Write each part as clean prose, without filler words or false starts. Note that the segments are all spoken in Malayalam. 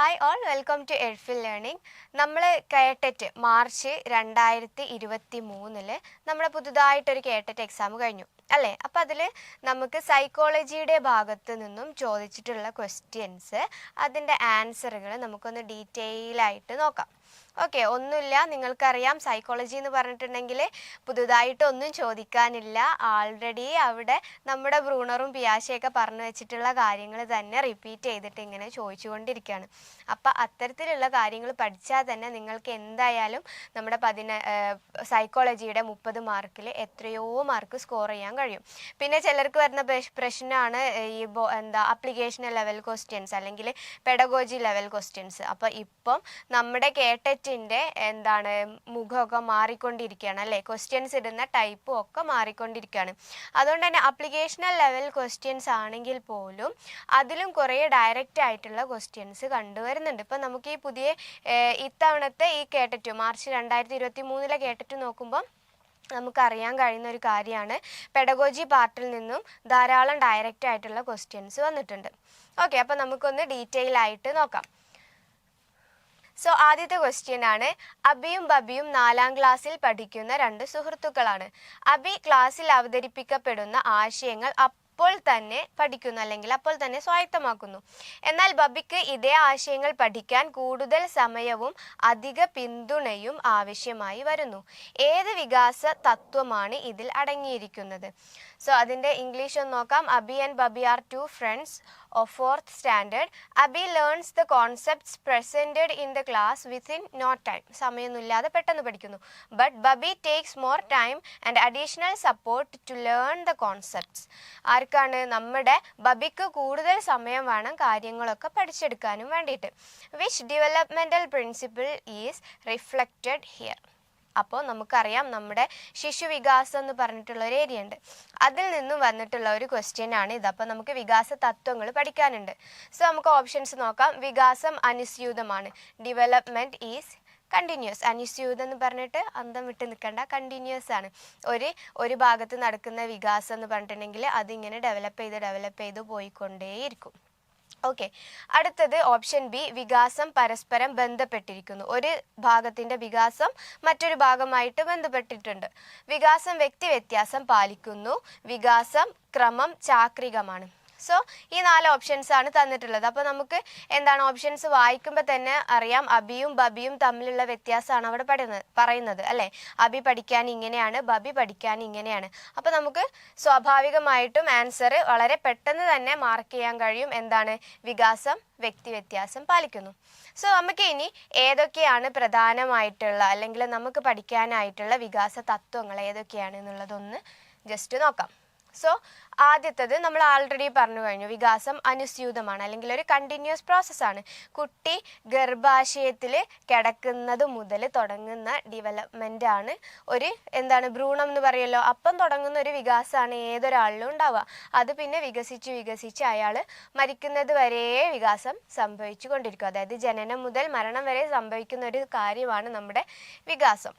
Hi all, welcome to Edfil learning. നമ്മൾ കേട്ടറ്റ് മാർച്ച് 2023 നമ്മുടെ പുതുതായിട്ടൊരു കേട്ടറ്റ് എക്സാം കഴിഞ്ഞു അല്ലേ? അപ്പം അതിൽ നമുക്ക് സൈക്കോളജിയുടെ ഭാഗത്ത് നിന്നും ചോദിച്ചിട്ടുള്ള ക്വസ്റ്റ്യൻസ്, അതിൻ്റെ ആൻസറുകൾ നമുക്കൊന്ന് ഡീറ്റെയിലായിട്ട് നോക്കാം. ഓക്കെ, ഒന്നുമില്ല, നിങ്ങൾക്കറിയാം സൈക്കോളജി എന്ന് പറഞ്ഞിട്ടുണ്ടെങ്കിൽ പുതുതായിട്ടൊന്നും ചോദിക്കാനില്ല. ആൾറെഡി അവിടെ നമ്മുടെ ബ്രൂണറും പിയാഷയൊക്കെ പറഞ്ഞു വെച്ചിട്ടുള്ള കാര്യങ്ങൾ തന്നെ റിപ്പീറ്റ് ചെയ്തിട്ട് ഇങ്ങനെ ചോദിച്ചുകൊണ്ടിരിക്കുകയാണ്. അപ്പം അത്തരത്തിലുള്ള കാര്യങ്ങൾ പഠിച്ചാൽ തന്നെ നിങ്ങൾക്ക് എന്തായാലും നമ്മുടെ സൈക്കോളജിയുടെ 30 മാർക്കിൽ എത്രയോ മാർക്ക് സ്കോർ ചെയ്യാൻ കഴിയും. പിന്നെ ചിലർക്ക് വരുന്ന പ്രശ്നമാണ് ഈ അപ്ലിക്കേഷണൽ ലെവൽ ക്വസ്റ്റ്യൻസ് അല്ലെങ്കിൽ പെഡഗോജി ലെവൽ ക്വസ്റ്റ്യൻസ്. അപ്പം ഇപ്പം നമ്മുടെ കേട്ടറ്റിൻ്റെ മുഖമൊക്കെ മാറിക്കൊണ്ടിരിക്കുകയാണ് അല്ലേ? ക്വസ്റ്റ്യൻസ് ഇടുന്ന ടൈപ്പും ഒക്കെ മാറിക്കൊണ്ടിരിക്കുകയാണ്. അതുകൊണ്ട് തന്നെ അപ്ലിക്കേഷണൽ ലെവൽ ക്വസ്റ്റ്യൻസ് ആണെങ്കിൽ പോലും അതിലും കുറേ ഡയറക്റ്റ് ആയിട്ടുള്ള ക്വസ്റ്റ്യൻസ് കണ്ടുവരുന്നുണ്ട്. ഇപ്പം നമുക്ക് ഈ പുതിയ ഇത്തവണത്തെ ഈ കേട്ടറ്റ് മാർച്ച് 2023 കേട്ടറ്റ് നോക്കുമ്പോൾ നമുക്കറിയാൻ കഴിയുന്ന ഒരു കാര്യമാണ്, പെഡഗോജി പാർട്ടിൽ നിന്നും ധാരാളം ഡയറക്റ്റ് ആയിട്ടുള്ള ക്വസ്റ്റ്യൻസ് വന്നിട്ടുണ്ട്. ഓക്കെ, അപ്പം നമുക്കൊന്ന് ഡീറ്റെയിൽ ആയിട്ട് നോക്കാം. സോ ആദ്യത്തെ ക്വസ്റ്റ്യൻ ആണ്, അബിയും ബബിയും 4ാം ക്ലാസ്സിൽ പഠിക്കുന്ന 2 സുഹൃത്തുക്കളാണ്. അബി ക്ലാസ്സിൽ അവതരിപ്പിക്കപ്പെടുന്ന ആശയങ്ങൾ അപ്പോൾ തന്നെ പഠിക്കുന്നു അല്ലെങ്കിൽ അപ്പോൾ തന്നെ സ്വായത്തമാക്കുന്നു. എന്നാൽ ബബിക്ക് ഇതേ ആശയങ്ങൾ പഠിക്കാൻ കൂടുതൽ സമയവും അധിക പിന്തുണയും ആവശ്യമായി വരുന്നു. ഏത് വികാസ തത്വമാണ് ഇതിൽ അടങ്ങിയിരിക്കുന്നത്? സോ അതിൻ്റെ ഇംഗ്ലീഷ് ഒന്ന് നോക്കാം. Abi and Babi are 2 friends of 4th standard. Abhi learns the concepts presented in the class within no time. സമയമൊന്നുമില്ലാതെ പെട്ടെന്ന് പഠിക്കുന്നു. But Bubby takes more time and additional support to learn the concepts. ആർക്കാണ്? നമ്മുടെ ബബിക്ക് കൂടുതൽ സമയം വേണം കാര്യങ്ങളൊക്കെ പഠിച്ചെടുക്കാനും വേണ്ടിയിട്ട്. Which developmental principle is reflected here? അപ്പോൾ നമുക്കറിയാം നമ്മുടെ ശിശുവികാസം എന്ന് പറഞ്ഞിട്ടുള്ള ഒരു ഏരിയ ഉണ്ട്. അതിൽ നിന്നും വന്നിട്ടുള്ള ഒരു ക്വസ്റ്റ്യൻ ആണ് ഇത്. അപ്പോൾ നമുക്ക് വികാസ തത്വങ്ങൾ പഠിക്കാനുണ്ട്. സോ നമുക്ക് ഓപ്ഷൻസ് നോക്കാം. വികാസം അനുസ്യൂതമാണ്. Development is continuous. അനുസ്യൂതം എന്ന് പറഞ്ഞിട്ട് അന്തം വിട്ട് നിൽക്കേണ്ട, കണ്ടിന്യൂസ് ആണ്. ഒരു ഭാഗത്ത് നടക്കുന്ന വികാസം എന്ന് പറഞ്ഞിട്ടുണ്ടെങ്കിൽ അതിങ്ങനെ ഡെവലപ്പ് ചെയ്ത് പോയിക്കൊണ്ടേയിരിക്കും. ഓക്കെ, അടുത്തത് ഓപ്ഷൻ ബി, വികാസം പരസ്പരം ബന്ധപ്പെട്ടിരിക്കുന്നു. ഒരു ഭാഗത്തിൻ്റെ വികാസം മറ്റൊരു ഭാഗമായിട്ട് ബന്ധപ്പെട്ടിട്ടുണ്ട്. വികാസം വ്യക്തി വ്യത്യാസം പാലിക്കുന്നു. വികാസം ക്രമം ചാക്രികമാണ്. സോ ഈ 4 ഓപ്ഷൻസ് ആണ് തന്നിട്ടുള്ളത്. അപ്പോൾ നമുക്ക് ഓപ്ഷൻസ് വായിക്കുമ്പോൾ തന്നെ അറിയാം അബിയും ബബിയും തമ്മിലുള്ള വ്യത്യാസമാണ് അവിടെ പറയുന്നത് അല്ലേ? അബി പഠിക്കാൻ ഇങ്ങനെയാണ്, ബബി പഠിക്കാൻ ഇങ്ങനെയാണ്. അപ്പോൾ നമുക്ക് സ്വാഭാവികമായിട്ടും ആൻസർ വളരെ പെട്ടെന്ന് തന്നെ മാർക്ക് ചെയ്യാൻ കഴിയും. വികാസം വ്യക്തി വ്യത്യാസം പാലിക്കുന്നു. സോ നമുക്ക് ഇനി ഏതൊക്കെയാണ് പ്രധാനമായിട്ടുള്ള അല്ലെങ്കിൽ നമുക്ക് പഠിക്കാനായിട്ടുള്ള വികാസ തത്വങ്ങൾ ഏതൊക്കെയാണ് എന്നുള്ളതൊന്ന് ജസ്റ്റ് നോക്കാം. സോ ആദ്യത്തത് നമ്മൾ ആൾറെഡി പറഞ്ഞു കഴിഞ്ഞു. വികാസം അനുസ്യൂതമാണ് അല്ലെങ്കിൽ ഒരു കണ്ടിന്യൂസ് പ്രോസസ്സാണ്. കുട്ടി ഗർഭാശയത്തിൽ കിടക്കുന്നത് മുതൽ തുടങ്ങുന്ന ഡെവലപ്മെൻ്റ് ആണ് ഒരു ഭ്രൂണം എന്ന് പറയുമല്ലോ, അപ്പം തുടങ്ങുന്ന ഒരു വികാസമാണ് ഏതൊരാളിലും ഉണ്ടാവുക. അത് പിന്നെ വികസിച്ച് അയാൾ മരിക്കുന്നത് വരെ വികാസം സംഭവിച്ചു കൊണ്ടിരിക്കും. അതായത് ജനനം മുതൽ മരണം വരെ സംഭവിക്കുന്ന ഒരു കാര്യമാണ് നമ്മുടെ വികാസം.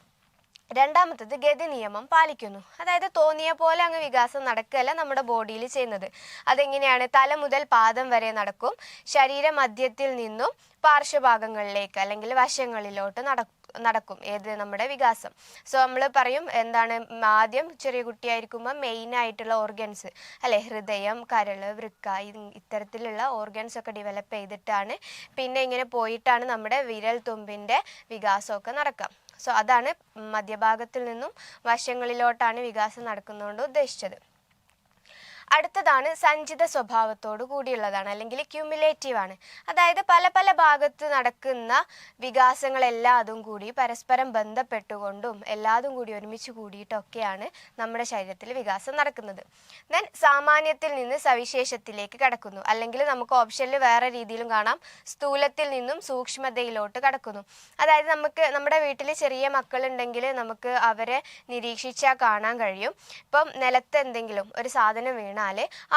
രണ്ടാമത്തത് ഗതി നിയമം പാലിക്കുന്നു. അതായത് തോന്നിയ പോലെ അങ്ങ് വികാസം നടക്കുകയല്ല നമ്മുടെ ബോഡിയിൽ ചെയ്യുന്നത്. അതെങ്ങനെയാണ്? തല മുതൽ പാദം വരെ നടക്കും. ശരീരമധ്യത്തിൽ നിന്നും പാർശ്വഭാഗങ്ങളിലേക്ക് അല്ലെങ്കിൽ വശങ്ങളിലോട്ട് നടക്കും നമ്മുടെ വികാസം. സോ നമ്മൾ പറയും ആദ്യം ചെറിയ കുട്ടിയായിരിക്കുമ്പോൾ മെയിൻ ആയിട്ടുള്ള ഓർഗൻസ് അല്ലെ, ഹൃദയം, കരള്, വൃക്ക, ഇത്തരത്തിലുള്ള ഓർഗൻസ് ഒക്കെ ഡെവലപ്പ് ചെയ്തിട്ടാണ് പിന്നെ ഇങ്ങനെ പോയിട്ടാണ് നമ്മുടെ വിരൽ തുമ്പിൻ്റെ വികാസമൊക്കെ നടക്കുക. സോ അതാണ് മധ്യഭാഗത്തിൽ നിന്നും വശങ്ങളിലോട്ടാണ് വികാസം നടക്കുന്നതുകൊണ്ട് ഉദ്ദേശിച്ചത്. അടുത്തതാണ് സഞ്ചിത സ്വഭാവത്തോടു കൂടിയുള്ളതാണ് അല്ലെങ്കിൽ ക്യുമുലേറ്റീവ് ആണ്. അതായത് പല ഭാഗത്ത് നടക്കുന്ന വികാസങ്ങളെല്ലാതും കൂടി പരസ്പരം ബന്ധപ്പെട്ടുകൊണ്ടും എല്ലാതും കൂടി ഒരുമിച്ച് കൂടിയിട്ടൊക്കെയാണ് നമ്മുടെ ശരീരത്തിൽ വികാസം നടക്കുന്നത്. ദെൻ സാമാന്യത്തിൽ നിന്ന് സവിശേഷത്തിലേക്ക് കടക്കുന്നു. അല്ലെങ്കിൽ നമുക്ക് ഓപ്ഷനിൽ വേറെ രീതിയിലും കാണാം, സ്ഥൂലത്തിൽ നിന്നും സൂക്ഷ്മതയിലോട്ട് കടക്കുന്നു. അതായത് നമ്മുടെ വീട്ടിൽ ചെറിയ മക്കളുണ്ടെങ്കിൽ നമുക്ക് അവരെ നിരീക്ഷിച്ചാൽ കാണാൻ കഴിയും. ഇപ്പം നിലത്ത് എന്തെങ്കിലും ഒരു സാധനം വീണ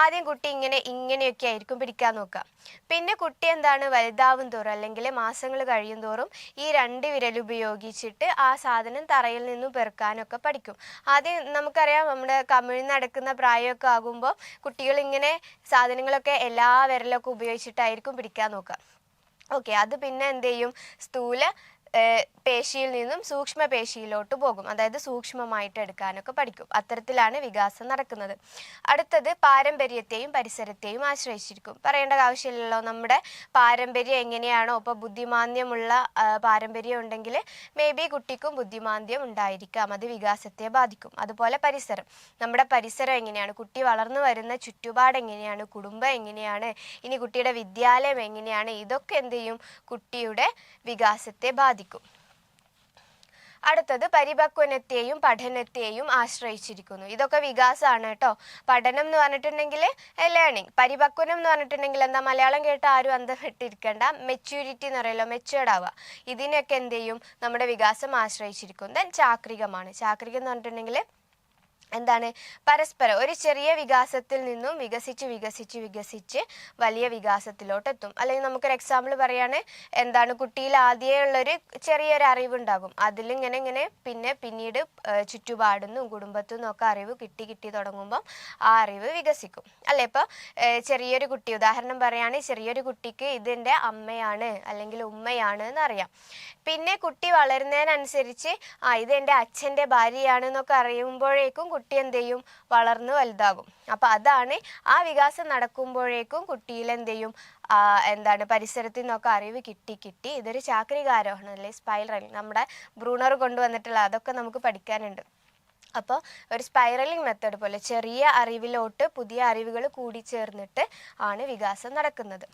ആദ്യം കുട്ടി ഇങ്ങനെയൊക്കെ ആയിരിക്കും പിടിക്കാൻ നോക്കുക. പിന്നെ കുട്ടി വലുതാവും തോറും അല്ലെങ്കിൽ മാസങ്ങൾ കഴിയും തോറും ഈ 2 വിരൽ ഉപയോഗിച്ചിട്ട് ആ സാധനം തറയിൽ നിന്നും പെറുക്കാനൊക്കെ പഠിക്കും. ആദ്യം നമുക്കറിയാം നമ്മുടെ കമിഴ്ന്നടക്കുന്ന പ്രായമൊക്കെ ആകുമ്പോൾ കുട്ടികൾ ഇങ്ങനെ സാധനങ്ങളൊക്കെ എല്ലാ വിരലൊക്കെ ഉപയോഗിച്ചിട്ടായിരിക്കും പിടിക്കാൻ നോക്കുക. ഓക്കെ, അത് പിന്നെ എന്ത് ചെയ്യും, സ്ഥൂല പേശിയിൽ നിന്നും സൂക്ഷ്മ പേശിയിലോട്ട് പോകും. അതായത് സൂക്ഷ്മമായിട്ട് എടുക്കാനൊക്കെ പഠിക്കും. അത്തരത്തിലാണ് വികാസം നടക്കുന്നത്. അടുത്തത് പാരമ്പര്യത്തെയും പരിസരത്തെയും ആശ്രയിച്ചിരിക്കും. പറയേണ്ട ആവശ്യമില്ലല്ലോ. നമ്മുടെ പാരമ്പര്യം എങ്ങനെയാണോ, ഇപ്പോൾ ബുദ്ധിമാന്ദ്യമുള്ള പാരമ്പര്യം ഉണ്ടെങ്കിൽ മേ ബി കുട്ടിക്കും ബുദ്ധിമാന്ദ്യം ഉണ്ടായിരിക്കാം, അത് വികാസത്തെ ബാധിക്കും. അതുപോലെ പരിസരം, നമ്മുടെ പരിസരം എങ്ങനെയാണ്, കുട്ടി വളർന്നു വരുന്ന ചുറ്റുപാട് എങ്ങനെയാണ്, കുടുംബം എങ്ങനെയാണ്, ഇനി കുട്ടിയുടെ വിദ്യാലയം എങ്ങനെയാണ്, ഇതൊക്കെ എന്ത് ചെയ്യും, കുട്ടിയുടെ വികാസത്തെ ബാധിക്കും. അടുത്തത് പരിപക്വനത്തെയും പഠനത്തെയും ആശ്രയിച്ചിരിക്കുന്നു. ഇതൊക്കെ വികാസമാണ് കേട്ടോ. പഠനം എന്ന് പറഞ്ഞിട്ടുണ്ടെങ്കിൽ ലേണിംഗ്, പരിപക്വനം എന്ന് പറഞ്ഞിട്ടുണ്ടെങ്കിൽ എന്താ, മലയാളം കേട്ട് ആരും അന്തം വിട്ടിരിക്കേണ്ട, മെച്യൂരിറ്റി എന്ന് പറയുമല്ലോ, മെച്യൂർഡ് ആവുക. ഇതിനൊക്കെ എന്ത് ചെയ്യും, നമ്മുടെ വികാസം ആശ്രയിച്ചിരിക്കും. ദെൻ ചാക്രികമാണ്. ചാക്രികം എന്ന് പറഞ്ഞിട്ടുണ്ടെങ്കിൽ എന്താണ്, പരസ്പരം ഒരു ചെറിയ വികാസത്തിൽ നിന്നും വികസിച്ച് വികസിച്ച് വികസിച്ച് വലിയ വികാസത്തിലോട്ടെത്തും. അല്ലെങ്കിൽ നമുക്കൊരു എക്സാമ്പിൾ പറയാണ്, എന്താണ്, കുട്ടിയിൽ ആദ്യമേ ഉള്ളൊരു ചെറിയൊരു അറിവുണ്ടാകും, അതിലിങ്ങനെ ഇങ്ങനെ പിന്നീട് ചുറ്റുപാടുന്നും കുടുംബത്തു നിന്നൊക്കെ അറിവ് കിട്ടി തുടങ്ങുമ്പം ആ അറിവ് വികസിക്കും, അല്ലേ? ഇപ്പോൾ ചെറിയൊരു കുട്ടി, ഉദാഹരണം പറയുകയാണെങ്കിൽ ചെറിയൊരു കുട്ടിക്ക് ഇതിൻ്റെ അമ്മയാണ് അല്ലെങ്കിൽ ഉമ്മയാണ് എന്നറിയാം. പിന്നെ കുട്ടി വളരുന്നതിനനുസരിച്ച് ഇത് എൻ്റെ അച്ഛൻ്റെ ഭാര്യയാണ് എന്നൊക്കെ അറിയുമ്പോഴേക്കും കുട്ടി എന്ത് ചെയ്യും, വളർന്ന് വലുതാകും. അപ്പം അതാണ് ആ വികാസം നടക്കുമ്പോഴേക്കും കുട്ടിയിൽ എന്ത് ചെയ്യും, എന്താണ്, പരിസരത്തിൽ നിന്നൊക്കെ അറിവ് കിട്ടി ഇതൊരു ചാക്രികാരോഹണം അല്ലെ, സ്പൈറൽ, നമ്മുടെ ബ്രൂണർ കൊണ്ടുവന്നിട്ടുള്ള അതൊക്കെ നമുക്ക് പഠിക്കാനുണ്ട്. അപ്പോൾ ഒരു സ്പൈറലിംഗ് മെത്തേഡ് പോലെ ചെറിയ അറിവിലോട്ട് പുതിയ അറിവുകൾ കൂടിച്ചേർന്നിട്ട് ആണ് വികാസം നടക്കുന്നത്.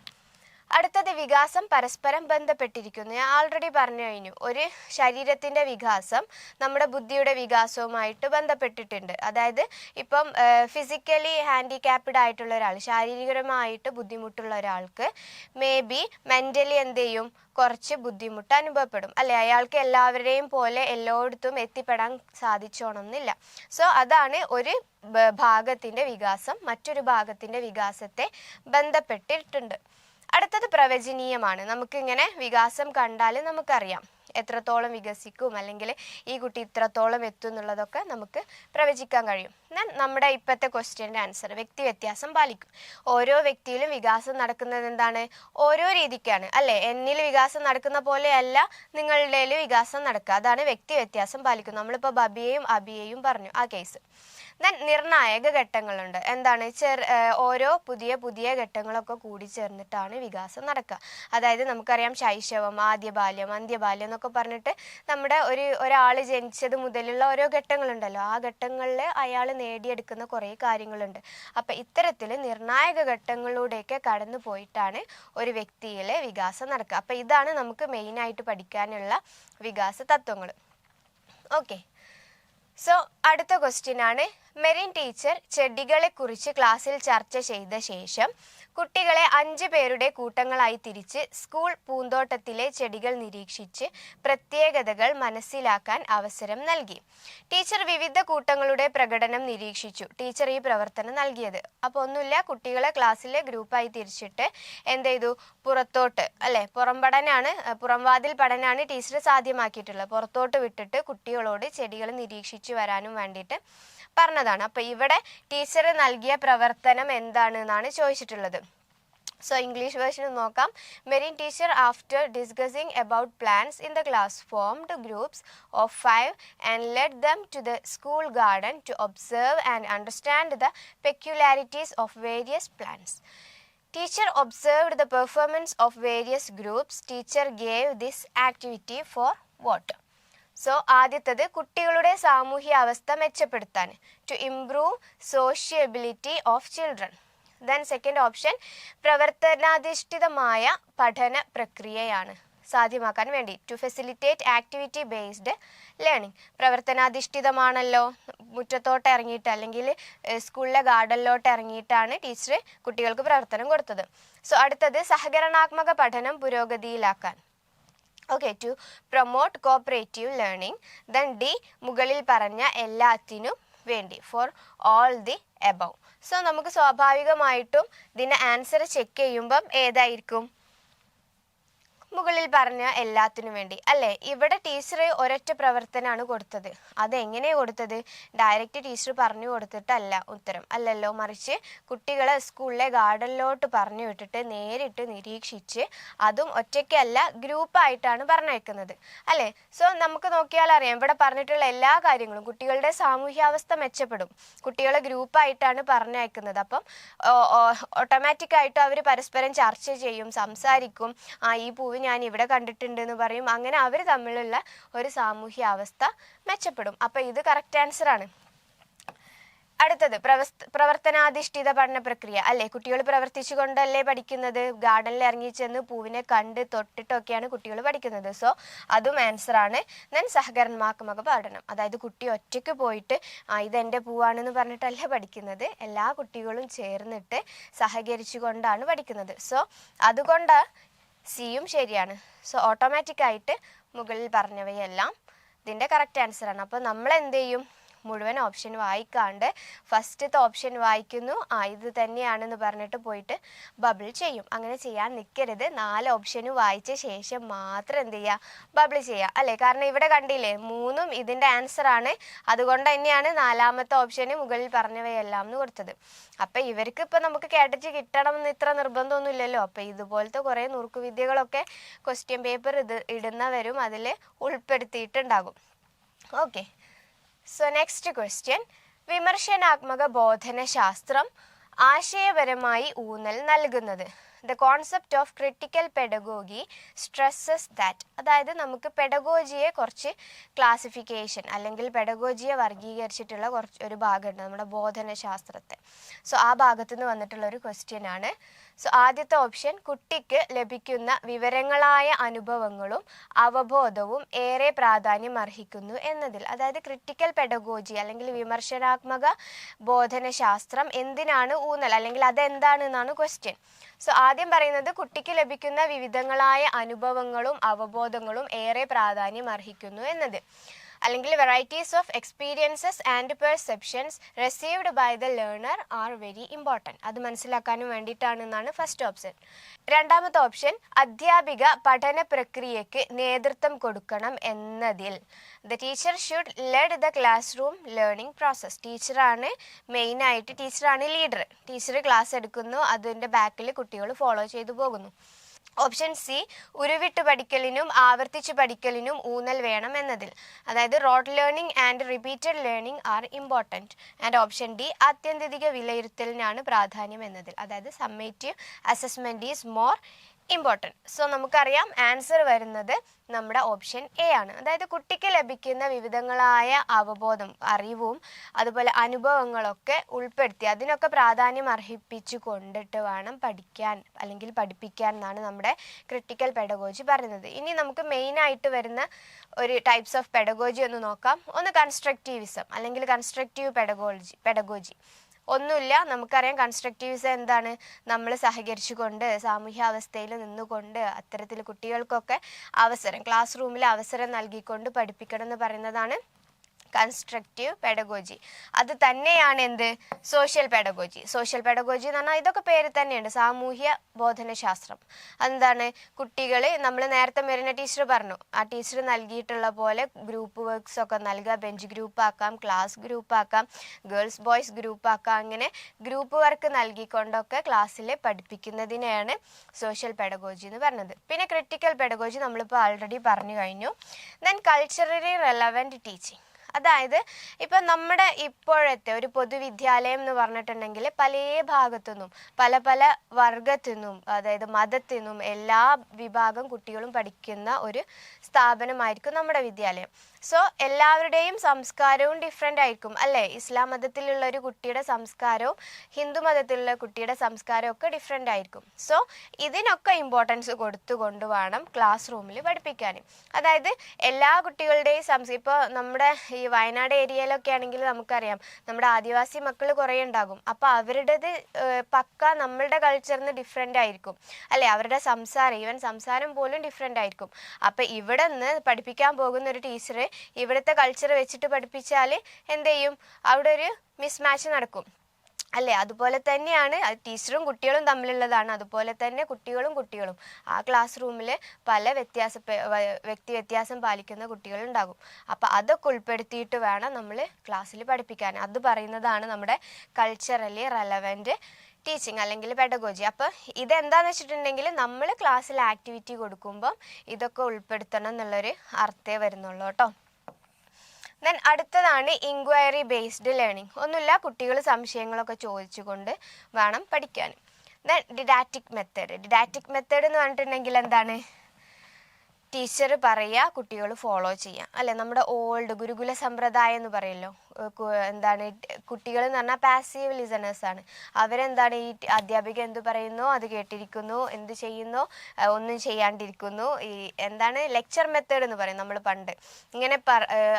അടുത്തത് വികാസം പരസ്പരം ബന്ധപ്പെട്ടിരിക്കുന്നു. ഞാൻ ആൾറെഡി പറഞ്ഞു കഴിഞ്ഞു, ഒരു ശരീരത്തിൻ്റെ വികാസം നമ്മുടെ ബുദ്ധിയുടെ വികാസവുമായിട്ട് ബന്ധപ്പെട്ടിട്ടുണ്ട്. അതായത് ഇപ്പം ഫിസിക്കലി ഹാൻഡിക്യാപ്ഡ് ആയിട്ടുള്ള ഒരാൾ, ശാരീരികമായിട്ട് ബുദ്ധിമുട്ടുള്ള ഒരാൾക്ക് മേ ബി മെൻ്റലി എന്ത് ചെയ്യും, കുറച്ച് ബുദ്ധിമുട്ട് അനുഭവപ്പെടും, അല്ലെ? അയാൾക്ക് എല്ലാവരെയും പോലെ എല്ലായിടത്തും എത്തിപ്പെടാൻ സാധിച്ചോണമെന്നില്ല. സോ അതാണ് ഒരു ഭാഗത്തിൻ്റെ വികാസം മറ്റൊരു ഭാഗത്തിൻ്റെ വികാസത്തെ ബന്ധപ്പെട്ടിട്ടുണ്ട്. അടുത്തത് പ്രവചനീയമാണ്. നമുക്കിങ്ങനെ വികാസം കണ്ടാൽ നമുക്കറിയാം എത്രത്തോളം വികസിക്കും, അല്ലെങ്കിൽ ഈ കുട്ടി ഇത്രത്തോളം എത്തും എന്നുള്ളതൊക്കെ നമുക്ക് പ്രവചിക്കാൻ കഴിയും. നമ്മുടെ ഇപ്പോഴത്തെ ക്വസ്റ്റ്യൻ്റെ ആൻസർ, വ്യക്തി വ്യത്യാസം പാലിക്കും. ഓരോ വ്യക്തിയിലും വികാസം നടക്കുന്നത് എന്താണ്, ഓരോ രീതിക്കാണ്, അല്ലേ? എന്നിൽ വികാസം നടക്കുന്ന പോലെയല്ല നിങ്ങളുടെ വികാസം നടക്കുക, അതാണ് വ്യക്തി വ്യത്യാസം പാലിക്കും. നമ്മളിപ്പോൾ ബബിയെയും അബിയെയും പറഞ്ഞു ആ കേസ്. ദെൻ നിർണായക ഘട്ടങ്ങളുണ്ട്. എന്താണ്, ഓരോ പുതിയ ഘട്ടങ്ങളൊക്കെ കൂടി ചേർന്നിട്ടാണ് വികാസം നടക്കുക. അതായത് നമുക്കറിയാം ശൈശവം, ആദ്യ ബാല്യം, അന്ത്യബാല്യം എന്നൊക്കെ പറഞ്ഞിട്ട് നമ്മുടെ ഒരാൾ ജനിച്ചത് മുതലുള്ള ഓരോ ഘട്ടങ്ങളുണ്ടല്ലോ, ആ ഘട്ടങ്ങളിൽ അയാൾ നേടിയെടുക്കുന്ന കുറേ കാര്യങ്ങളുണ്ട്. അപ്പം ഇത്തരത്തിൽ നിർണായക ഘട്ടങ്ങളിലൂടെയൊക്കെ കടന്നു പോയിട്ടാണ് ഒരു വ്യക്തിയിലെ വികാസം നടക്കുക. അപ്പം ഇതാണ് നമുക്ക് മെയിനായിട്ട് പഠിക്കാനുള്ള വികാസ തത്വങ്ങൾ. ഓക്കെ, സോ അടുത്ത ക്വസ്റ്റ്യൻ ആണ്, മെറിൻ ടീച്ചർ ചെടികളെക്കുറിച്ച് ക്ലാസ്സിൽ ചർച്ച ചെയ്ത ശേഷം കുട്ടികളെ 5 പേരുടെ കൂട്ടങ്ങളായി തിരിച്ച് സ്കൂൾ പൂന്തോട്ടത്തിലെ ചെടികൾ നിരീക്ഷിച്ച് പ്രത്യേകതകൾ മനസ്സിലാക്കാൻ അവസരം നൽകി. ടീച്ചർ വിവിധ കൂട്ടങ്ങളുടെ പ്രകടനം നിരീക്ഷിച്ചു. ടീച്ചർ ഈ പ്രവർത്തനം നൽകിയത്, അപ്പോൾ ഒന്നുമില്ല, കുട്ടികളെ ക്ലാസ്സിലെ ഗ്രൂപ്പായി തിരിച്ചിട്ട് എന്ത് ചെയ്തു, പുറത്തോട്ട്, അല്ലേ, പുറംവാതിൽ പഠനമാണ് ടീച്ചർ സാധ്യമാക്കിയിട്ടുള്ളത്. പുറത്തോട്ട് വിട്ടിട്ട് കുട്ടികളോട് ചെടികൾ നിരീക്ഷിച്ചു വരാനും വേണ്ടിയിട്ട് പറഞ്ഞതാണ്. അപ്പോൾ ഇവിടെ ടീച്ചർ നൽകിയ പ്രവർത്തനം എന്താണെന്നാണ് ചോദിച്ചിട്ടുള്ളത്. സോ ഇംഗ്ലീഷ് വേർഷൻ നോക്കാം. Merin teacher after discussing about plants in the class formed groups of 5 and led them to the school garden to observe and understand the peculiarities of various plants. Teacher observed the performance of various groups. Teacher gave this activity for what? So ആദ്യത്തത് കുട്ടികളുടെ സാമൂഹ്യ അവസ്ഥ മെച്ചപ്പെടുത്താൻ, to improve sociability of children. Then second option പ്രവർത്തനാധിഷ്ഠിതമായ പഠന പ്രക്രിയയാണ് സാധ്യമാക്കാൻ വേണ്ടി, to facilitate activity based learning. പ്രവർത്തനാധിഷ്ഠിതമാണല്ലോ, മുറ്റത്തോട്ട് ഇറങ്ങിയിട്ട് അല്ലെങ്കിൽ സ്കൂളിലെ ഗാർഡനിലോട്ട് ഇറങ്ങിയിട്ടാണ് ടീച്ചർ കുട്ടികൾക്ക് പ്രവർത്തനം കൊടുത്തത്. സോ അടുത്തത് സഹകരണാത്മക പഠനം പുരോഗതിയിലാക്കാൻ, okay, to promote cooperative learning. Then D മുകളിൽ പറഞ്ഞ എല്ലാത്തിനും വേണ്ടി, for all the above. So നമുക്ക് സ്വാഭാവികമായിട്ടും ഇതിൻ്റെ ആൻസർ ചെക്ക് ചെയ്യുമ്പം ഏതായിരിക്കും, മുകളിൽ പറഞ്ഞ എല്ലാത്തിനും വേണ്ടി അല്ലേ. ഇവിടെ ടീച്ചർ ഒരൊറ്റ പ്രവർത്തനമാണ് കൊടുത്തത്. അതെങ്ങനെയാണ് കൊടുത്തത്? ഡയറക്റ്റ് ടീച്ചർ പറഞ്ഞു കൊടുത്തിട്ടല്ല ഉത്തരം, അല്ലല്ലോ. മറിച്ച് കുട്ടികളെ സ്കൂളിലെ ഗാർഡനിലോട്ട് പറഞ്ഞു വിട്ടിട്ട് നേരിട്ട് നിരീക്ഷിച്ച്, അതും ഒറ്റയ്ക്കല്ല ഗ്രൂപ്പായിട്ടാണ് പറഞ്ഞയക്കുന്നത് അല്ലേ. സോ നമുക്ക് നോക്കിയാൽ അറിയാം, ഇവിടെ പറഞ്ഞിട്ടുള്ള എല്ലാ കാര്യങ്ങളും കുട്ടികളുടെ സാമൂഹ്യാവസ്ഥ മെച്ചപ്പെടും. കുട്ടികളെ ഗ്രൂപ്പായിട്ടാണ് പറഞ്ഞയക്കുന്നത്. അപ്പം ഓട്ടോമാറ്റിക്കായിട്ടും അവർ പരസ്പരം ചർച്ച ചെയ്യും, സംസാരിക്കും. ഈ പൂവ് ഞാൻ ഇവിടെ കണ്ടിട്ടുണ്ട് എന്ന് പറയും. അങ്ങനെ അവർ തമ്മിലുള്ള ഒരു സാമൂഹ്യാവസ്ഥ മെച്ചപ്പെടും. അപ്പം ഇത് കറക്റ്റ് ആൻസർ ആണ്. അടുത്തത് പ്രവർത്തനാധിഷ്ഠിത പഠന പ്രക്രിയ അല്ലേ. കുട്ടികൾ പ്രവർത്തിച്ചു കൊണ്ടല്ലേ പഠിക്കുന്നത്. ഗാർഡനിൽ ഇറങ്ങിച്ചെന്ന് പൂവിനെ കണ്ട് തൊട്ടിട്ടൊക്കെയാണ് കുട്ടികൾ പഠിക്കുന്നത്. സോ അതും ആൻസർ ആണ്. ദെൻ സഹകരണാത്മക പഠനം, അതായത് കുട്ടി ഒറ്റയ്ക്ക് പോയിട്ട് ഇതെൻ്റെ പൂവാണെന്ന് പറഞ്ഞിട്ടല്ല പഠിക്കുന്നത്. എല്ലാ കുട്ടികളും ചേർന്നിട്ട് സഹകരിച്ചു കൊണ്ടാണ് പഠിക്കുന്നത്. സോ അതുകൊണ്ട് സിയും ശരിയാണ്. സോ ഓട്ടോമാറ്റിക്കായിട്ട് മുകളിൽ പറഞ്ഞവയെല്ലാം ഇതിൻ്റെ കറക്റ്റ് ആൻസർ ആണ്. അപ്പോൾ നമ്മൾ എന്ത് ചെയ്യും? മുഴുവൻ ഓപ്ഷൻ വായിക്കാണ്ട് ഫസ്റ്റത്തെ ഓപ്ഷൻ വായിക്കുന്നു, ഇത് തന്നെയാണെന്ന് പറഞ്ഞിട്ട് പോയിട്ട് ബബിൾ ചെയ്യും. അങ്ങനെ ചെയ്യാൻ നിൽക്കരുത്. 4 ഓപ്ഷനും വായിച്ച ശേഷം മാത്രം എന്ത് ചെയ്യുക? ബബിൾ ചെയ്യുക അല്ലേ. കാരണം ഇവിടെ കണ്ടില്ലേ, 3ഉം ഇതിൻ്റെ ആൻസർ ആണ്. അതുകൊണ്ട് തന്നെയാണ് 4ാമത്തെ ഓപ്ഷന് മുകളിൽ പറഞ്ഞവയെല്ലാം എന്ന് കൊടുത്തത്. അപ്പം ഇവർക്ക് ഇപ്പം നമുക്ക് കേട്ടിട്ട് കിട്ടണം എന്ന് ഇത്ര നിർബന്ധമൊന്നുമില്ലല്ലോ. അപ്പം ഇതുപോലത്തെ കുറേ നുറുക്കുവിദ്യകളൊക്കെ ക്വസ്റ്റ്യൻ പേപ്പർ ഇടുന്നവരും അതിൽ ഉൾപ്പെടുത്തിയിട്ടുണ്ടാകും. ഓക്കെ. സോ നെക്സ്റ്റ് ക്വസ്റ്റ്യൻ, വിമർശനാത്മക ബോധനശാസ്ത്രം ആശയപരമായി ഊന്നൽ നൽകുന്നത്. The concept of critical pedagogy stresses that. അതായത് നമുക്ക് പെഡഗോജിയെ കുറച്ച് ക്ലാസിഫിക്കേഷൻ അല്ലെങ്കിൽ പെഡഗോജിയെ വർഗീകരിച്ചിട്ടുള്ള ഒരു ഭാഗമുണ്ട് നമ്മുടെ ബോധനശാസ്ത്രത്തെ. സോ ആ ഭാഗത്തു നിന്ന് വന്നിട്ടുള്ള ഒരു ക്വസ്റ്റ്യൻ ആണ്. സോ ആദ്യത്തെ ഓപ്ഷൻ, കുട്ടിക്ക് ലഭിക്കുന്ന വിവരങ്ങളായ അനുഭവങ്ങളും അവബോധവും ഏറെ പ്രാധാന്യം അർഹിക്കുന്നു എന്നതിൽ. അതായത് ക്രിട്ടിക്കൽ പെഡഗോജി അല്ലെങ്കിൽ വിമർശനാത്മക ബോധനശാസ്ത്രം എന്തിനാണ് ഊന്നൽ, അല്ലെങ്കിൽ അതെന്താണെന്നാണ് ക്വസ്റ്റ്യൻ. സോ ആദ്യം പറയുന്നത് കുട്ടിക്ക് ലഭിക്കുന്ന വിവിധങ്ങളായ അനുഭവങ്ങളും അവബോധങ്ങളും ഏറെ പ്രാധാന്യം അർഹിക്കുന്നു എന്നത്, അല്ലെങ്കിൽ varieties of experiences and perceptions received by the learner are very important. അത് മനസ്സിലാക്കാനും വേണ്ടിയിട്ടാണെന്നാണ് ഫസ്റ്റ് ഓപ്ഷൻ. രണ്ടാമത്തെ ഓപ്ഷൻ, അധ്യാപിക പഠന പ്രക്രിയയ്ക്ക് നേതൃത്വം കൊടുക്കണം എന്നതിൽ. The teacher should lead the classroom learning process. ടീച്ചറാണ് മെയിനായിട്ട്, ടീച്ചറാണ് ലീഡർ. ടീച്ചർ ക്ലാസ് എടുക്കുന്നു, അതിൻ്റെ ബാക്കിൽ കുട്ടികൾ ഫോളോ ചെയ്തു പോകുന്നു. ഓപ്ഷൻ സി, ഉരുവിട്ട് പഠിക്കലിനും ആവർത്തിച്ച് പഠിക്കലിനും ഊന്നൽ വേണം എന്നതിൽ. അതായത് road learning and repeated learning are important. And option D, ആത്യന്തിക വിലയിരുത്തലിനാണ് പ്രാധാന്യം എന്നതിൽ. അതായത് summative assessment is more important. So നമുക്കറിയാം ആൻസർ വരുന്നത് നമ്മുടെ ഓപ്ഷൻ എ ആണ്. അതായത് കുട്ടിക്ക് ലഭിക്കുന്ന വിവിധങ്ങളായ അവബോധം, അറിവും അതുപോലെ അനുഭവങ്ങളൊക്കെ ഉൾപ്പെടുത്തി അതിനൊക്കെ പ്രാധാന്യം അർഹിപ്പിച്ചു കൊണ്ടിട്ട് വേണം പഠിക്കാൻ അല്ലെങ്കിൽ പഠിപ്പിക്കാൻ എന്നാണ് നമ്മുടെ ക്രിട്ടിക്കൽ പെഡഗോജി പറയുന്നത്. ഇനി നമുക്ക് മെയിനായിട്ട് വരുന്ന ഒരു ടൈപ്സ് ഓഫ് പെഡഗോജി ഒന്ന് നോക്കാം. ഒന്ന് കൺസ്ട്രക്റ്റീവിസം അല്ലെങ്കിൽ കൺസ്ട്രക്റ്റീവ് പെഡഗോജി. ഒന്നുമില്ല, നമുക്കറിയാം കൺസ്ട്രക്റ്റീവിസം എന്താണ്? നമ്മൾ സഹകരിച്ചുകൊണ്ട് സാമൂഹ്യാവസ്ഥയിൽ നിന്നുകൊണ്ട് അത്തരത്തിൽ കുട്ടികൾക്കൊക്കെ അവസരം, ക്ലാസ് റൂമിൽ അവസരം നൽകിക്കൊണ്ട് പഠിപ്പിക്കണം എന്ന് പറയുന്നതാണ് കൺസ്ട്രക്റ്റീവ് പെഡഗോജി. അത് തന്നെയാണ് എന്ത്? Social pedagogy. സോഷ്യൽ പെഡഗോജി എന്ന് പറഞ്ഞാൽ ഇതൊക്കെ പേര് തന്നെയുണ്ട്, സാമൂഹ്യ ബോധനശാസ്ത്രം. അതെന്താണ്? കുട്ടികൾ, നമ്മൾ നേരത്തെ മെറിന ടീച്ചർ പറഞ്ഞു, ആ ടീച്ചർ നൽകിയിട്ടുള്ള പോലെ ഗ്രൂപ്പ് വർക്ക്സ് ഒക്കെ നൽകുക. ബെഞ്ച് ഗ്രൂപ്പ് ആക്കാം, ക്ലാസ് ഗ്രൂപ്പ് ആക്കാം, ഗേൾസ് ബോയ്സ് ഗ്രൂപ്പ് ആക്കാം. അങ്ങനെ ഗ്രൂപ്പ് വർക്ക് നൽകിക്കൊണ്ടൊക്കെ ക്ലാസ്സിൽ പഠിപ്പിക്കുന്നതിനെയാണ് സോഷ്യൽ പെഡഗോജി എന്ന് പറഞ്ഞത്. പിന്നെ ക്രിട്ടിക്കൽ പെഡഗോജി നമ്മളിപ്പോൾ ആൾറെഡി പറഞ്ഞു കഴിഞ്ഞു. Then culturally relevant teaching. അതായത് ഇപ്പം നമ്മുടെ ഇപ്പോഴത്തെ ഒരു പൊതുവിദ്യാലയം എന്ന് പറഞ്ഞിട്ടുണ്ടെങ്കിൽ പല ഭാഗത്തു നിന്നും പല പല വർഗത്തു നിന്നും, അതായത് മതത്തിൽ നിന്നും എല്ലാ വിഭാഗം കുട്ടികളും പഠിക്കുന്ന ഒരു സ്ഥാപനമായിരിക്കും നമ്മുടെ വിദ്യാലയം. സോ എല്ലാവരുടെയും സംസ്കാരവും ഡിഫറെൻ്റ് ആയിരിക്കും അല്ലേ. ഇസ്ലാം മതത്തിലുള്ള ഒരു കുട്ടിയുടെ സംസ്കാരവും ഹിന്ദു മതത്തിലുള്ള കുട്ടിയുടെ സംസ്കാരവും ഒക്കെ ഡിഫറെൻ്റ് ആയിരിക്കും. സോ ഇതിനൊക്കെ ഇമ്പോർട്ടൻസ് കൊടുത്തുകൊണ്ട് വേണം ക്ലാസ് റൂമിൽ പഠിപ്പിക്കാൻ. അതായത് എല്ലാ കുട്ടികളുടെയും ഇപ്പോൾ നമ്മുടെ ഈ വയനാട് ഏരിയയിലൊക്കെ ആണെങ്കിൽ നമുക്കറിയാം നമ്മുടെ ആദിവാസി മക്കൾ കുറേ ഉണ്ടാകും. അപ്പോൾ അവരുടേത് പക്ക നമ്മളുടെ കൾച്ചറിൽ നിന്ന് ഡിഫറെൻ്റ് ആയിരിക്കും അല്ലേ. അവരുടെ സംസാരം, ഈവൻ സംസാരം പോലും ഡിഫറെൻ്റ് ആയിരിക്കും. അപ്പോൾ ഇവിടെ നിന്ന് പഠിപ്പിക്കാൻ പോകുന്ന ഒരു ടീച്ചർ ഇവിടുത്തെ കൾച്ചർ വെച്ചിട്ട് പഠിപ്പിച്ചാൽ എന്ത് ചെയ്യും? അവിടെ ഒരു മിസ്മാച്ച് നടക്കും. അല്ലേ? അതുപോലെ തന്നെയാണ് ടീച്ചറും കുട്ടികളും തമ്മിലുള്ളതാണ്. അതുപോലെ തന്നെ കുട്ടികളും ആ ക്ലാസ് റൂമിൽ പല വ്യക്തി വ്യത്യാസം പാലിക്കുന്ന കുട്ടികളുണ്ടാകും. അപ്പം അതൊക്കെ ഉൾപ്പെടുത്തിയിട്ട് വേണം നമ്മൾ ക്ലാസ്സിൽ പഠിപ്പിക്കാൻ. അത് പറയുന്നതാണ് നമ്മുടെ കൾച്ചറലി റെലവൻറ്റ് ടീച്ചിങ് അല്ലെങ്കിൽ പെഡഗോജി. അപ്പോൾ ഇതെന്താണെന്ന് വെച്ചിട്ടുണ്ടെങ്കിൽ നമ്മൾ ക്ലാസ്സിൽ ആക്ടിവിറ്റി കൊടുക്കുമ്പം ഇതൊക്കെ ഉൾപ്പെടുത്തണം എന്നുള്ളൊരു അർത്ഥമേ വരുന്നുള്ളൂ കേട്ടോ. ദെൻ അടുത്തതാണ് ഇൻക്വയറി ബേസ്ഡ് ലേണിംഗ്. ഒന്നുമില്ല, കുട്ടികൾ സംശയങ്ങളൊക്കെ ചോദിച്ചുകൊണ്ട് വേണം പഠിക്കാൻ. ദെൻ ഡിഡാക്റ്റിക് മെത്തേഡ് എന്ന് പറഞ്ഞിട്ടുണ്ടെങ്കിൽ എന്താണ്? ടീച്ചർ പറയുക, കുട്ടികൾ ഫോളോ ചെയ്യാം, അല്ലേ? നമ്മുടെ ഓൾഡ് ഗുരുകുല സമ്പ്രദായം എന്ന് പറയല്ലോ. എന്താണ് കുട്ടികൾ എന്ന് പറഞ്ഞാൽ പാസീവ് ലിസണേഴ്സാണ്. അവരെന്താണ് ഈ അധ്യാപിക എന്ത് പറയുന്നോ അത് കേട്ടിരിക്കുന്നു, എന്ത് ചെയ്യുന്നോ ഒന്നും ചെയ്യാണ്ടിരിക്കുന്നു. ഈ എന്താണ് ലെക്ചർ മെത്തേഡ് എന്ന് പറയും നമ്മൾ പണ്ട്. ഇങ്ങനെ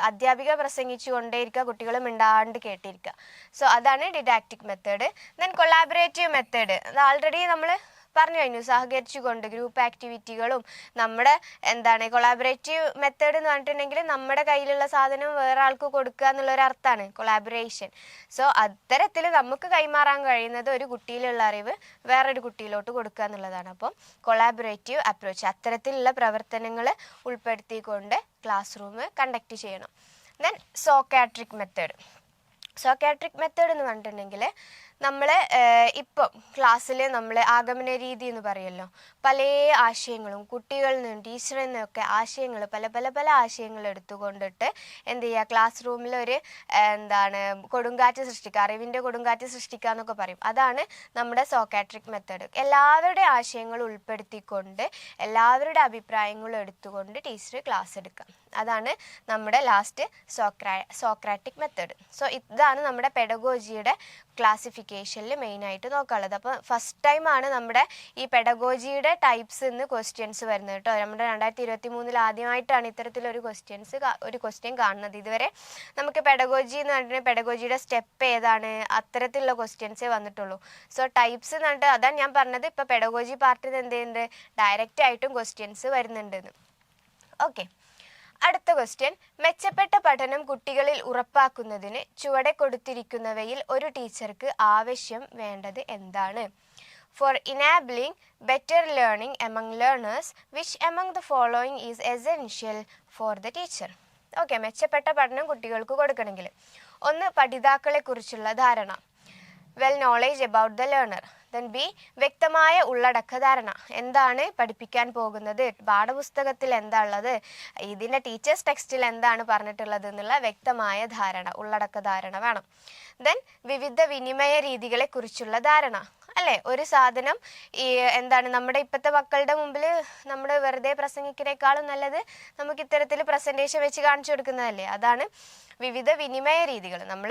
അധ്യാപിക പ്രസംഗിച്ചു കൊണ്ടേയിരിക്കുക, കുട്ടികൾ മിണ്ടാണ്ട് കേട്ടിരിക്കുക. സോ അതാണ് didactic method. Then collaborative method, അത് ആൾറെഡി നമ്മൾ പറഞ്ഞു കഴിഞ്ഞു. സഹകരിച്ചുകൊണ്ട് ഗ്രൂപ്പ് ആക്ടിവിറ്റികളും നമ്മുടെ എന്താണ് കൊളാബറേറ്റീവ് മെത്തേഡ് എന്ന് പറഞ്ഞിട്ടുണ്ടെങ്കിൽ നമ്മുടെ കയ്യിലുള്ള സാധനം വേറെ ആൾക്ക് കൊടുക്കുക എന്നുള്ളൊരർത്ഥമാണ് കൊളാബറേഷൻ. സോ അത്തരത്തിൽ നമുക്ക് കൈമാറാൻ കഴിയുന്നത് ഒരു കുട്ടിയിലുള്ള അറിവ് വേറൊരു കുട്ടിയിലോട്ട് കൊടുക്കുക എന്നുള്ളതാണ്. അപ്പം കൊളാബറേറ്റീവ് അപ്രോച്ച്, അത്തരത്തിലുള്ള പ്രവർത്തനങ്ങൾ ഉൾപ്പെടുത്തിക്കൊണ്ട് ക്ലാസ് റൂം കണ്ടക്ട് ചെയ്യണം. ദെൻ സോക്കാട്രിക് മെത്തേഡ് എന്ന് പറഞ്ഞിട്ടുണ്ടെങ്കിൽ നമ്മൾ ഇപ്പം ക്ലാസ്സിൽ നമ്മൾ ആഗമന രീതി എന്ന് പറയുമല്ലോ, പല ആശയങ്ങളും കുട്ടികളിൽ നിന്നും ടീച്ചറിൽ നിന്നൊക്കെ ആശയങ്ങൾ പല ആശയങ്ങൾ എടുത്തുകൊണ്ടിട്ട് എന്ത് ചെയ്യുക, ക്ലാസ് റൂമിൽ ഒരു എന്താണ് കൊടുങ്കാറ്റ് സൃഷ്ടിക്കുക, അറിവിൻ്റെ കൊടുങ്കാറ്റ് സൃഷ്ടിക്കുക എന്നൊക്കെ പറയും. അതാണ് നമ്മുടെ സോക്കാട്രിക് മെത്തേഡ്. എല്ലാവരുടെ ആശയങ്ങൾ ഉൾപ്പെടുത്തിക്കൊണ്ട് എല്ലാവരുടെ അഭിപ്രായങ്ങളും എടുത്തുകൊണ്ട് ടീച്ചർ ക്ലാസ് എടുക്കുക. അതാണ് നമ്മുടെ ലാസ്റ്റ് സോക്രാറ്റിക് മെത്തേഡ്. സോ ഇതാണ് നമ്മുടെ പെഡഗോജിയുടെ ക്ലാസിഫിക്കേഷനിൽ മെയിനായിട്ട് നോക്കാനുള്ളത്. അപ്പോൾ ഫസ്റ്റ് ടൈമാണ് നമ്മുടെ ഈ പെഡഗോജിയുടെ ടൈപ്സ് എന്ന് ക്വസ്റ്റ്യൻസ് വരുന്നത് കേട്ടോ. നമ്മുടെ 2023 ആദ്യമായിട്ടാണ് ഇത്തരത്തിലൊരു ക്വസ്റ്റ്യൻ കാണുന്നത്. ഇതുവരെ നമുക്ക് പെഡഗോജി എന്ന് പറഞ്ഞിട്ടുണ്ടെങ്കിൽ പെഡഗോജിയുടെ സ്റ്റെപ്പ് ഏതാണ്, അത്തരത്തിലുള്ള ക്വസ്റ്റ്യൻസേ വന്നിട്ടുള്ളൂ. സോ ടൈപ്സ് എന്ന് പറഞ്ഞിട്ട് അതാണ് ഞാൻ പറഞ്ഞത്. ഇപ്പോൾ പെഡഗോജി പാർട്ടിൽ എന്ത് ചെയ്യുന്നുണ്ട്, ഡയറക്റ്റ് ആയിട്ടും ക്വസ്റ്റ്യൻസ് വരുന്നുണ്ടെന്ന്. ഓക്കെ, അടുത്ത ക്വസ്റ്റ്യൻ, മെച്ചപ്പെട്ട പഠനം കുട്ടികളിൽ ഉറപ്പാക്കുന്നതിന് ചുവടെ കൊടുത്തിരിക്കുന്നവയിൽ ഒരു ടീച്ചർക്ക് ആവശ്യം വേണ്ടത് എന്താണ്? For enabling better learning among learners, which among the following is essential for the teacher? Okay, മെച്ചപ്പെട്ട പഠനം കുട്ടികൾക്ക് കൊടുക്കണമെങ്കിൽ 1. പഠിതാക്കളെ കുറിച്ചുള്ള ധാരണ, well knowledge about the learner. Then B, വ്യക്തമായ ഉള്ളടക്ക ധാരണ, എന്താണ് പഠിപ്പിക്കാൻ പോകുന്നത്, പാഠപുസ്തകത്തിൽ എന്താ ഉള്ളത്, ഇതിൻ്റെ ടീച്ചേഴ്സ് ടെക്സ്റ്റിൽ എന്താണ് പറഞ്ഞിട്ടുള്ളത് എന്നുള്ള വ്യക്തമായ ധാരണ, ഉള്ളടക്ക ധാരണ വേണം. ദെൻ വിവിധ വിനിമയ രീതികളെ കുറിച്ചുള്ള ധാരണ, അല്ലേ? ഒരു സാധനം ഈ എന്താണ് നമ്മുടെ ഇപ്പോഴത്തെ മക്കളുടെ മുമ്പിൽ നമ്മൾ വെറുതെ പ്രസംഗിക്കുന്നേക്കാളും നല്ലത് നമുക്ക് ഇത്തരത്തിൽ പ്രസൻറ്റേഷൻ വെച്ച് കാണിച്ചു കൊടുക്കുന്നതല്ലേ. അതാണ് വിവിധ വിനിമയ രീതികൾ. നമ്മൾ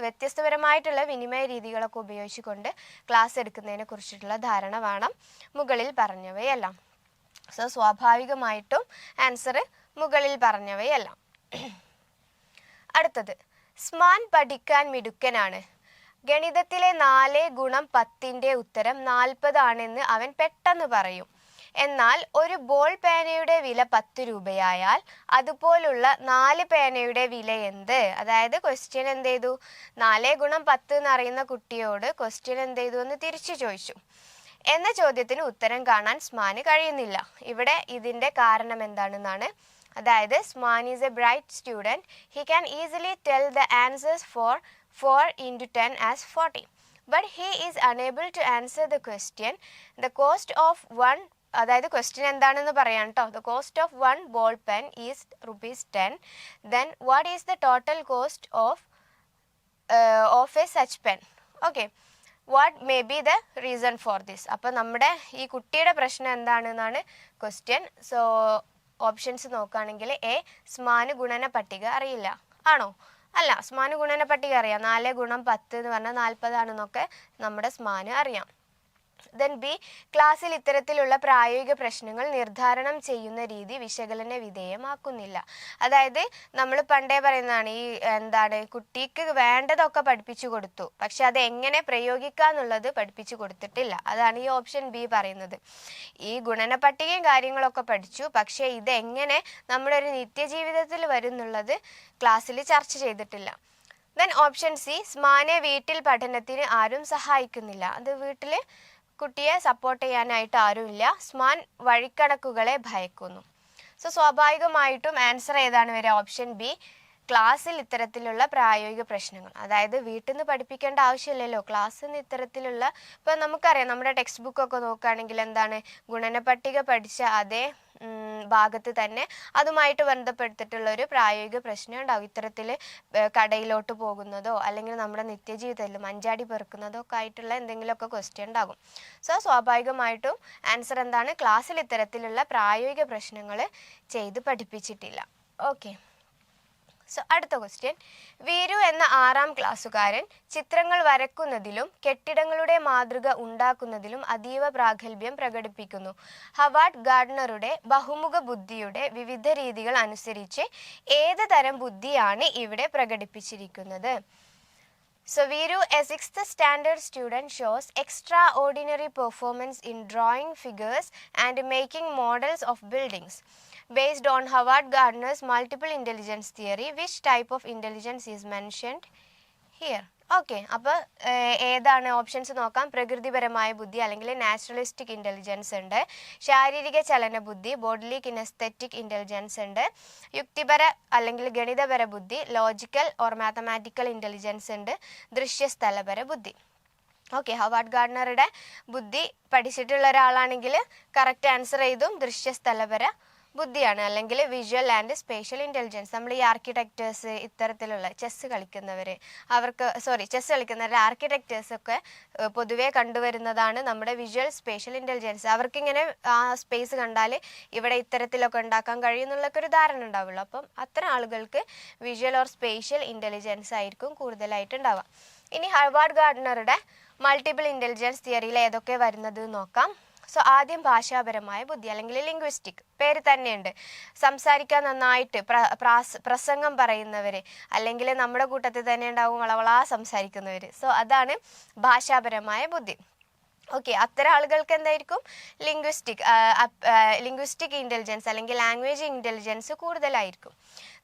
വ്യത്യസ്തപരമായിട്ടുള്ള വിനിമയ രീതികളൊക്കെ ഉപയോഗിച്ചുകൊണ്ട് ക്ലാസ് എടുക്കുന്നതിനെ കുറിച്ചിട്ടുള്ള ധാരണ വേണം, മുകളിൽ പറഞ്ഞവയെല്ലാം. സോ സ്വാഭാവികമായിട്ടും ആൻസർ മുകളിൽ പറഞ്ഞവയെല്ലാം. അടുത്തത്, സ്മാൻ പഠിക്കാൻ മിടുക്കനാണ്. ഗണിതത്തിലെ 4 ഗുണം 10ന്റെ ഉത്തരം 40 ആണെന്ന് അവൻ പെട്ടെന്ന് പറയും. എന്നാൽ ഒരു ബോൾ പേനയുടെ വില 10 രൂപയായാൽ അതുപോലുള്ള 4 പേനയുടെ വില എന്ത്? അതായത് ക്വസ്റ്റ്യൻ എന്ത് ചെയ്തു, 4 ഗുണം 10 എന്ന് അറിയുന്ന കുട്ടിയോട് ക്വസ്റ്റ്യൻ എന്ത് ചെയ്തു എന്ന് തിരിച്ചു ചോദിച്ചു. എന്ന ചോദ്യത്തിന് ഉത്തരം കാണാൻ സ്മാന് കഴിയുന്നില്ല. ഇവിടെ ഇതിൻ്റെ കാരണം എന്താണെന്നാണ്. അതായത് സ്മാൻ is a bright student. He can easily tell the answers for 4 into 10 as 40. But he is unable to answer the question. The cost of one, അതായത് ക്വസ്റ്റ്യൻ എന്താണെന്ന് പറയാം കേട്ടോ. The cost of one ball pen is ₹10. Then what is the total cost of a such pen? Okay. What may be the reason for this? അപ്പോൾ നമ്മുടെ ഈ കുട്ടിയുടെ പ്രശ്നം എന്താണെന്നാണ് ക്വസ്റ്റ്യൻ. സോ ഓപ്ഷൻസ് നോക്കുകയാണെങ്കിൽ എ, സ്മാന് ഗുണന പട്ടിക അറിയില്ല. ആണോ? അല്ല, സ്മാന് ഗുണന പട്ടിക അറിയാം. 4 ഗുണം 10 എന്ന് പറഞ്ഞാൽ 40 ആണെന്നൊക്കെ നമ്മുടെ സ്മാന് അറിയാം. ദെൻ ബി, ക്ലാസ്സിൽ ഇത്തരത്തിലുള്ള പ്രായോഗിക പ്രശ്നങ്ങൾ നിർദ്ധാരണം ചെയ്യുന്ന രീതി വിശകലന വിധേയമാക്കുന്നില്ല. അതായത് നമ്മൾ പണ്ടേ പറയുന്നതാണ്, ഈ എന്താണ് കുട്ടിക്ക് വേണ്ടതൊക്കെ പഠിപ്പിച്ചു കൊടുത്തു, പക്ഷെ അത് എങ്ങനെ പ്രയോഗിക്കാന്നുള്ളത് പഠിപ്പിച്ചു കൊടുത്തിട്ടില്ല. അതാണ് ഈ ഓപ്ഷൻ ബി പറയുന്നത്. ഈ ഗുണന പട്ടികയും കാര്യങ്ങളൊക്കെ പഠിച്ചു, പക്ഷെ ഇതെങ്ങനെ നമ്മുടെ ഒരു നിത്യജീവിതത്തിൽ വരുന്നുള്ളത് ക്ലാസ്സിൽ ചർച്ച ചെയ്തിട്ടില്ല. ദെൻ ഓപ്ഷൻ സി, സ്മാനെ വീട്ടിൽ പഠനത്തിന് ആരും സഹായിക്കുന്നില്ല. അത് വീട്ടിൽ കുട്ടിയെ സപ്പോർട്ട് ചെയ്യാനായിട്ട് ആരുമില്ല. സ്മാൻ വഴിക്കണക്കുകളെ ഭയക്കുന്നു. സോ സ്വാഭാവികമായിട്ടും ആൻസർ ഏതാണ് വരിക? ഓപ്ഷൻ ബി, ക്ലാസ്സിൽ ഇത്തരത്തിലുള്ള പ്രായോഗിക പ്രശ്നങ്ങൾ. അതായത് വീട്ടിൽ നിന്ന് പഠിപ്പിക്കേണ്ട ആവശ്യമില്ലല്ലോ, ക്ലാസ്സിൽ നിന്ന് ഇത്തരത്തിലുള്ള, ഇപ്പം നമുക്കറിയാം നമ്മുടെ ടെക്സ്റ്റ് ബുക്കൊക്കെ നോക്കുകയാണെങ്കിൽ എന്താണ്, ഗുണന പട്ടിക പഠിച്ച അതേ ഭാഗത്ത് തന്നെ അതുമായിട്ട് ബന്ധപ്പെടുത്തിട്ടുള്ള ഒരു പ്രായോഗിക പ്രശ്നം ഉണ്ടാവും. ഇത്തരത്തിൽ കടയിലോട്ട് പോകുന്നതോ അല്ലെങ്കിൽ നമ്മുടെ നിത്യജീവിതത്തിൽ മഞ്ചാടി പെറുക്കുന്നതോ ഒക്കെ ആയിട്ടുള്ള എന്തെങ്കിലുമൊക്കെ ക്വസ്റ്റ്യൻ ഉണ്ടാകും. സോ സ്വാഭാവികമായിട്ടും ആൻസർ എന്താണ്? ക്ലാസ്സിൽ ഇത്തരത്തിലുള്ള പ്രായോഗിക പ്രശ്നങ്ങൾ ചെയ്ത് പഠിപ്പിച്ചിട്ടില്ല. ഓക്കെ. സോ അടുത്ത ക്വസ്റ്റ്യൻ, വീരു എന്ന 6ാം ക്ലാസ്സുകാരൻ ചിത്രങ്ങൾ വരക്കുന്നതിലും കെട്ടിടങ്ങളുടെ മാതൃക ഉണ്ടാക്കുന്നതിലും അതീവ പ്രാഗൽഭ്യം പ്രകടിപ്പിക്കുന്നു. ഹവാർഡ് ഗാർഡനറുടെ ബഹുമുഖ ബുദ്ധിയുടെ വിവിധ രീതികൾ അനുസരിച്ച് ഏത് തരം ബുദ്ധിയാണ് ഇവിടെ പ്രകടിപ്പിച്ചിരിക്കുന്നത്? So Viru, a 6th standard student, shows extraordinary performance in drawing figures and making models of buildings. Based on Howard Gardner's multiple intelligence theory, which type of intelligence is mentioned here? Okay, അപ്പോൾ ഏതാണ് ഓപ്ഷൻസ് നോക്കാം. പ്രകൃതിപരമായ ബുദ്ധി അല്ലെങ്കിൽ നാച്ചുറലിസ്റ്റിക് ഇൻ്റലിജൻസ് ഉണ്ട്, ശാരീരിക ചലന ബുദ്ധി ബോഡിലി കിനസ്തെറ്റിക് ഇൻ്റലിജൻസ് ഉണ്ട്, യുക്തിപര അല്ലെങ്കിൽ ഗണിതപര ബുദ്ധി ലോജിക്കൽ ഓർ മാത്തമാറ്റിക്കൽ ഇൻ്റലിജൻസ് ഉണ്ട്, ദൃശ്യസ്ഥലപര ബുദ്ധി. ഓക്കെ, ഹവാർഡ് ഗാർഡനറുടെ ബുദ്ധി പഠിച്ചിട്ടുള്ള ഒരാളാണെങ്കിൽ കറക്റ്റ് ആൻസർ ചെയ്തും ദൃശ്യസ്ഥലപര ബുദ്ധിയാണ്, അല്ലെങ്കിൽ വിഷ്വൽ ആൻഡ് സ്പേഷ്യൽ ഇൻ്റലിജൻസ്. നമ്മൾ ഈ ആർക്കിടെക്റ്റേഴ്സ്, ഇത്തരത്തിലുള്ള ചെസ്സ് കളിക്കുന്നവർ, ചെസ്സ് കളിക്കുന്നവരുടെ ആർക്കിടെക്റ്റേഴ്സൊക്കെ പൊതുവെ കണ്ടുവരുന്നതാണ് നമ്മുടെ വിഷ്വൽ സ്പേഷ്യൽ ഇൻ്റലിജൻസ്. അവർക്കിങ്ങനെ ആ സ്പേസ് കണ്ടാൽ ഇവിടെ ഇത്തരത്തിലൊക്കെ ഉണ്ടാക്കാൻ കഴിയുന്നുള്ളൊക്കെ ഒരു ധാരണ ഉണ്ടാവുള്ളൂ. അപ്പം അത്തരം ആളുകൾക്ക് വിഷ്വൽ ഓർ സ്പേഷ്യൽ ഇൻ്റലിജൻസ് ആയിരിക്കും കൂടുതലായിട്ട് ഉണ്ടാവുക. ഇനി ഹവാർഡ് ഗാർഡനറുടെ മൾട്ടിപ്പിൾ ഇൻ്റലിജൻസ് തിയറിയിൽ ഏതൊക്കെ വരുന്നത് നോക്കാം. സോ ആദ്യം ഭാഷാപരമായ ബുദ്ധി അല്ലെങ്കിൽ ലിംഗ്വിസ്റ്റിക്, പേര് തന്നെയുണ്ട്, സംസാരിക്കാൻ നന്നായിട്ട് പ്രസംഗം പറയുന്നവർ, അല്ലെങ്കിൽ നമ്മുടെ കൂട്ടത്തിൽ തന്നെ ഉണ്ടാവും വളവളാ സംസാരിക്കുന്നവർ. സോ അതാണ് ഭാഷാപരമായ ബുദ്ധി. ഓക്കെ, അത്തരം ആളുകൾക്ക് എന്തായിരിക്കും? ലിംഗ്വിസ്റ്റിക് ഇൻ്റലിജൻസ് അല്ലെങ്കിൽ ലാംഗ്വേജ് ഇൻ്റലിജൻസ് കൂടുതലായിരിക്കും.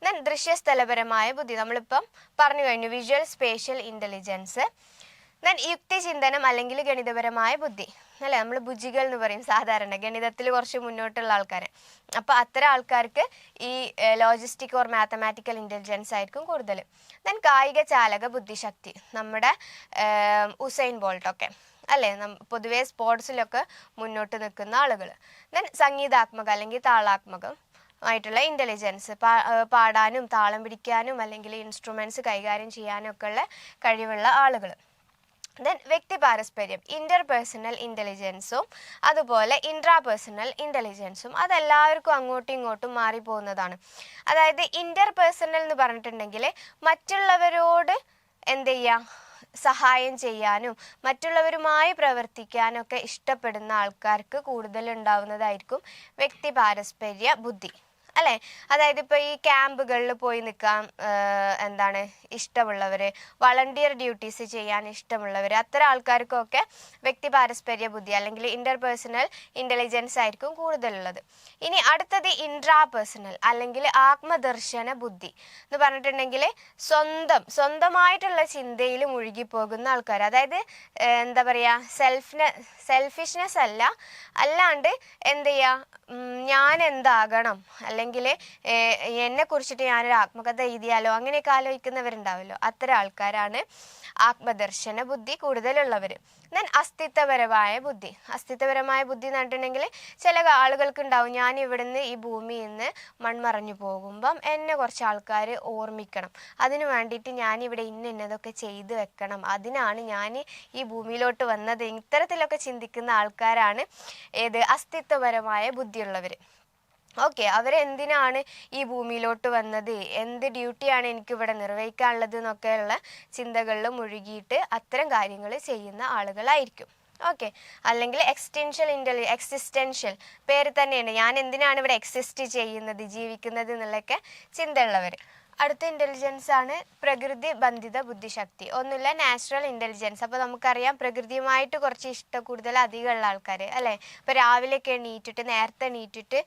ദെൻ ദൃശ്യസ്ഥലപരമായ ബുദ്ധി നമ്മളിപ്പം പറഞ്ഞു കഴിഞ്ഞു, വിഷ്വൽ സ്പേഷ്യൽ ഇൻ്റലിജൻസ്. ദെൻ യുക്തിചിന്തനം അല്ലെങ്കിൽ ഗണിതപരമായ ബുദ്ധി, അല്ലേ, നമ്മൾ ബുജികൾ എന്ന് പറയും സാധാരണ, ഗണിതത്തിൽ കുറച്ച് മുന്നോട്ടുള്ള ആൾക്കാരെ. അപ്പോൾ അത്തരം ആൾക്കാർക്ക് ഈ ലോജിസ്റ്റിക് ഓർ മാത്തമാറ്റിക്കൽ ഇൻ്റലിജൻസ് ആയിരിക്കും കൂടുതൽ. ദെൻ കായിക ചാലക ബുദ്ധിശക്തി, നമ്മുടെ ഉസൈൻ ബോൾട്ടൊക്കെ, അല്ലേ, പൊതുവേ സ്പോർട്സിലൊക്കെ മുന്നോട്ട് നിൽക്കുന്ന ആളുകൾ. ദെൻ സംഗീതാത്മക അല്ലെങ്കിൽ താളാത്മകം ആയിട്ടുള്ള ഇൻ്റലിജൻസ്, പാടാനും താളം പിടിക്കാനും അല്ലെങ്കിൽ ഇൻസ്ട്രുമെൻറ്റ്സ് കൈകാര്യം ചെയ്യാനും ഒക്കെ ഉള്ള കഴിവുള്ള ആളുകൾ. ദെൻ വ്യക്തി പാരസ്പര്യം, ഇൻ്റർപേഴ്സണൽ ഇൻ്റലിജൻസും അതുപോലെ ഇൻട്രാപേഴ്സണൽ ഇൻ്റലിജൻസും അതെല്ലാവർക്കും അങ്ങോട്ടും ഇങ്ങോട്ടും മാറിപ്പോകുന്നതാണ്. അതായത് ഇൻ്റർപേഴ്സണൽ എന്ന് പറഞ്ഞിട്ടുണ്ടെങ്കിൽ മറ്റുള്ളവരോട് എന്ത് ചെയ്യുക, സഹായം ചെയ്യാനും മറ്റുള്ളവരുമായി പ്രവർത്തിക്കാനൊക്കെ ഇഷ്ടപ്പെടുന്ന ആൾക്കാർക്ക് കൂടുതൽ ഉണ്ടാവുന്നതായിരിക്കും വ്യക്തി പാരസ്പര്യ ബുദ്ധി, അല്ലേ. അതായത് ഇപ്പോൾ ഈ ക്യാമ്പുകളിൽ പോയി നിൽക്കാൻ ഇഷ്ടമുള്ളവർ, വളണ്ടിയർ ഡ്യൂട്ടീസ് ചെയ്യാൻ ഇഷ്ടമുള്ളവർ, അത്തരം ആൾക്കാർക്കൊക്കെ വ്യക്തി പാരസ്പര്യ ബുദ്ധി അല്ലെങ്കിൽ ഇൻ്റർപേഴ്സണൽ ഇൻ്റലിജൻസ് ആയിരിക്കും കൂടുതലുള്ളത്. ഇനി അടുത്തത് ഇൻട്രാപേഴ്സണൽ അല്ലെങ്കിൽ ആത്മദർശന ബുദ്ധി എന്ന് പറഞ്ഞിട്ടുണ്ടെങ്കിൽ സ്വന്തമായിട്ടുള്ള ചിന്തയിൽ മുഴുകിപ്പോകുന്ന ആൾക്കാർ. അതായത് എന്താ പറയുക, സെൽഫിഷ്നെസ് അല്ലാണ്ട് എന്ത് ചെയ്യുക, ഞാൻ എന്താകണം അല്ലെങ്കിൽ എന്നെ കുറിച്ചിട്ട് ഞാനൊരു ആത്മകഥ എഴുതിയാലോ അങ്ങനെയൊക്കെ ആലോചിക്കുന്നവരുണ്ടാവല്ലോ, അത്തരം ആൾക്കാരാണ് ആത്മദർശന ബുദ്ധി കൂടുതലുള്ളവർ. ദെൻ അസ്തിത്വപരമായ ബുദ്ധി എന്ന് പറഞ്ഞിട്ടുണ്ടെങ്കിൽ ചില ആളുകൾക്ക് ഉണ്ടാവും, ഞാൻ ഇവിടുന്ന് ഈ ഭൂമിയിൽ നിന്ന് മൺമറഞ്ഞു പോകുമ്പം എന്നെ കുറച്ച് ആൾക്കാർ ഓർമ്മിക്കണം, അതിനു വേണ്ടിയിട്ട് ഞാനിവിടെ ഇന്നതൊക്കെ ചെയ്തു വെക്കണം, അതിനാണ് ഞാൻ ഈ ഭൂമിയിലോട്ട് വന്നത്. ഇത്തരത്തിലൊക്കെ ചിന്തിക്കുന്ന ആൾക്കാരാണ് ഏത് അസ്തിത്വപരമായ ബുദ്ധിയുള്ളവർ. ഓക്കെ, അവരെന്തിനാണ് ഈ ഭൂമിയിലോട്ട് വന്നത്, എന്ത് ഡ്യൂട്ടിയാണ് എനിക്കിവിടെ നിർവഹിക്കാനുള്ളത് എന്നൊക്കെയുള്ള ചിന്തകളിൽ മുഴുകിയിട്ട് അത്തരം കാര്യങ്ങൾ ചെയ്യുന്ന ആളുകളായിരിക്കും. ഓക്കെ, അല്ലെങ്കിൽ എക്സിസ്റ്റൻഷ്യൽ, പേര് തന്നെയുണ്ട്, ഞാൻ എന്തിനാണ് ഇവിടെ എക്സിസ്റ്റ് ചെയ്യുന്നത്, ജീവിക്കുന്നത് എന്നുള്ളതൊക്കെ ചിന്തയുള്ളവർ. അടുത്ത ഇൻ്റലിജൻസ് ആണ് പ്രകൃതി ബന്ധിത ബുദ്ധിശക്തി. ഒന്നുമില്ല, നാച്ചുറൽ ഇൻ്റലിജൻസ്. അപ്പോൾ നമുക്കറിയാം പ്രകൃതിയുമായിട്ട് കുറച്ച് കൂടുതൽ അധികമുള്ള ആൾക്കാർ അല്ലേ. ഇപ്പോൾ രാവിലെയൊക്കെ നേരത്തെ എണീറ്റിട്ട്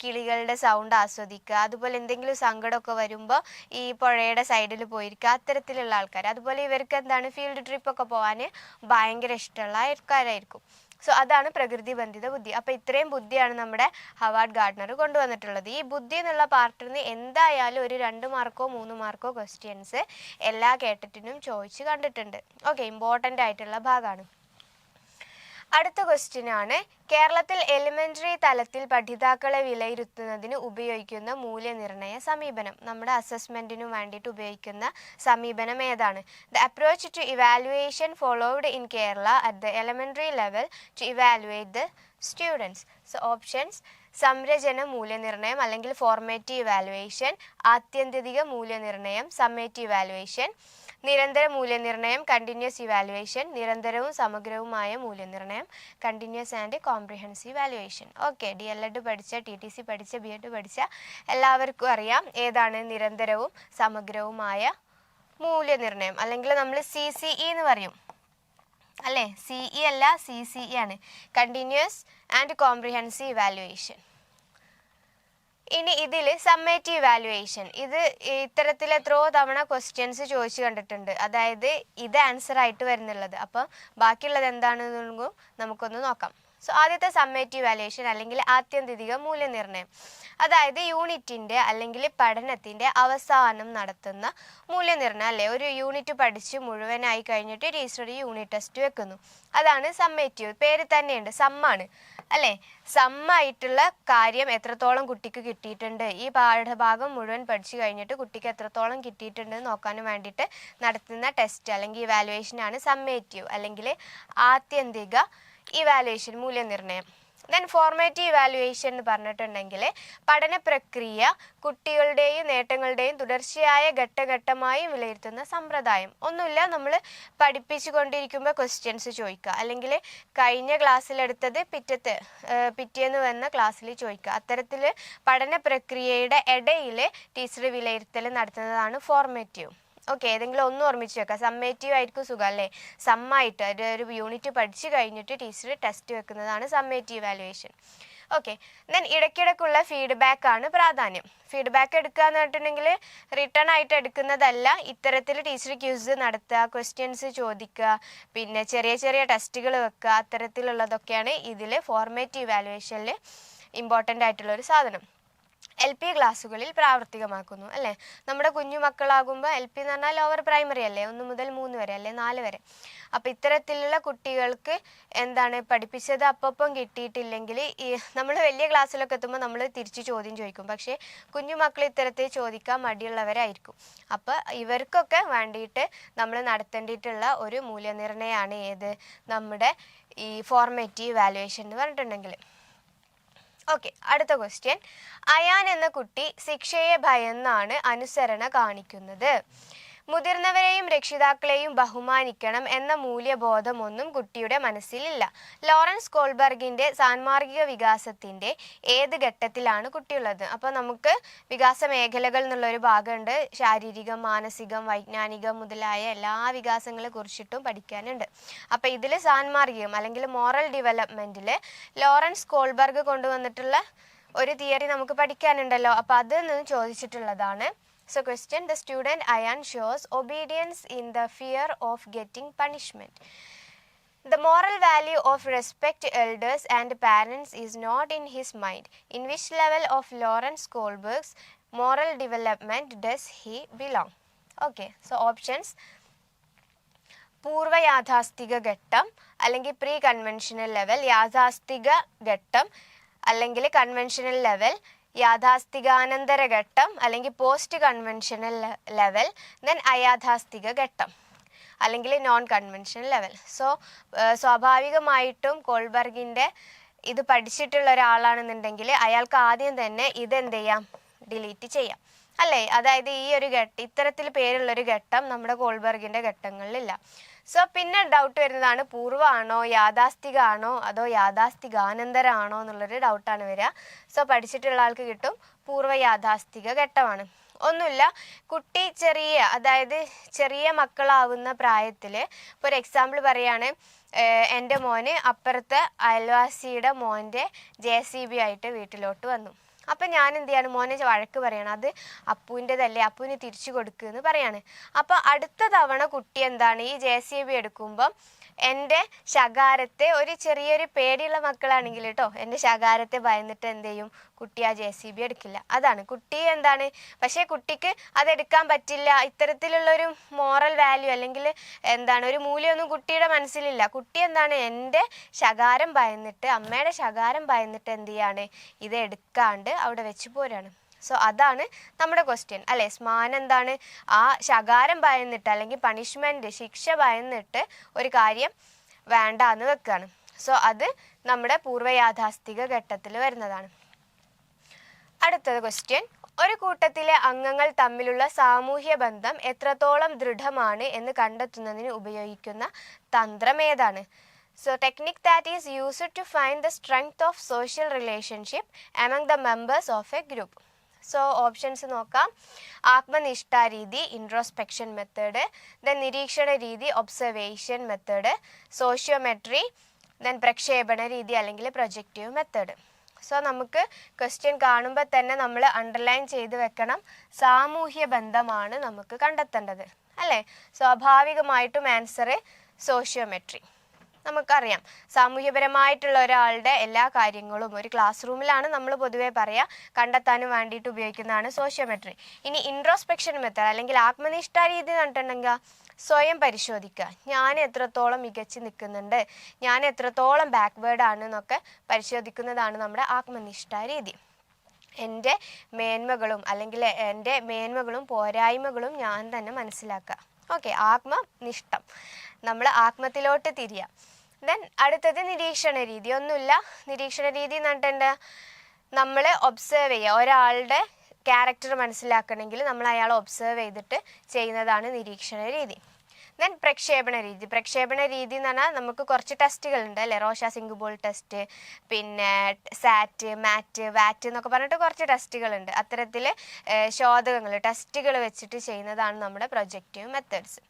കിളികളുടെ സൗണ്ട് ആസ്വദിക്കുക, അതുപോലെ എന്തെങ്കിലും സങ്കടമൊക്കെ വരുമ്പോൾ ഈ പുഴയുടെ സൈഡിൽ പോയിരിക്കുക, അത്തരത്തിലുള്ള ആൾക്കാർ. അതുപോലെ ഇവർക്ക് എന്താണ് ഫീൽഡ് ട്രിപ്പൊക്കെ പോകാൻ ഭയങ്കര ഇഷ്ടമുള്ള ആൾക്കാരായിരിക്കും. സോ അതാണ് പ്രകൃതി ബന്ധിത ബുദ്ധി. അപ്പോൾ ഇത്രയും ബുദ്ധിയാണ് നമ്മുടെ ഹവാർഡ് ഗാർഡ്നർ കൊണ്ടുവന്നിട്ടുള്ളത്. ഈ ബുദ്ധി എന്നുള്ള പാർട്ടിൽ നിന്ന് എന്തായാലും ഒരു 2 മാർക്കോ 3 മാർക്കോ ക്വസ്റ്റ്യൻസ് എല്ലാ കേട്ടിട്ടിനും ചോദിച്ച് കണ്ടിട്ടുണ്ട്. ഓക്കെ, ഇമ്പോർട്ടൻ്റ് ആയിട്ടുള്ള ഭാഗമാണ്. അടുത്ത ക്വസ്റ്റ്യൻ ആണ്, കേരളത്തിൽ എലിമെൻ്ററി തലത്തിൽ പഠിതാക്കളെ വിലയിരുത്തുന്നതിന് ഉപയോഗിക്കുന്ന മൂല്യനിർണ്ണയ സമീപനം. നമ്മുടെ അസസ്മെൻറ്റിനു വേണ്ടിയിട്ട് ഉപയോഗിക്കുന്ന സമീപനം ഏതാണ്? The approach to evaluation followed in Kerala at the elementary level to evaluate the students. So options: സംരചന മൂല്യനിർണ്ണയം അല്ലെങ്കിൽ ഫോർമേറ്റീവ് ഇവാലുവേഷൻ, ആത്യന്തിക മൂല്യനിർണ്ണയം സമ്മേറ്റീവ് ഇവാലുവേഷൻ, നിരന്തര മൂല്യനിർണ്ണയം കണ്ടിന്യൂസ് ഇവാലുവേഷൻ, നിരന്തരവും സമഗ്രവുമായ മൂല്യനിർണ്ണയം continuous and comprehensive evaluation. Okay, DLED പഠിച്ച, TTC പഠിച്ച, B.Ed പഠിച്ച എല്ലാവർക്കും അറിയാം ഏതാണ് നിരന്തരവും സമഗ്രവുമായ മൂല്യനിർണ്ണയം. അല്ലെങ്കിൽ നമ്മൾ CCE എന്ന് പറയും അല്ലേ. CE അല്ല, CCE ആണ്, കണ്ടിന്യൂസ് ആൻഡ് കോംപ്രിഹെൻസീവ് ഇവാലുവേഷൻ. ഇനി ഇതിൽ സമ്മേറ്റീവ് ഇവാലുവേഷൻ, ഇത് ഇത്തരത്തിൽ എത്രയോ തവണ ക്വസ്റ്റ്യൻസ് ചോദിച്ചു കണ്ടിട്ടുണ്ട്. അതായത് ഇത് ആൻസർ ആയിട്ട് വരുന്നുള്ളത്. അപ്പം ബാക്കിയുള്ളത് എന്താണെന്ന് നമുക്കൊന്ന് നോക്കാം. സോ ആദ്യത്തെ സമ്മേറ്റീവ് ഇവാലുവേഷൻ അല്ലെങ്കിൽ ആത്യന്തിക മൂല്യനിർണ്ണയം, അതായത് യൂണിറ്റിൻ്റെ അല്ലെങ്കിൽ പഠനത്തിൻ്റെ അവസാനം നടത്തുന്ന മൂല്യനിർണ്ണയം അല്ലേ. ഒരു യൂണിറ്റ് പഠിച്ച് മുഴുവനായി കഴിഞ്ഞിട്ട് ടീച്ചർ ഒരു യൂണിറ്റ് ടെസ്റ്റ് വെക്കുന്നു, അതാണ് സമ്മേറ്റീവ്. പേര് തന്നെയുണ്ട്, സമ്മാണ് അല്ലേ. സമ്മായിട്ടുള്ള കാര്യം എത്രത്തോളം കുട്ടിക്ക് കിട്ടിയിട്ടുണ്ട്, ഈ പാഠഭാഗം മുഴുവൻ പഠിച്ചു കഴിഞ്ഞിട്ട് കുട്ടിക്ക് എത്രത്തോളം കിട്ടിയിട്ടുണ്ട് നോക്കാനും വേണ്ടിയിട്ട് നടത്തുന്ന ടെസ്റ്റ് അല്ലെങ്കിൽ ഇവാലുവേഷനാണ് സമ്മേറ്റീവ് അല്ലെങ്കിൽ ആത്യന്തിക ഇവാലുവേഷൻ, മൂല്യനിർണ്ണയം. ദെൻ ഫോർമേറ്റീവ് ഇവാലുവേഷൻ എന്ന് പറഞ്ഞിട്ടുണ്ടെങ്കിൽ പഠന പ്രക്രിയ കുട്ടികളുടെയും നേട്ടങ്ങളുടെയും തുടർച്ചയായ ഘട്ടഘട്ടമായി വിലയിരുത്തുന്ന സമ്പ്രദായം. ഒന്നുമില്ല, നമ്മൾ പഠിപ്പിച്ചു കൊണ്ടിരിക്കുമ്പോൾ ക്വസ്റ്റ്യൻസ് ചോദിക്കുക, അല്ലെങ്കിൽ കഴിഞ്ഞ ക്ലാസ്സിലെടുത്തത് പിറ്റേന്ന് വന്ന ക്ലാസ്സിൽ ചോദിക്കുക. അത്തരത്തിൽ പഠന പ്രക്രിയയുടെ ഇടയിൽ ടീച്ചർ വിലയിരുത്തൽ നടത്തുന്നതാണ് ഫോർമേറ്റീവ്. ഓക്കെ, ഏതെങ്കിലും ഒന്ന് ഓർമ്മിച്ച് വെക്കുക. സമ്മേറ്റീവ് ആയിരിക്കും സുഖം അല്ലേ. സമ്മായിട്ട് ഒരു യൂണിറ്റ് പഠിച്ചു കഴിഞ്ഞിട്ട് ടീച്ചർ ടെസ്റ്റ് വെക്കുന്നതാണ് സമ്മേറ്റീവ് ഇവാലുവേഷൻ. ഓക്കെ, ദെൻ ഇടയ്ക്കിടയ്ക്കുള്ള ഫീഡ്ബാക്ക് ആണ് പ്രാധാന്യം. ഫീഡ്ബാക്ക് എടുക്കുക എന്ന് പറഞ്ഞിട്ടുണ്ടെങ്കിൽ റിട്ടേൺ ആയിട്ട് എടുക്കുന്നതല്ല, ഇത്തരത്തിൽ ടീച്ചർ ക്യൂസ് നടത്തുക, ക്വസ്റ്റ്യൻസ് ചോദിക്കുക, പിന്നെ ചെറിയ ചെറിയ ടെസ്റ്റുകൾ വെക്കുക, അത്തരത്തിലുള്ളതൊക്കെയാണ് ഇതിൽ ഫോർമേറ്റീവ് ഇവാലുവേഷനിൽ ഇമ്പോർട്ടൻ്റ് ആയിട്ടുള്ളൊരു സാധനം. LP ക്ലാസ്സുകളിൽ പ്രാവർത്തികമാക്കുന്നു അല്ലേ. നമ്മുടെ കുഞ്ഞു മക്കളാകുമ്പോൾ LP എന്ന് പറഞ്ഞാൽ ലോവർ പ്രൈമറി അല്ലേ, 1 മുതൽ 3 വരെ അല്ലേ, 4 വരെ. അപ്പോൾ ഇത്തരത്തിലുള്ള കുട്ടികൾക്ക് എന്താണ് പഠിപ്പിച്ചത് അപ്പം കിട്ടിയിട്ടില്ലെങ്കിൽ നമ്മൾ വലിയ ക്ലാസ്സിലൊക്കെ എത്തുമ്പോൾ നമ്മൾ തിരിച്ച് ചോദ്യം ചോദിക്കും. പക്ഷേ കുഞ്ഞു മക്കൾ ഇത്തരത്തിൽ ചോദിക്കാൻ മടിയുള്ളവരായിരിക്കും. അപ്പോൾ ഇവർക്കൊക്കെ വേണ്ടിയിട്ട് നമ്മൾ നടത്തേണ്ടിയിട്ടുള്ള ഒരു മൂല്യനിർണ്ണയമാണ് ഏത്, നമ്മുടെ ഈ ഫോർമേറ്റീവ് ഇവാലുവേഷൻ എന്ന് പറഞ്ഞിട്ടുണ്ടെങ്കിൽ. ഓക്കെ, അടുത്ത ക്വസ്റ്റ്യൻ, അയാൻ എന്ന കുട്ടി ശിക്ഷയെ ഭയന്നാണ് അനുസരണ കാണിക്കുന്നത്. മുതിർന്നവരെയും രക്ഷിതാക്കളെയും ബഹുമാനിക്കണം എന്ന മൂല്യബോധമൊന്നും കുട്ടിയുടെ മനസ്സിലില്ല. ലോറൻസ് കോൾബർഗിൻ്റെ സാൻമാർഗിക വികാസത്തിൻ്റെ ഏത് ഘട്ടത്തിലാണ് കുട്ടിയുള്ളത്? അപ്പോൾ നമുക്ക് വികാസ മേഖലകൾ എന്നുള്ളൊരു ഭാഗമുണ്ട്. ശാരീരികം, മാനസികം, വൈജ്ഞാനികം മുതലായ എല്ലാ വികാസങ്ങളെ കുറിച്ചിട്ടും പഠിക്കാനുണ്ട്. അപ്പോൾ ഇതിൽ സാൻമാർഗികം അല്ലെങ്കിൽ മോറൽ ഡെവലപ്മെൻറ്റിൽ ലോറൻസ് കോൾബർഗ് കൊണ്ടുവന്നിട്ടുള്ള ഒരു തിയറി നമുക്ക് പഠിക്കാനുണ്ടല്ലോ. അപ്പോൾ അതിൽ നിന്ന് ചോദിച്ചിട്ടുള്ളതാണ്. So question, the student Ayan shows obedience in the fear of getting punishment. The moral value of respect elders and parents is not in his mind. In which level of Lawrence Kohlberg's moral development does he belong? Okay, so options: പൂർവ്വ യാഥാസ്ഥിക ഘട്ടം അല്ലെങ്കിൽ പ്രീ കൺവെൻഷണൽ ലെവൽ, യാഥാസ്ഥിക ഘട്ടം അല്ലെങ്കിൽ കൺവെൻഷണൽ ലെവൽ, യാഥാസ്ഥികാനന്തര ഘട്ടം അല്ലെങ്കിൽ പോസ്റ്റ് കൺവെൻഷണൽ ലെവൽ, ദെൻ അയാഥാസ്ഥിക ഘട്ടം അല്ലെങ്കിൽ നോൺ കൺവെൻഷണൽ ലെവൽ. സോ സ്വാഭാവികമായിട്ടും കോൾബർഗിൻ്റെ ഇത് പഠിച്ചിട്ടുള്ള ഒരാളാണെന്നുണ്ടെങ്കിൽ അയാൾക്ക് ആദ്യം തന്നെ ഇതെന്ത് ചെയ്യാം, ഡിലീറ്റ് ചെയ്യാം അല്ലേ. അതായത് ഈ ഒരു ഇത്തരത്തിൽ പേരുള്ളൊരു ഘട്ടം നമ്മുടെ കോൾബർഗിൻ്റെ ഘട്ടങ്ങളിലില്ല. സോ പിന്നെ ഡൗട്ട് വരുന്നതാണ് പൂർവ്വമാണോ യാഥാസ്ഥികമാണോ അതോ യാഥാസ്ഥികാനന്തരമാണോ എന്നുള്ളൊരു ഡൗട്ടാണ് വരിക. സോ പഠിച്ചിട്ടുള്ള ആൾക്ക് കിട്ടും പൂർവ്വ യാഥാസ്ഥിക ഘട്ടമാണ്. ഒന്നുമില്ല, കുട്ടി അതായത് ചെറിയ മക്കളാവുന്ന പ്രായത്തിൽ ഇപ്പോൾ ഒരു എക്സാമ്പിൾ പറയാണ്, എൻ്റെ മോന് അപ്പുറത്തെ അയൽവാസിയുടെ മോൻ്റെ JCB ആയിട്ട് വീട്ടിലോട്ട് വന്നു. അപ്പം ഞാൻ എന്ത് ചെയ്യാണ്, മോനെ വഴക്ക് പറയണം, അത് അപ്പൂൻ്റെതല്ലേ, അപ്പൂന് തിരിച്ചു കൊടുക്കുമെന്ന് പറയാണ്. അപ്പോൾ അടുത്ത തവണ കുട്ടി എന്താണ് ഈ JCB എടുക്കുമ്പം എൻ്റെ ശകാരത്തെ, ഒരു ചെറിയൊരു പേടിയുള്ള മക്കളാണെങ്കിൽ കേട്ടോ, എൻ്റെ ശകാരത്തെ ഭയന്നിട്ട് എന്ത് ചെയ്യും, കുട്ടി ആ JCB എടുക്കില്ല. അതാണ് കുട്ടി എന്താണ്, പക്ഷേ കുട്ടിക്ക് അതെടുക്കാൻ പറ്റില്ല, ഇത്തരത്തിലുള്ളൊരു മോറൽ വാല്യൂ അല്ലെങ്കിൽ എന്താണ് ഒരു മൂല്യമൊന്നും കുട്ടിയുടെ മനസ്സിലില്ല. കുട്ടി എന്താണ്, എൻ്റെ ശകാരം ഭയന്നിട്ട്, അമ്മയുടെ ശകാരം ഭയന്നിട്ട് എന്ത് ചെയ്യാണ്, ഇത് എടുക്കാണ്ട് അവിടെ വെച്ച് പോരാണ്. സോ അതാണ് നമ്മുടെ ക്വസ്റ്റ്യൻ അല്ലേ. സ്മാൻ എന്താണ്, ആ ശകാരം ഭയന്നിട്ട് അല്ലെങ്കിൽ പണിഷ്മെൻറ്റ്, ശിക്ഷ ഭയന്നിട്ട് ഒരു കാര്യം വേണ്ട എന്ന് വെക്കുകയാണ്. സോ അത് നമ്മുടെ പൂർവ്വയാഥാസ്ഥിക ഘട്ടത്തിൽ വരുന്നതാണ്. അടുത്തത് ക്വസ്റ്റ്യൻ, ഒരു കൂട്ടത്തിലെ അംഗങ്ങൾ തമ്മിലുള്ള സാമൂഹ്യ ബന്ധം എത്രത്തോളം ദൃഢമാണ് എന്ന് കണ്ടെത്തുന്നതിന് ഉപയോഗിക്കുന്ന തന്ത്രം ഏതാണ്? So technique that is used to find the strength of social relationship among the members of a group. So options നോക്കാം. ആത്മനിഷ്ഠ രീതി, ഇൻട്രോസ്പെക്ഷൻ മെത്തേഡ്, ദെൻ നിരീക്ഷണ രീതി, ഒബ്സർവേഷൻ മെത്തേഡ്, സോഷ്യോമെട്രി, ദെൻ പ്രക്ഷേപണ രീതി അല്ലെങ്കിൽ പ്രൊജക്റ്റീവ് മെത്തേഡ്. സോ നമുക്ക് ക്വസ്റ്റ്യൻ കാണുമ്പോൾ തന്നെ നമ്മൾ അണ്ടർലൈൻ ചെയ്ത് വെക്കണം, സാമൂഹ്യ ബന്ധമാണ് നമുക്ക് കണ്ടെത്തേണ്ടത് അല്ലേ. സ്വാഭാവികമായിട്ടും ആൻസർ സോഷ്യോമെട്രി. നമുക്കറിയാം സാമൂഹ്യപരമായിട്ടുള്ള ഒരാളുടെ എല്ലാ കാര്യങ്ങളും ഒരു ക്ലാസ് റൂമിലാണ് നമ്മൾ പൊതുവെ പറയുക, കണ്ടെത്താനും വേണ്ടിയിട്ട് ഉപയോഗിക്കുന്നതാണ് സോഷ്യോമെട്രി. ഇനി ഇൻട്രോസ്പെക്ഷൻ മെത്തേഡ് അല്ലെങ്കിൽ ആത്മനിഷ്ഠ രീതി എന്ന് പറഞ്ഞിട്ടുണ്ടെങ്കിൽ സ്വയം പരിശോധിക്കുക, ഞാൻ എത്രത്തോളം മികച്ച് നിൽക്കുന്നുണ്ട്, ഞാൻ എത്രത്തോളം ബാക്ക്വേർഡ് ആണ് എന്നൊക്കെ പരിശോധിക്കുന്നതാണ് നമ്മുടെ ആത്മനിഷ്ഠ രീതി. എൻ്റെ മേന്മകളും അല്ലെങ്കിൽ എൻ്റെ മേന്മകളും പോരായ്മകളും ഞാൻ തന്നെ മനസ്സിലാക്കുക. ഓക്കെ, ആത്മനിഷ്ഠം, നമ്മൾ ആത്മത്തിലോട്ട് തിരിയുക. ദെൻ അടുത്തത് നിരീക്ഷണ രീതി. ഒന്നുമില്ല, നിരീക്ഷണ രീതി എന്ന് പറഞ്ഞിട്ടുണ്ട് നമ്മൾ ഒബ്സേർവ് ചെയ്യുക, ഒരാളുടെ ക്യാരക്ടർ മനസ്സിലാക്കണമെങ്കിൽ നമ്മൾ അയാളെ ഒബ്സേർവ് ചെയ്തിട്ട് ചെയ്യുന്നതാണ് നിരീക്ഷണ രീതി. ദെൻ പ്രക്ഷേപണ രീതി. പ്രക്ഷേപണ രീതി എന്ന് പറഞ്ഞാൽ നമുക്ക് കുറച്ച് ടെസ്റ്റുകളുണ്ട് അല്ലേ, റോഷ സിംഗുബോൾ ടെസ്റ്റ്, പിന്നെ സാറ്റ്, മാറ്റ്, വാറ്റ് എന്നൊക്കെ പറഞ്ഞിട്ട് കുറച്ച് ടെസ്റ്റുകളുണ്ട്. അത്തരത്തിൽ ശോധകങ്ങൾ, ടെസ്റ്റുകൾ വെച്ചിട്ട് ചെയ്യുന്നതാണ് നമ്മുടെ പ്രൊജക്റ്റീവ് മെത്തേഡ്സ്.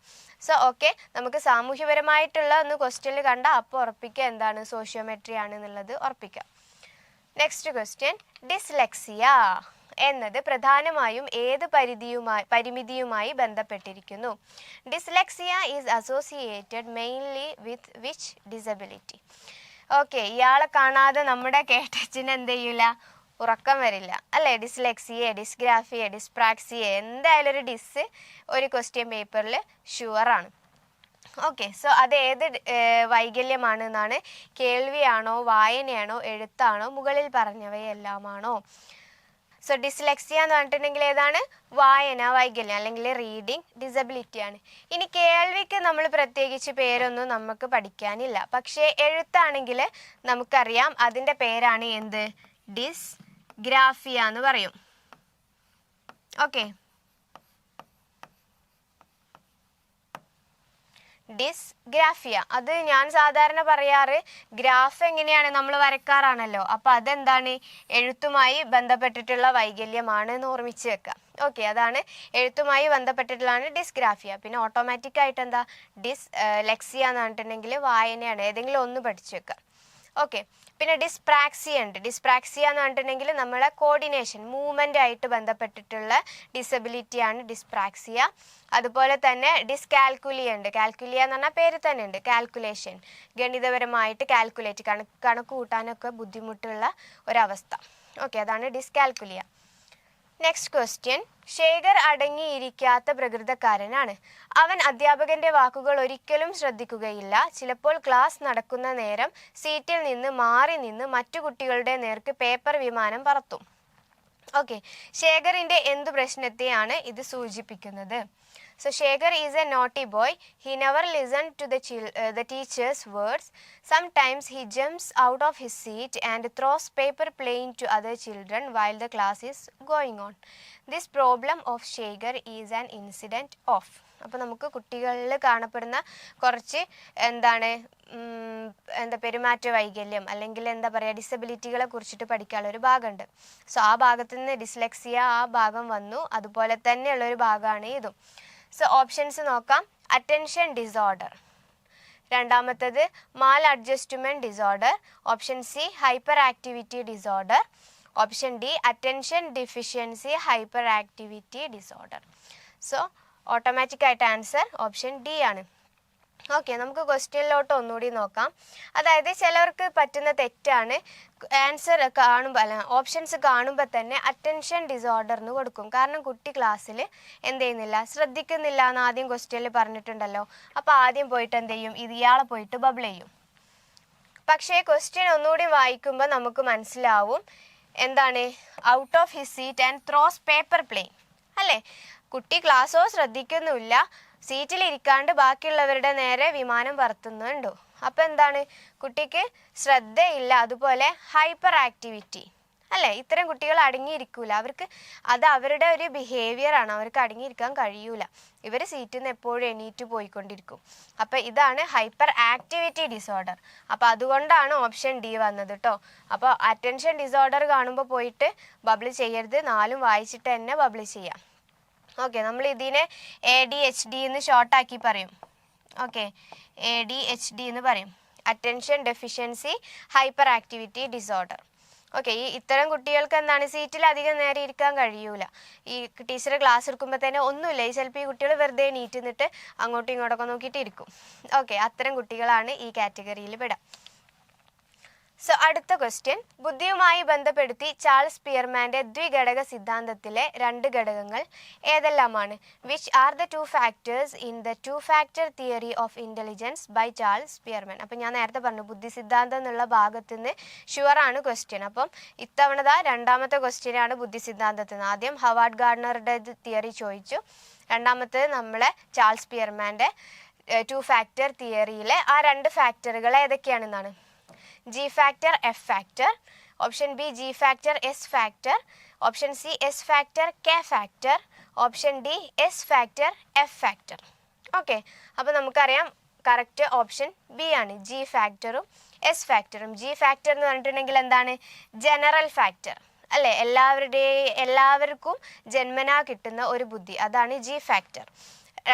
സോ ഓക്കെ, നമുക്ക് സാമൂഹ്യപരമായിട്ടുള്ള ഒന്ന് ക്വസ്റ്റ്യനിൽ കണ്ടാൽ അപ്പോൾ ഉറപ്പിക്കുക എന്താണ് സോഷ്യോമെട്രി ആണ് എന്നുള്ളത് ഉറപ്പിക്കുക. നെക്സ്റ്റ് ക്വസ്റ്റ്യൻ, ഡിസ്ലെക്സിയ എന്നത് പ്രധാനമായും ഏത് പരിമിതിയുമായി ബന്ധപ്പെട്ടിരിക്കുന്നു? Dyslexia is associated mainly with which disability? Okay, ഇയാളെ കാണാതെ നമ്മുടെ കേട്ടച്ചിന് എന്ത് ചെയ്യില്ല, ഉറക്കം വരില്ല അല്ലേ. ഡിസ്ലെക്സിയ, ഡിസ്ഗ്രാഫിയ, ഡിസ്പ്രാക്സിയ, എന്തായാലും ഒരു ഡിസ് ഒരു ക്വസ്റ്റ്യൻ പേപ്പറിൽ ഷുവറാണ്. ഓക്കെ, സോ അത് ഏത് വൈകല്യമാണ് എന്നാണ്, കേൾവിയാണോ, വായനയാണോ, എഴുത്താണോ, മുകളിൽ പറഞ്ഞവയെല്ലാമാണോ? സോ ഡിസ്ലെക്സിയ എന്ന് പറഞ്ഞിട്ടുണ്ടെങ്കിൽ ഏതാണ്, വായന വൈകല്യം അല്ലെങ്കിൽ റീഡിങ് ഡിസബിലിറ്റി ആണ്. ഇനി കേൾവിക്ക് നമ്മൾ പ്രത്യേകിച്ച് പേരൊന്നും നമുക്ക് പഠിക്കാനില്ല, പക്ഷേ എഴുത്താണെങ്കിൽ നമുക്കറിയാം അതിൻ്റെ പേരാണ് എന്ത്, ഡിസ്ഗ്രാഫിയ എന്ന് പറയും. Okay, dysgraphia. അത് ഞാൻ സാധാരണ പറയാറ് ഗ്രാഫ് എങ്ങനെയാണ് നമ്മൾ വരക്കാറാണല്ലോ, അപ്പോൾ അതെന്താണ് എഴുത്തുമായി ബന്ധപ്പെട്ടിട്ടുള്ള വൈകല്യമാണ് എന്ന് ഓർമ്മിച്ച് വെക്കുക. ഓക്കെ, അതാണ് എഴുത്തുമായി ബന്ധപ്പെട്ടിട്ടുള്ളതാണ് ഡിസ്ഗ്രാഫിയ. പിന്നെ ഓട്ടോമാറ്റിക് ആയിട്ട് എന്താ ലെക്സിയ എന്ന് പറഞ്ഞിട്ടുണ്ടെങ്കിൽ വായനയാണ്, ഏതെങ്കിലും ഒന്ന് പഠിച്ചു വെക്കുക. ഓക്കെ, പിന്നെ ഡിസ്പ്രാക്സിയ ഉണ്ട്. ഡിസ്പ്രാക്സിയ എന്ന് പറഞ്ഞിട്ടുണ്ടെങ്കിൽ നമ്മളെ കോർഡിനേഷൻ, മൂവ്മെൻ്റ് ആയിട്ട് ബന്ധപ്പെട്ടിട്ടുള്ള ഡിസബിലിറ്റിയാണ് ഡിസ്പ്രാക്സിയ. അതുപോലെ തന്നെ ഡിസ്കാൽക്കുലിയ ഉണ്ട്. കാൽക്കുലിയ എന്ന് പറഞ്ഞാൽ പേര് തന്നെ ഉണ്ട്, കാൽക്കുലേഷൻ, ഗണിതപരമായിട്ട് കാൽക്കുലേറ്റ്, കണക്ക് കൂട്ടാനൊക്കെ ബുദ്ധിമുട്ടുള്ള ഒരവസ്ഥ. ഓക്കെ, അതാണ് ഡിസ്കാൽക്കുലിയ. നെക്സ്റ്റ് ക്വസ്റ്റ്യൻ, ശേഖർ അടങ്ങിയിരിക്കാത്ത പ്രകൃതക്കാരനാണ്. അവൻ അധ്യാപകന്റെ വാക്കുകൾ ഒരിക്കലും ശ്രദ്ധിക്കുകയില്ല. ചിലപ്പോൾ ക്ലാസ് നടക്കുന്ന നേരം സീറ്റിൽ നിന്ന് മാറി നിന്ന് മറ്റു കുട്ടികളുടെ നേർക്ക് പേപ്പർ വിമാനം പറത്തും. ഓക്കെ, ശേഖറിന്റെ എന്തു പ്രശ്നത്തെയാണ് ഇത് സൂചിപ്പിക്കുന്നത്? So Shekhar is a naughty boy. He never listened to the teacher's words. Sometimes he jumps out of his seat and throws paper plane to other children while the class is going on. This problem of Shekhar is an incident of. അപ്പോൾ നമുക്ക് കുട്ടികളിൽ കാണപ്പെടുന്ന കുറച്ച് പെരുമാറ്റ വൈകല്യം അല്ലെങ്കിൽ എന്താ പറയുക ഡിസബിലിറ്റികളെ കുറിച്ചിട്ട് പഠിക്കാനുള്ളൊരു ഭാഗമുണ്ട്. സോ ആ ഭാഗത്തു നിന്ന് ഡിസ്ലെക്സിയ ആ ഭാഗം വന്നു, അതുപോലെ തന്നെയുള്ളൊരു ഭാഗമാണ് ഇതും. സോ ഓപ്ഷൻസ് നോക്കാം. അറ്റൻഷൻ ഡിസോർഡർ, രണ്ടാമത്തേത് maladjustment disorder, option C hyperactivity disorder, option D attention deficiency hyperactivity disorder. So ഓട്ടോമാറ്റിക്കായിട്ട് ആൻസർ ഓപ്ഷൻ ഡി ആണ്. ഓക്കെ, നമുക്ക് ക്വസ്റ്റ്യനിലോട്ട് ഒന്നുകൂടി നോക്കാം. അതായത് ചിലവർക്ക് പറ്റുന്ന തെറ്റാണ്, ആൻസർ കാണുമ്പോൾ അല്ല ഓപ്ഷൻസ് കാണുമ്പോൾ തന്നെ അറ്റൻഷൻ ഡിസോർഡർ എന്ന് കൊടുക്കും. കാരണം കുട്ടി ക്ലാസ്സിൽ എന്ത് ചെയ്യുന്നില്ല, ശ്രദ്ധിക്കുന്നില്ല എന്ന് ആദ്യം ക്വസ്റ്റ്യനിൽ പറഞ്ഞിട്ടുണ്ടല്ലോ. അപ്പോൾ ആദ്യം പോയിട്ട് എന്ത് ചെയ്യും, ഇയാളെ പോയിട്ട് ബബിൾ ചെയ്യും. പക്ഷേ ക്വസ്റ്റ്യൻ ഒന്നുകൂടി വായിക്കുമ്പോൾ നമുക്ക് മനസ്സിലാവും എന്താണ്, out of his seat and throws paper plane അല്ലേ. കുട്ടി ക്ലാസ്സോ ശ്രദ്ധിക്കുന്നില്ല, സീറ്റിലിരിക്കാണ്ട് ബാക്കിയുള്ളവരുടെ നേരെ വിമാനം പറത്തുന്നുണ്ടോ. അപ്പോൾ എന്താണ്, കുട്ടിക്ക് ശ്രദ്ധയില്ല. അതുപോലെ ഹൈപ്പർ ആക്ടിവിറ്റി അല്ലേ, ഇത്തരം കുട്ടികൾ അടങ്ങിയിരിക്കൂല, അവർക്ക് അത് അവരുടെ ഒരു ബിഹേവിയറാണ്, അവർക്ക് അടങ്ങിയിരിക്കാൻ കഴിയൂല, ഇവർ സീറ്റിൽ നിന്ന് എപ്പോഴും എണീറ്റ് പോയിക്കൊണ്ടിരിക്കും. അപ്പോൾ ഇതാണ് ഹൈപ്പർ ആക്ടിവിറ്റി ഡിസോർഡർ. അപ്പോൾ അതുകൊണ്ടാണ് ഓപ്ഷൻ ഡി വന്നത് കേട്ടോ. അപ്പോൾ അറ്റൻഷൻ ഡിസോർഡർ കാണുമ്പോൾ പോയിട്ട് ബബിൾ ചെയ്യരുത്, നാലും വായിച്ചിട്ട് തന്നെ ബബിൾ ചെയ്യാം. ഓക്കെ, നമ്മൾ ഇതിനെ ADHD എന്ന് ഷോർട്ടാക്കി പറയും. ഓക്കെ, ADHD എന്ന് പറയും, attention deficiency hyperactivity disorder. Okay, ഇത്തരം കുട്ടികൾക്ക് എന്താണ്, സീറ്റിൽ അധികം നേരം ഇരിക്കാൻ കഴിയൂല. ഈ ടീച്ചർ ക്ലാസ് എടുക്കുമ്പോൾ തന്നെ ഒന്നുമില്ല, ചിലപ്പോൾ ഈ കുട്ടികൾ വെറുതെ നീറ്റ് നിന്നിട്ട് അങ്ങോട്ടും ഇങ്ങോട്ടൊക്കെ നോക്കിയിട്ട് ഇരിക്കും. ഓക്കെ, അത്തരം കുട്ടികളാണ് ഈ കാറ്റഗറിയിൽ പെടാം. സോ അടുത്ത ക്വസ്റ്റ്യൻ, ബുദ്ധിയുമായി ബന്ധപ്പെടുത്തി ചാൾസ് പിയർമാൻ്റെ ദ്വിഘടക സിദ്ധാന്തത്തിലെ രണ്ട് ഘടകങ്ങൾ ഏതെല്ലാമാണ്? Which are the 2 factors in the 2 factor theory of intelligence by Charles Spearman. അപ്പം ഞാൻ നേരത്തെ പറഞ്ഞു ബുദ്ധി സിദ്ധാന്തം എന്നുള്ള ഭാഗത്തു നിന്ന് ഷുവറാണ് ക്വസ്റ്റ്യൻ. അപ്പം ഇത്തവണ രണ്ടാമത്തെ ക്വസ്റ്റ്യനാണ് ബുദ്ധി സിദ്ധാന്തത്തിൽ നിന്ന്. ആദ്യം ഹവാർഡ് ഗാർഡനറുടെ തിയറി ചോദിച്ചു, രണ്ടാമത്തേത് നമ്മളെ ചാൾസ് പിയർമാൻ്റെ 2 ഫാക്ടർ തിയറിയിലെ ആ രണ്ട് ഫാക്ടറുകൾ ഏതൊക്കെയാണെന്നാണ്. G factor, F factor, option B G factor, S factor, option C S factor, K factor, option D S factor, F factor. Okay, അപ്പോൾ നമുക്കറിയാം കറക്റ്റ് ഓപ്ഷൻ ബി ആണ്, ജി ഫാക്ടറും എസ് ഫാക്ടറും. ജി ഫാക്ടർ എന്ന് പറഞ്ഞിട്ടുണ്ടെങ്കിൽ എന്താണ്, ജനറൽ ഫാക്ടർ അല്ലേ, എല്ലാവർക്കും ജന്മനാ കിട്ടുന്ന ഒരു ബുദ്ധി, അതാണ് ജി ഫാക്ടർ.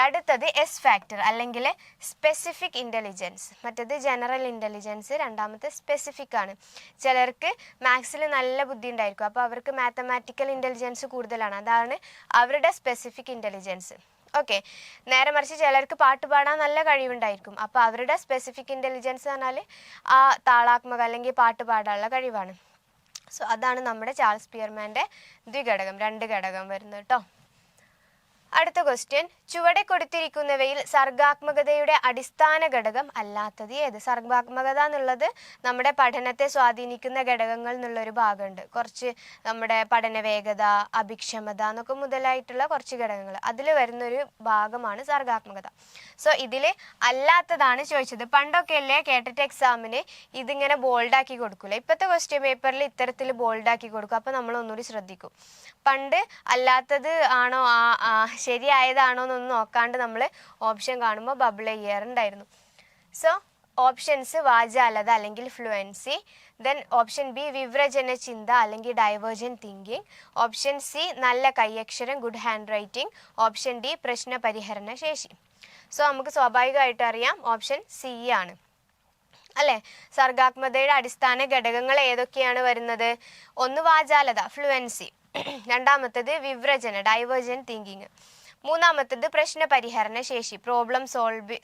അടുത്തത് എസ് ഫാക്ടർ അല്ലെങ്കിൽ സ്പെസിഫിക് ഇൻ്റലിജൻസ്, മറ്റേത് ജനറൽ ഇൻ്റലിജൻസ്, രണ്ടാമത്തെ സ്പെസിഫിക് ആണ്. ചിലർക്ക് മാത്സിൽ നല്ല ബുദ്ധി ഉണ്ടായിരിക്കും, അപ്പോൾ അവർക്ക് മാത്തമാറ്റിക്കൽ ഇൻ്റലിജൻസ് കൂടുതലാണ്, അതാണ് അവരുടെ സ്പെസിഫിക് ഇൻ്റലിജൻസ്. ഓക്കെ, നേരെ മറിച്ച് ചിലർക്ക് പാട്ട് പാടാൻ നല്ല കഴിവുണ്ടായിരിക്കും, അപ്പോൾ അവരുടെ സ്പെസിഫിക് ഇൻ്റലിജൻസ് പറഞ്ഞാൽ ആ താളാത്മക അല്ലെങ്കിൽ പാട്ട് പാടാനുള്ള കഴിവാണ്. സോ അതാണ് നമ്മുടെ ചാൾസ് പിയർമാൻ്റെ ദ്വിഘടകം, രണ്ട് ഘടകം വരുന്നത് കേട്ടോ. അടുത്ത ക്വസ്റ്റ്യൻ, ചുവടെ കൊടുത്തിരിക്കുന്നവയിൽ സർഗാത്മകതയുടെ അടിസ്ഥാന ഘടകം അല്ലാത്തത് ഏത്? സർഗാത്മകത എന്നുള്ളത് നമ്മുടെ പഠനത്തെ സ്വാധീനിക്കുന്ന ഘടകങ്ങൾ എന്നുള്ളൊരു ഭാഗമുണ്ട്. കുറച്ച് നമ്മുടെ പഠന വേഗത, അഭിക്ഷമത എന്നൊക്കെ മുതലായിട്ടുള്ള കുറച്ച് ഘടകങ്ങൾ, അതിൽ വരുന്നൊരു ഭാഗമാണ് സർഗാത്മകത. സോ ഇതിൽ അല്ലാത്തതാണ് ചോദിച്ചത്. പണ്ടൊക്കെ അല്ലേ കേട്ടിട്ട് എക്സാമിന് ഇതിങ്ങനെ ബോൾഡാക്കി കൊടുക്കില്ല, ഇപ്പോഴത്തെ ക്വസ്റ്റ്യൻ പേപ്പറിൽ ഇത്തരത്തിൽ ബോൾഡാക്കി കൊടുക്കും. അപ്പോൾ നമ്മൾ ഒന്നുകൂടി ശ്രദ്ധിക്കും. പണ്ട് അല്ലാത്തത് ആണോ ശരിയായതാണോ എന്നൊന്നും നോക്കാണ്ട് നമ്മൾ ഓപ്ഷൻ കാണുമ്പോൾ ബബിൾ ചെയ്യാറുണ്ടായിരുന്നു. സോ ഓപ്ഷൻസ് വാചാലത അല്ലെങ്കിൽ ഫ്ലുവൻസി, ദെൻ ഓപ്ഷൻ ബി വിവ്രജന ചിന്ത അല്ലെങ്കിൽ ഡൈവേർജൻ തിങ്കിങ്, ഓപ്ഷൻ സി നല്ല കൈയക്ഷരം good handwriting, option D പ്രശ്ന പരിഹരണ ശേഷി. സോ നമുക്ക് സ്വാഭാവികമായിട്ട് അറിയാം ഓപ്ഷൻ സി ആണ് അല്ലേ. സർഗാത്മകതയുടെ അടിസ്ഥാന ഘടകങ്ങൾ ഏതൊക്കെയാണ് വരുന്നത്? ഒന്ന് വാചാലത ഫ്ലുവൻസി, രണ്ടാമത്തേത് വിവ്രജന ഡൈവേർജൻ തിങ്കിങ്, മൂന്നാമത്തേത് പ്രശ്ന പരിഹരണ ശേഷി പ്രോബ്ലം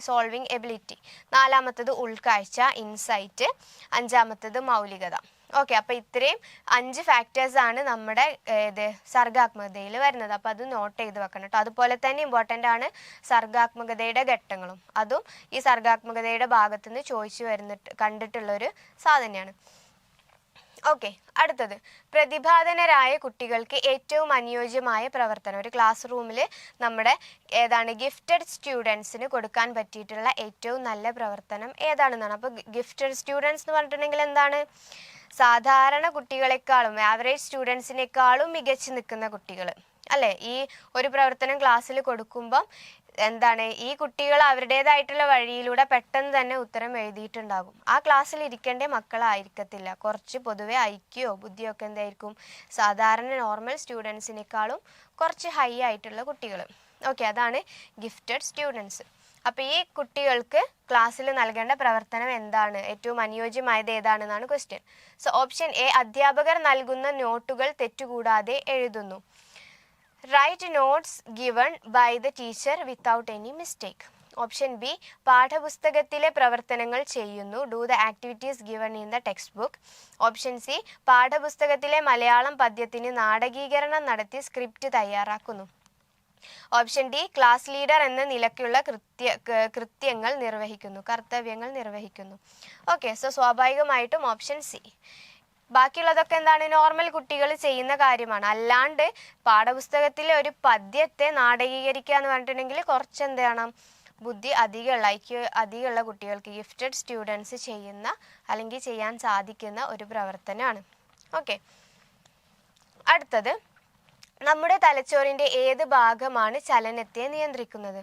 സോൾവിങ് എബിലിറ്റി, നാലാമത്തേത് ഉൾക്കാഴ്ച ഇൻസൈറ്റ്, അഞ്ചാമത്തേത് മൗലികത. ഓക്കെ, അപ്പോൾ ഇത്രയും 5 ഫാക്ടേഴ്സാണ് നമ്മുടെ സർഗാത്മകതയിൽ വരുന്നത്. അപ്പോൾ അത് നോട്ട് ചെയ്ത് വെക്കണം കേട്ടോ. അതുപോലെ തന്നെ ഇമ്പോർട്ടൻ്റ് ആണ് സർഗാത്മകതയുടെ ഘട്ടങ്ങളും, അതും ഈ സർഗാത്മകതയുടെ ഭാഗത്തുനിന്ന് ചോദിച്ചു കണ്ടിട്ടുള്ളൊരു സാധനമാണ്. ഓക്കെ, അടുത്തത് പ്രതിഭാധനരായ കുട്ടികൾക്ക് ഏറ്റവും അനുയോജ്യമായ പ്രവർത്തനം. ഒരു ക്ലാസ് റൂമിൽ നമ്മുടെ ഗിഫ്റ്റഡ് സ്റ്റുഡൻസിന് കൊടുക്കാൻ പറ്റിയിട്ടുള്ള ഏറ്റവും നല്ല പ്രവർത്തനം ഏതാണെന്നാണ്. അപ്പോൾ ഗിഫ്റ്റഡ് സ്റ്റുഡൻസ് എന്ന് പറഞ്ഞിട്ടുണ്ടെങ്കിൽ എന്താണ്? സാധാരണ കുട്ടികളെക്കാളും ആവറേജ് സ്റ്റുഡൻസിനേക്കാളും മികച്ചു നിൽക്കുന്ന കുട്ടികൾ അല്ലേ. ഈ ഒരു പ്രവർത്തനം ക്ലാസ്സിൽ കൊടുക്കുമ്പം എന്താണ് ഈ കുട്ടികൾ അവരുടേതായിട്ടുള്ള വഴിയിലൂടെ പെട്ടെന്ന് തന്നെ ഉത്തരം എഴുതിയിട്ടുണ്ടാകും. ആ ക്ലാസ്സിൽ ഇരിക്കേണ്ട മക്കളായിരിക്കത്തില്ല. കുറച്ച് പൊതുവെ ഐക്യോ ബുദ്ധിയോ ഒക്കെ എന്തായിരിക്കും സാധാരണ നോർമൽ സ്റ്റുഡൻസിനേക്കാളും കുറച്ച് ഹൈ ആയിട്ടുള്ള കുട്ടികൾ. ഓക്കെ, അതാണ് ഗിഫ്റ്റഡ് സ്റ്റുഡൻസ്. അപ്പോൾ ഈ കുട്ടികൾക്ക് ക്ലാസ്സിൽ നൽകേണ്ട പ്രവർത്തനം എന്താണ്, ഏറ്റവും അനുയോജ്യമായത് ഏതാണെന്നാണ് ക്വസ്റ്റ്യൻ. സോ ഓപ്ഷൻ എ, അധ്യാപകർ നൽകുന്ന നോട്ടുകൾ തെറ്റുകൂടാതെ എഴുതുന്നു. Write notes given by the teacher without any mistake. Option B, പാഠപുസ്തകത്തിലെ പ്രവർത്തനങ്ങൾ ചെയ്യുന്നു. Do the activities given in the textbook. Option C, പാഠപുസ്തകത്തിലെ മലയാളം പദ്യത്തിന് നാടകീകരണം നടത്തി സ്ക്രിപ്റ്റ് തയ്യാറാക്കുന്നു. ഓപ്ഷൻ ഡി, ക്ലാസ് ലീഡർ എന്ന നിലയ്ക്കുള്ള കർത്തവ്യങ്ങൾ നിർവഹിക്കുന്നു. ഓക്കെ, സോ സ്വാഭാവികമായിട്ടും ഓപ്ഷൻ സി. ബാക്കിയുള്ളതൊക്കെ എന്താണ്, നോർമൽ കുട്ടികൾ ചെയ്യുന്ന കാര്യമാണ്. അല്ലാണ്ട് പാഠപുസ്തകത്തിലെ ഒരു പദ്യത്തെ നാടകീകരിക്കുക എന്ന് പറഞ്ഞിട്ടുണ്ടെങ്കിൽ കുറച്ച് എന്ത് ചെയ്യണം, ബുദ്ധി അധികമുള്ള കുട്ടികൾക്ക്, ഗിഫ്റ്റഡ് സ്റ്റുഡൻസ് ചെയ്യുന്ന അല്ലെങ്കിൽ ചെയ്യാൻ സാധിക്കുന്ന ഒരു പ്രവർത്തനമാണ്. ഓക്കെ, അടുത്തത്, നമ്മുടെ തലച്ചോറിൻ്റെ ഏത് ഭാഗമാണ് ചലനത്തെ നിയന്ത്രിക്കുന്നത്?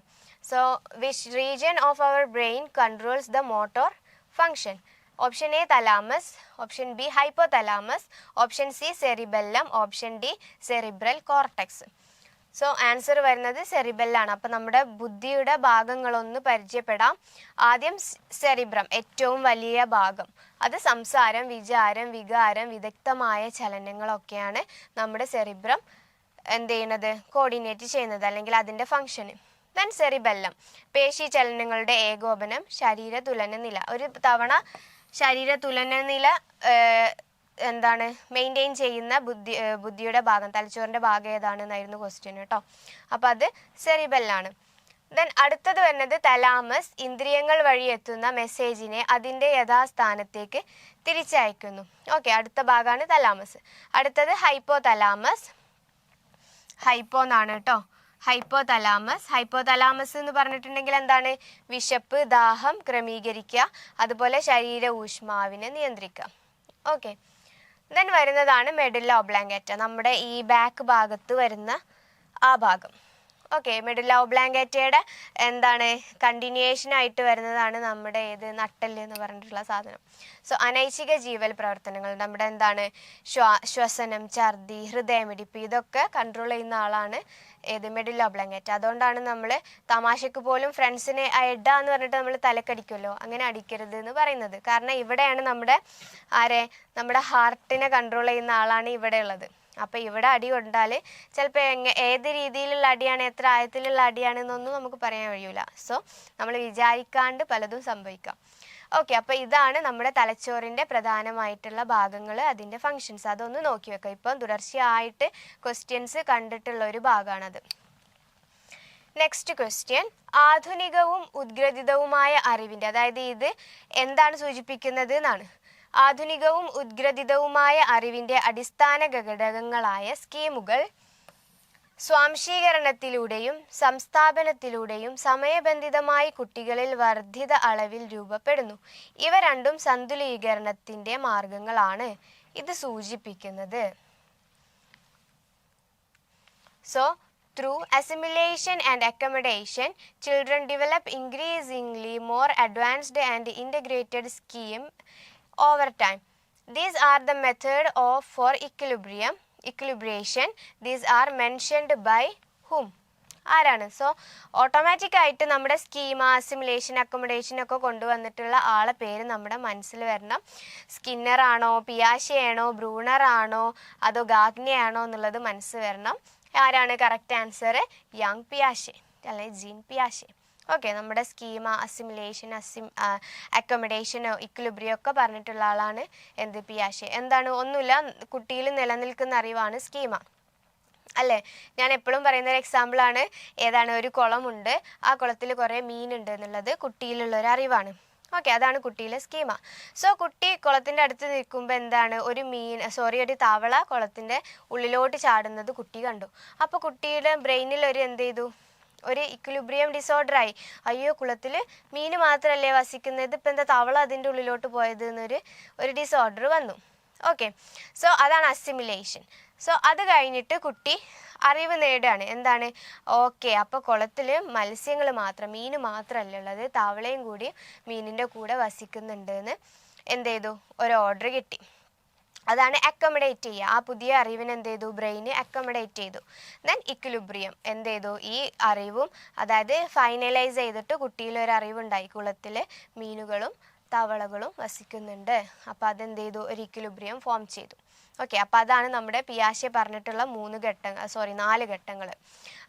So which region of our brain controls the motor function? Option A, thalamus. Option B, hypothalamus. Option C, cerebellum. Option D, cerebral cortex. So answer വരുന്നത് സെറിബെല്ലാണ്. അപ്പം നമ്മുടെ ബുദ്ധിയുടെ ഭാഗങ്ങളൊന്ന് പരിചയപ്പെടാം. ആദ്യം സെറിബ്രം, ഏറ്റവും വലിയ ഭാഗം. അത് സംസാരം, വിചാരം, വികാരം, വിദഗ്ധമായ ചലനങ്ങളൊക്കെയാണ് നമ്മുടെ സെറിബ്രം എന്ത് ചെയ്യുന്നത്, കോർഡിനേറ്റ് ചെയ്യുന്നത്, അല്ലെങ്കിൽ അതിൻ്റെ ഫങ്ഷന്. ദെൻ സെറിബെല്ലം, പേശി ചലനങ്ങളുടെ ഏകോപനം, ശരീര തുലനനില. ഒരു തവണ ശരീര തുലനനില എന്താണ് മെയിൻറ്റെയിൻ ചെയ്യുന്ന ബുദ്ധിയുടെ ഭാഗം, തലച്ചോറിൻ്റെ ഭാഗം ഏതാണെന്നായിരുന്നു ക്വസ്റ്റ്യൻ കേട്ടോ. അപ്പോൾ അത് സെറിബെല്ലാണ്. ദെൻ അടുത്തത് വരുന്നത് തലാമസ്, ഇന്ദ്രിയങ്ങൾ വഴി എത്തുന്ന മെസ്സേജിനെ അതിൻ്റെ യഥാസ്ഥാനത്തേക്ക് തിരിച്ചയക്കുന്നു. ഓക്കെ, അടുത്ത ഭാഗമാണ് തലാമസ്. അടുത്തത് ഹൈപ്പോതലാമസ്. ഹൈപ്പോ എന്നാണ് കേട്ടോ, ഹൈപ്പോതലാമസ് എന്ന് പറഞ്ഞിട്ടുണ്ടെങ്കിൽ എന്താണ്, വിശപ്പ്, ദാഹം ക്രമീകരിക്കുക, അതുപോലെ ശരീര ഊഷ്മാവിനെ നിയന്ത്രിക്കുക. ഓക്കെ, ദെൻ വരുന്നതാണ് മെഡുല്ല ഒബ്ലാങ്കേറ്റ, നമ്മുടെ ഈ ബാക്ക് ഭാഗത്ത് വരുന്ന ആ ഭാഗം. ഓക്കെ, മെഡുല്ല ഒബ്ലാങ്കേറ്റയുടെ എന്താണ് കണ്ടിന്യൂവേഷൻ ആയിട്ട് വരുന്നതാണ് നമ്മുടെ ഏത് നട്ടെല്ല് എന്ന് പറഞ്ഞിട്ടുള്ള സാധനം. സോ അനൈച്ഛിക ജീവൽ പ്രവർത്തനങ്ങൾ, നമ്മുടെ എന്താണ് ശ്വസനം, ഛർദി, ഹൃദയമിടിപ്പ്, ഇതൊക്കെ കൺട്രോൾ ചെയ്യുന്ന ആളാണ് ഏത് മെഡുല്ല ഒബ്ലാങ്കേറ്റ. അതുകൊണ്ടാണ് നമ്മൾ തമാശക്ക് പോലും ഫ്രണ്ട്സിനെ എഡാ എന്ന് പറഞ്ഞിട്ട് നമ്മൾ തലക്കടിക്കുമല്ലോ, അങ്ങനെ അടിക്കരുത് എന്ന് പറയുന്നത്. കാരണം ഇവിടെയാണ് നമ്മുടെ ഹാർട്ടിനെ കൺട്രോൾ ചെയ്യുന്ന ആളാണ് ഇവിടെ ഉള്ളത്. അപ്പോൾ ഇവിടെ അടി കൊണ്ടാൽ ചിലപ്പോൾ ഏത് രീതിയിലുള്ള അടിയാണ്, എത്ര ആഴത്തിലുള്ള അടിയാണെന്നൊന്നും നമുക്ക് പറയാൻ കഴിയില്ല. സോ നമ്മൾ വിചാരിക്കാണ്ട് പലതും സംഭവിക്കാം. ഓക്കെ, അപ്പോൾ ഇതാണ് നമ്മുടെ തലച്ചോറിൻ്റെ പ്രധാനമായിട്ടുള്ള ഭാഗങ്ങൾ, അതിൻ്റെ ഫങ്ഷൻസ്. അതൊന്ന് നോക്കി വെക്കാം. ഇപ്പം തുടർച്ചയായിട്ട് ക്വസ്റ്റ്യൻസ് കണ്ടിട്ടുള്ള ഒരു ഭാഗമാണത്. നെക്സ്റ്റ് ക്വസ്റ്റ്യൻ, ആധുനികവും ഉദ്ഗ്രഥിതവുമായ അറിവിൻ്റെ, അതായത് ഇത് എന്താണ് സൂചിപ്പിക്കുന്നത് എന്നാണ്. ആധുനികവും ഉദ്ഗ്രഥിതവുമായ അറിവിൻ്റെ അടിസ്ഥാന ഘടകങ്ങളായ സ്കീമുകൾ സ്വാംശീകരണത്തിലൂടെയും സംസ്ഥാപനത്തിലൂടെയും സമയബന്ധിതമായി കുട്ടികളിൽ വർദ്ധിത അളവിൽ രൂപപ്പെടുന്നു. ഇവ രണ്ടും സന്തുലീകരണത്തിൻ്റെ മാർഗങ്ങളാണ് ഇത് സൂചിപ്പിക്കുന്നത്. So through assimilation and accommodation, children develop increasingly more advanced and integrated scheme over time. These are the method for equilibration. These are mentioned by whom? ആരാണ്? സോ ഓട്ടോമാറ്റിക് ആയിട്ട് നമ്മുടെ സ്കീമ, അസിമുലേഷൻ, അക്കോമഡേഷൻ ഒക്കെ കൊണ്ടുവന്നിട്ടുള്ള ആളെ പേര് നമ്മുടെ മനസ്സിൽ വരണം. സ്കിന്നർ ആണോ, പിയാഷെ ആണോ, ബ്രൂണർ ആണോ, അതോ ഗാഗ്നെ ആണോ എന്നുള്ളത് മനസ്സിൽ വരണം. ആരാണ് കറക്റ്റ് ആൻസർ? യങ് പിയാഷെ അല്ലെങ്കിൽ ജീൻ പിയാഷെ. ഓക്കെ, നമ്മുടെ സ്കീമ, അസിമുലേഷൻ, അക്കോമഡേഷനോ ഇക്വിലിബ്രിയം ഒക്കെ പറഞ്ഞിട്ടുള്ള ആളാണ് എന്ത്? പിയാഷെ. എന്താണ്? ഒന്നുമില്ല, കുട്ടിയിൽ നിലനിൽക്കുന്ന അറിവാണ് സ്കീമ, അല്ലേ? ഞാൻ എപ്പോഴും പറയുന്ന ഒരു എക്സാമ്പിളാണ് ഏതാണ്, ഒരു കുളമുണ്ട്, ആ കുളത്തിൽ കുറേ മീനുണ്ട് എന്നുള്ളത് കുട്ടിയിലുള്ളൊരു അറിവാണ്. ഓക്കെ, അതാണ് കുട്ടിയിലെ സ്കീമ. സോ കുട്ടി കുളത്തിൻ്റെ അടുത്ത് നിൽക്കുമ്പോൾ എന്താണ്, ഒരു തവള കുളത്തിൻ്റെ ഉള്ളിലോട്ട് ചാടുന്നത് കുട്ടി കണ്ടു. അപ്പോൾ കുട്ടിയുടെ ബ്രെയിനിൽ എന്ത് ചെയ്തു, ഒരു ഇക്വിലിബ്രിയം ഡിസോർഡറായി. അയ്യോ, കുളത്തിൽ മീൻ മാത്രമല്ലേ വസിക്കുന്നത്, ഇപ്പം എന്താ തവള അതിൻ്റെ ഉള്ളിലോട്ട് പോയത് എന്നൊരു ഡിസോർഡർ വന്നു. ഓക്കെ, സോ അതാണ് അസിമുലേഷൻ. സോ അത് കഴിഞ്ഞിട്ട് കുട്ടി അറിവ് നേടുകയാണ്. എന്താണ്? ഓക്കെ, അപ്പോൾ കുളത്തിൽ മത്സ്യങ്ങൾ മാത്രം, മീൻ മാത്രമല്ല ഉള്ളത്, തവളയും കൂടി മീനിൻ്റെ കൂടെ വസിക്കുന്നുണ്ട് എന്ന് എന്ത് ചെയ്തു? ഒരു ഓർഡർ കിട്ടി. അതാണ് അക്കോമഡേറ്റ് ചെയ്യുക. ആ പുതിയ അറിവിന് എന്ത് ചെയ്തു? ബ്രെയിന് അക്കോമഡേറ്റ് ചെയ്തു. ദെൻ ഇക്വിലിബ്രിയം എന്ത് ചെയ്തു? ഈ അറിവും അതായത് ഫൈനലൈസ് ചെയ്തിട്ട് കുട്ടിയിൽ ഒരു അറിവുണ്ടായി, കുളത്തിൽ മീനുകളും തവളകളും വസിക്കുന്നുണ്ട്. അപ്പോൾ അതെന്ത് ചെയ്തു? ഒരു ഇക്വിലിബ്രിയം ഫോം ചെയ്തു. ഓക്കെ, അപ്പോൾ അതാണ് നമ്മുടെ പിയാഷെ പറഞ്ഞിട്ടുള്ള 4 ഘട്ടങ്ങൾ.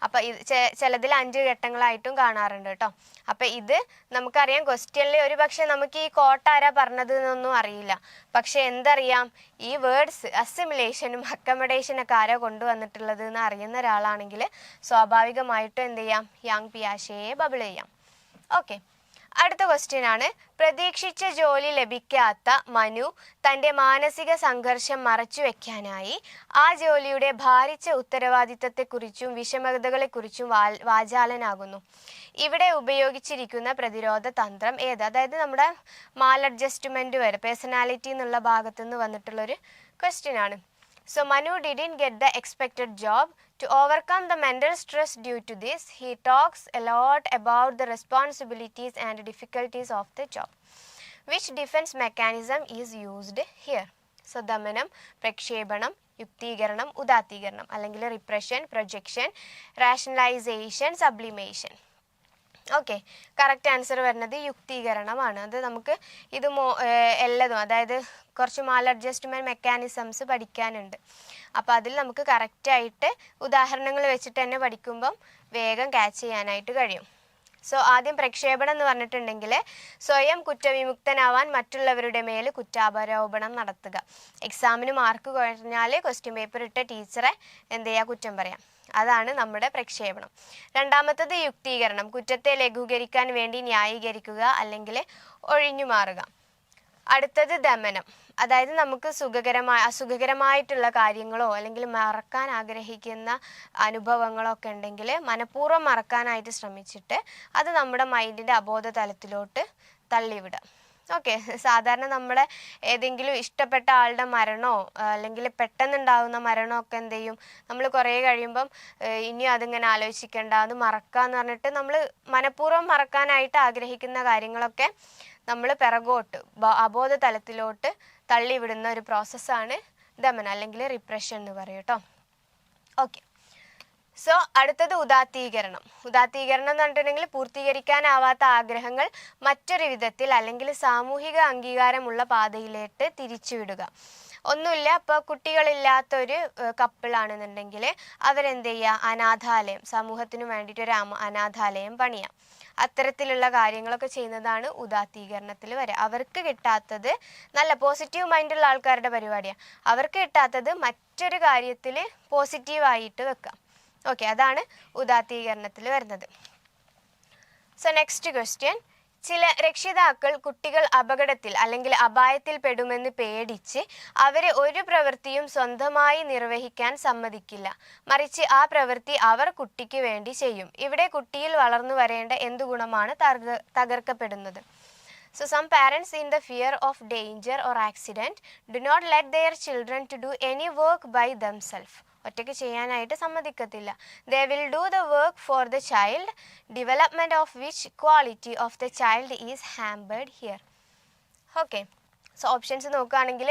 അപ്പോൾ ഇത് ചിലതിൽ 5 ഘട്ടങ്ങളായിട്ടും കാണാറുണ്ട് കേട്ടോ. അപ്പോൾ ഇത് നമുക്കറിയാം, ക്വസ്റ്റ്യനിൽ ഒരു പക്ഷേ നമുക്ക് ഈ കോട്ട ആരാ പറഞ്ഞത് എന്നൊന്നും അറിയില്ല. പക്ഷെ എന്തറിയാം? ഈ വേർഡ്സ് അസിമിലേഷനും അക്കമഡേഷനൊക്കെ ആരാ കൊണ്ടുവന്നിട്ടുള്ളത് എന്ന് അറിയുന്ന ഒരാളാണെങ്കിൽ സ്വാഭാവികമായിട്ടും എന്ത് ചെയ്യാം? യാങ് പിയാഷെയെ ബബിൾ ചെയ്യാം. ഓക്കെ, അടുത്ത ക്വസ്റ്റ്യൻ ആണ്. പ്രതീക്ഷിച്ച ജോലി ലഭിക്കാത്ത മനു തൻ്റെ മാനസിക സംഘർഷം മറച്ചു വെക്കാനായി ആ ജോലിയുടെ ഭാരിച്ച ഉത്തരവാദിത്തത്തെക്കുറിച്ചും വിഷമതകളെക്കുറിച്ചും വാചാലനാകുന്നു. ഇവിടെ ഉപയോഗിച്ചിരിക്കുന്ന പ്രതിരോധ തന്ത്രം ഏത്? അതായത് നമ്മുടെ മാൽ അഡ്ജസ്റ്റ്മെൻറ്റ് വരെ പേഴ്സണാലിറ്റി എന്നുള്ള ഭാഗത്തുനിന്ന് വന്നിട്ടുള്ളൊരു ക്വസ്റ്റ്യൻ ആണ്. So Manu didn't get the expected job. To overcome the mental stress due to this, he talks a lot about the responsibilities and difficulties of the job. Which defense mechanism is used here? So ദമനം, പ്രക്ഷേപണം, യുക്തീകരണം, ഉദാത്തീകരണം, അല്ലെങ്കിൽ repression, projection, rationalisation, sublimation. Okay, correct answer വരുന്നത് യുക്തീകരണമാണ്. അത് നമുക്ക് ഇത് എല്ലതും, അതായത് കുറച്ച് മാൽ അഡ്ജസ്റ്റ്മെൻറ്റ് മെക്കാനിസംസ് പഠിക്കാനുണ്ട്. അപ്പോൾ അതിൽ നമുക്ക് കറക്റ്റായിട്ട് ഉദാഹരണങ്ങൾ വെച്ചിട്ട് തന്നെ പഠിക്കുമ്പം വേഗം ക്യാച്ച് ചെയ്യാനായിട്ട് കഴിയും. സോ ആദ്യം പ്രക്ഷേപണം എന്ന് പറഞ്ഞിട്ടുണ്ടെങ്കിൽ സ്വയം കുറ്റവിമുക്തനാവാൻ മറ്റുള്ളവരുടെ മേൽ കുറ്റാരോപണം നടത്തുക. എക്സാമിന് മാർക്ക് കുറഞ്ഞാൽ ക്വസ്റ്റ്യൻ പേപ്പർ ഇട്ട ടീച്ചറെ എന്ത് ചെയ്യുക? കുറ്റം പറയാം. അതാണ് നമ്മുടെ പ്രക്ഷേപണം. രണ്ടാമത്തത് യുക്തീകരണം, കുറ്റത്തെ ലഘൂകരിക്കാൻ വേണ്ടി ന്യായീകരിക്കുക അല്ലെങ്കിൽ ഒഴിഞ്ഞു മാറുക. അടുത്തത് ദമനം, അതായത് നമുക്ക് അസുഖകരമായിട്ടുള്ള കാര്യങ്ങളോ അല്ലെങ്കിൽ മറക്കാൻ ആഗ്രഹിക്കുന്ന അനുഭവങ്ങളോ ഒക്കെ ഉണ്ടെങ്കിൽ മനഃപൂർവ്വം മറക്കാനായിട്ട് ശ്രമിച്ചിട്ട് അത് നമ്മുടെ മൈൻഡിൻ്റെ അബോധ തലത്തിലോട്ട് തള്ളിവിടുക. ഓക്കെ, സാധാരണ നമ്മുടെ ഏതെങ്കിലും ഇഷ്ടപ്പെട്ട ആളുടെ മരണമോ അല്ലെങ്കിൽ പെട്ടെന്നുണ്ടാകുന്ന മരണമോ ഒക്കെ എന്ത് ചെയ്യും? നമ്മൾ കുറേ കഴിയുമ്പം ഇനിയും അതിങ്ങനെ ആലോചിക്കേണ്ട, അത് മറക്കാന്ന് പറഞ്ഞിട്ട് നമ്മൾ മനഃപൂർവ്വം മറക്കാനായിട്ട് ആഗ്രഹിക്കുന്ന കാര്യങ്ങളൊക്കെ നമ്മൾ പിറകോട്ട് അബോധ തലത്തിലോട്ട് തള്ളിവിടുന്ന ഒരു പ്രോസസ്സാണ് ദമനം അല്ലെങ്കിൽ റിപ്രഷൻ എന്ന് പറയും കേട്ടോ. ഓക്കെ, സോ അടുത്തത് ഉദാത്തീകരണം. ഉദാത്തീകരണം എന്ന് പറഞ്ഞിട്ടുണ്ടെങ്കിൽ പൂർത്തീകരിക്കാനാവാത്ത ആഗ്രഹങ്ങൾ മറ്റൊരു വിധത്തിൽ അല്ലെങ്കിൽ സാമൂഹിക അംഗീകാരമുള്ള പാതയിലേക്ക് തിരിച്ചുവിടുക. ഒന്നുമില്ല, ഇപ്പോൾ കുട്ടികളില്ലാത്തൊരു കപ്പിളാണെന്നുണ്ടെങ്കിൽ അവരെന്ത് ചെയ്യുക? അനാഥാലയം, സമൂഹത്തിന് വേണ്ടിയിട്ട് ഒരു അനാഥാലയം പണിയാം. അത്തരത്തിലുള്ള കാര്യങ്ങളൊക്കെ ചെയ്യുന്നതാണ് ഉദാത്തീകരണത്തിൽ വരിക. അവർക്ക് കിട്ടാത്തത്, നല്ല പോസിറ്റീവ് മൈൻഡുള്ള ആൾക്കാരുടെ പരിപാടിയാണ്, അവർക്ക് കിട്ടാത്തത് മറ്റൊരു കാര്യത്തിൽ പോസിറ്റീവായിട്ട് വെക്കാം. ഓക്കെ, അതാണ് ഉദാത്തീകരണത്തിൽ വരുന്നത്. So next question. ചില രക്ഷിതാക്കൾ കുട്ടികൾ അപകടത്തിൽ അല്ലെങ്കിൽ അപായത്തിൽ പെടുമെന്ന് പേടിച്ച് അവരെ ഒരു പ്രവൃത്തിയും സ്വന്തമായി നിർവഹിക്കാൻ സമ്മതിക്കില്ല. മറിച്ച് ആ പ്രവൃത്തി അവർ കുട്ടിക്ക് വേണ്ടി ചെയ്യും. ഇവിടെ കുട്ടിയിൽ വളർന്നു വരേണ്ട എന്തു ഗുണമാണ് തകർക്കപ്പെടുന്നത്? So some parents in the fear of danger or accident do not let their children to do any work by themselves. ഒറ്റയ്ക്ക് ചെയ്യാനായിട്ട് സമ്മതിക്കത്തില്ല. They will do the work for the child, development of which quality of the child is hampered here. Okay, so options നോക്കുകയാണെങ്കിൽ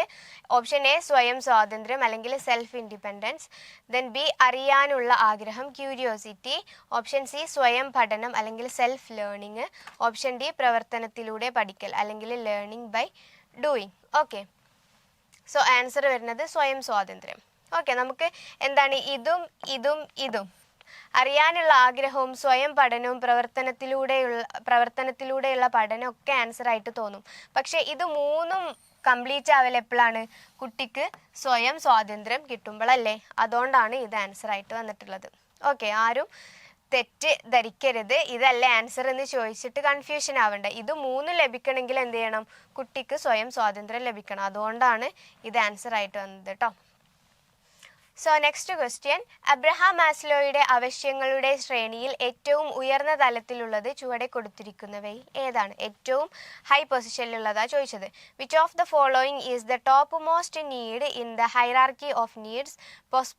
ഓപ്ഷൻ എ സ്വയം സ്വാതന്ത്ര്യം അല്ലെങ്കിൽ സെൽഫ് ഇൻഡിപെൻഡൻസ്, ദെൻ ബി അറിയാനുള്ള ആഗ്രഹം ക്യൂരിയോസിറ്റി, ഓപ്ഷൻ സി സ്വയം പഠനം അല്ലെങ്കിൽ സെൽഫ് ലേണിംഗ്, ഓപ്ഷൻ ഡി പ്രവർത്തനത്തിലൂടെ പഠിക്കൽ അല്ലെങ്കിൽ learning by doing. Okay, so answer വരുന്നത് സ്വയം സ്വാതന്ത്ര്യം. ഓക്കെ, നമുക്ക് എന്താണ് ഇതും അറിയാനുള്ള ആഗ്രഹവും സ്വയം പഠനവും പ്രവർത്തനത്തിലൂടെയുള്ള പഠനമൊക്കെ ആൻസർ ആയിട്ട് തോന്നും. പക്ഷെ ഇത് മൂന്നും കംപ്ലീറ്റ് ആവൽ എപ്പോഴാണ്? കുട്ടിക്ക് സ്വയം സ്വാതന്ത്ര്യം കിട്ടുമ്പോഴല്ലേ. അതുകൊണ്ടാണ് ഇത് ആൻസർ ആയിട്ട് വന്നിട്ടുള്ളത്. ഓക്കെ, ആരും തെറ്റ് ധരിക്കരുത്, ഇതല്ല ആൻസർ എന്ന് ചോദിച്ചിട്ട് കൺഫ്യൂഷൻ ആവണ്ട. ഇത് മൂന്നും ലഭിക്കണമെങ്കിൽ എന്ത് ചെയ്യണം? കുട്ടിക്ക് സ്വയം സ്വാതന്ത്ര്യം ലഭിക്കണം. അതുകൊണ്ടാണ് ഇത് ആൻസർ ആയിട്ട് വന്നത് കേട്ടോ. സോ നെക്സ്റ്റ് ക്വസ്റ്റ്യൻ, അബ്രഹാം മാസ്ലോയുടെ ആവശ്യങ്ങളുടെ ശ്രേണിയിൽ ഏറ്റവും ഉയർന്ന തലത്തിലുള്ളത് ചുവടെ കൊടുത്തിരിക്കുന്നവയിൽ ഏതാണ്? ഏറ്റവും ഹൈ പൊസിഷനിലുള്ളതാ ചോദിച്ചത്. Which of the following is the topmost need in the hierarchy of needs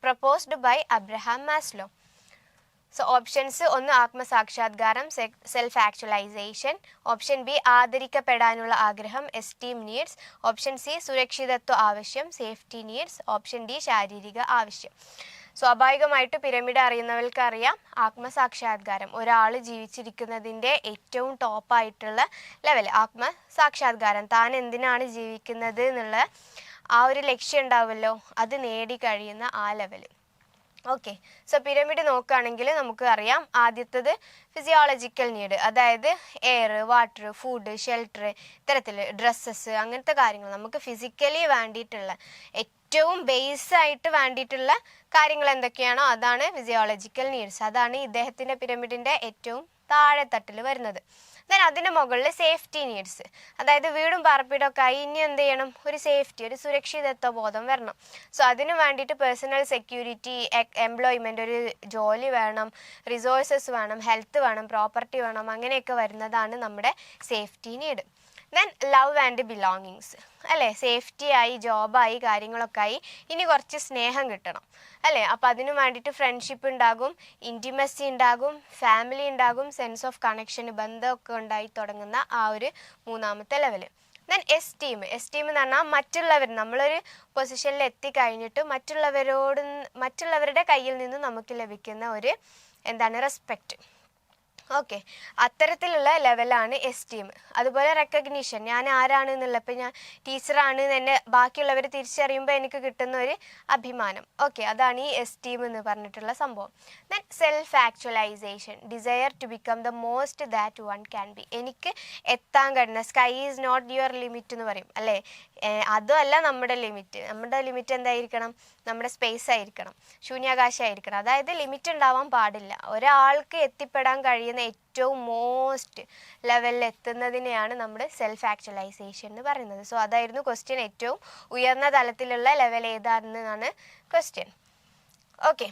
proposed by Abraham Maslow? So options: ഒന്ന് ആത്മസാക്ഷാത്കാരം, സെൽഫ് ആക്ച്വലൈസേഷൻ. ഓപ്ഷൻ ബി ആദരിക്കപ്പെടാനുള്ള ആഗ്രഹം, എസ്റ്റീം നീഡ്സ്. ഓപ്ഷൻ സി സുരക്ഷിതത്വ ആവശ്യം, സേഫ്റ്റി നീഡ്സ്. ഓപ്ഷൻ ഡി ശാരീരിക ആവശ്യം. സ്വാഭാവികമായിട്ട് പിരമിഡ് അറിയുന്നവർക്ക് അറിയാം, ആത്മസാക്ഷാത്കാരം, ഒരാൾ ജീവിച്ചിരിക്കുന്നതിൻ്റെ ഏറ്റവും ടോപ്പായിട്ടുള്ള ലെവൽ ആത്മസാക്ഷാത്കാരം, താൻ എന്തിനാണ് ജീവിക്കുന്നത് എന്നുള്ള ആ ഒരു ലക്ഷ്യം ഉണ്ടാവുമല്ലോ, അത് നേടിക്കഴിയുന്ന ആ ലെവൽ. ഓക്കെ, സോ പിരമിഡ് നോക്കുകയാണെങ്കിൽ നമുക്ക് അറിയാം, ആദ്യത്തത് ഫിസിയോളജിക്കൽ നീഡ്, അതായത് എയർ, വാട്ടർ, ഫുഡ്, ഷെൽട്ടർ, ഇത്തരത്തിൽ ഡ്രസ്സസ്, അങ്ങനത്തെ കാര്യങ്ങൾ നമുക്ക് ഫിസിക്കലി വേണ്ടിയിട്ടുള്ള ഏറ്റവും ബേസായിട്ട് വേണ്ടിയിട്ടുള്ള കാര്യങ്ങൾ എന്തൊക്കെയാണോ അതാണ് ഫിസിയോളജിക്കൽ നീഡ്സ്. അതാണ് ഇദ്ദേഹത്തിൻ്റെ പിരമിഡിൻ്റെ ഏറ്റവും താഴെത്തട്ടിൽ വരുന്നത്. ദെൻ അതിൻ്റെ മുകളിൽ സേഫ്റ്റി നീഡ്സ്, അതായത് വീടും പാർപ്പിടമൊക്കെ ആയി ഇനി എന്ത് ചെയ്യണം, ഒരു സേഫ്റ്റി, ഒരു സുരക്ഷിതത്വ ബോധം വരണം. സോ അതിന് വേണ്ടിയിട്ട് പേഴ്സണൽ സെക്യൂരിറ്റി, എംപ്ലോയ്മെൻറ്റ്, ഒരു ജോലി വേണം, റിസോഴ്സസ് വേണം, ഹെൽത്ത് വേണം, പ്രോപ്പർട്ടി വേണം, അങ്ങനെയൊക്കെ വരുന്നതാണ് നമ്മുടെ safety need. Then love and belongings, അല്ലേ, സേഫ്റ്റി ആയി, ജോബായി, കാര്യങ്ങളൊക്കെ ആയി, ഇനി കുറച്ച് സ്നേഹം കിട്ടണം, അല്ലേ. അപ്പം അതിന് വേണ്ടിയിട്ട് ഫ്രണ്ട്ഷിപ്പ് ഉണ്ടാകും, ഇൻറ്റിമസി ഉണ്ടാകും, ഫാമിലി ഉണ്ടാകും, സെൻസ് ഓഫ് കണക്ഷൻ, ബന്ധമൊക്കെ ഉണ്ടായി തുടങ്ങുന്ന ആ ഒരു മൂന്നാമത്തെ ലെവൽ. ദെൻ എസ്റ്റീം എന്ന് പറഞ്ഞാൽ മറ്റുള്ളവർ, നമ്മളൊരു പൊസിഷനിൽ എത്തിക്കഴിഞ്ഞിട്ട് മറ്റുള്ളവരുടെ കയ്യിൽ നിന്ന് നമുക്ക് ലഭിക്കുന്ന ഒരു റെസ്പെക്റ്റ്. ഓക്കെ, അത്തരത്തിലുള്ള ലെവലാണ് എസ്റ്റീം. അതുപോലെ റെക്കഗ്നീഷൻ, ഞാൻ ആരാണെന്നുള്ള, ഇപ്പം ഞാൻ ടീച്ചറാണ് എന്നെ ബാക്കിയുള്ളവർ തിരിച്ചറിയുമ്പോൾ എനിക്ക് കിട്ടുന്ന ഒരു അഭിമാനം. ഓക്കെ, അതാണ് ഈ എസ്റ്റീം എന്ന് പറഞ്ഞിട്ടുള്ള സംഭവം. Then self actualization, desire to become the most that one can be, എനിക്ക് എത്താൻ കഴിയുന്ന, sky is not your limit എന്ന് പറയും, അല്ലേ. അതുമല്ല നമ്മുടെ ലിമിറ്റ് എന്തായിരിക്കണം, നമ്മുടെ സ്പേസ് ആയിരിക്കണം, ശൂന്യാകാശമായിരിക്കണം. അതായത് ലിമിറ്റ് ഉണ്ടാവാൻ പാടില്ല. ഒരാൾക്ക് എത്തിപ്പെടാൻ കഴിയുന്ന ഏറ്റവും മോസ്റ്റ് ലെവലിൽ എത്തുന്നതിനെയാണ് നമ്മൾ സെൽഫ് ആക്ച്വലൈസേഷൻ എന്ന് പറയുന്നത്. സോ അതായിരുന്നു ക്വസ്റ്റ്യൻ, ഏറ്റവും ഉയർന്ന തലത്തിലുള്ള ലെവൽ ഏതാണെന്നാണ് ക്വസ്റ്റ്യൻ. ഓക്കെ,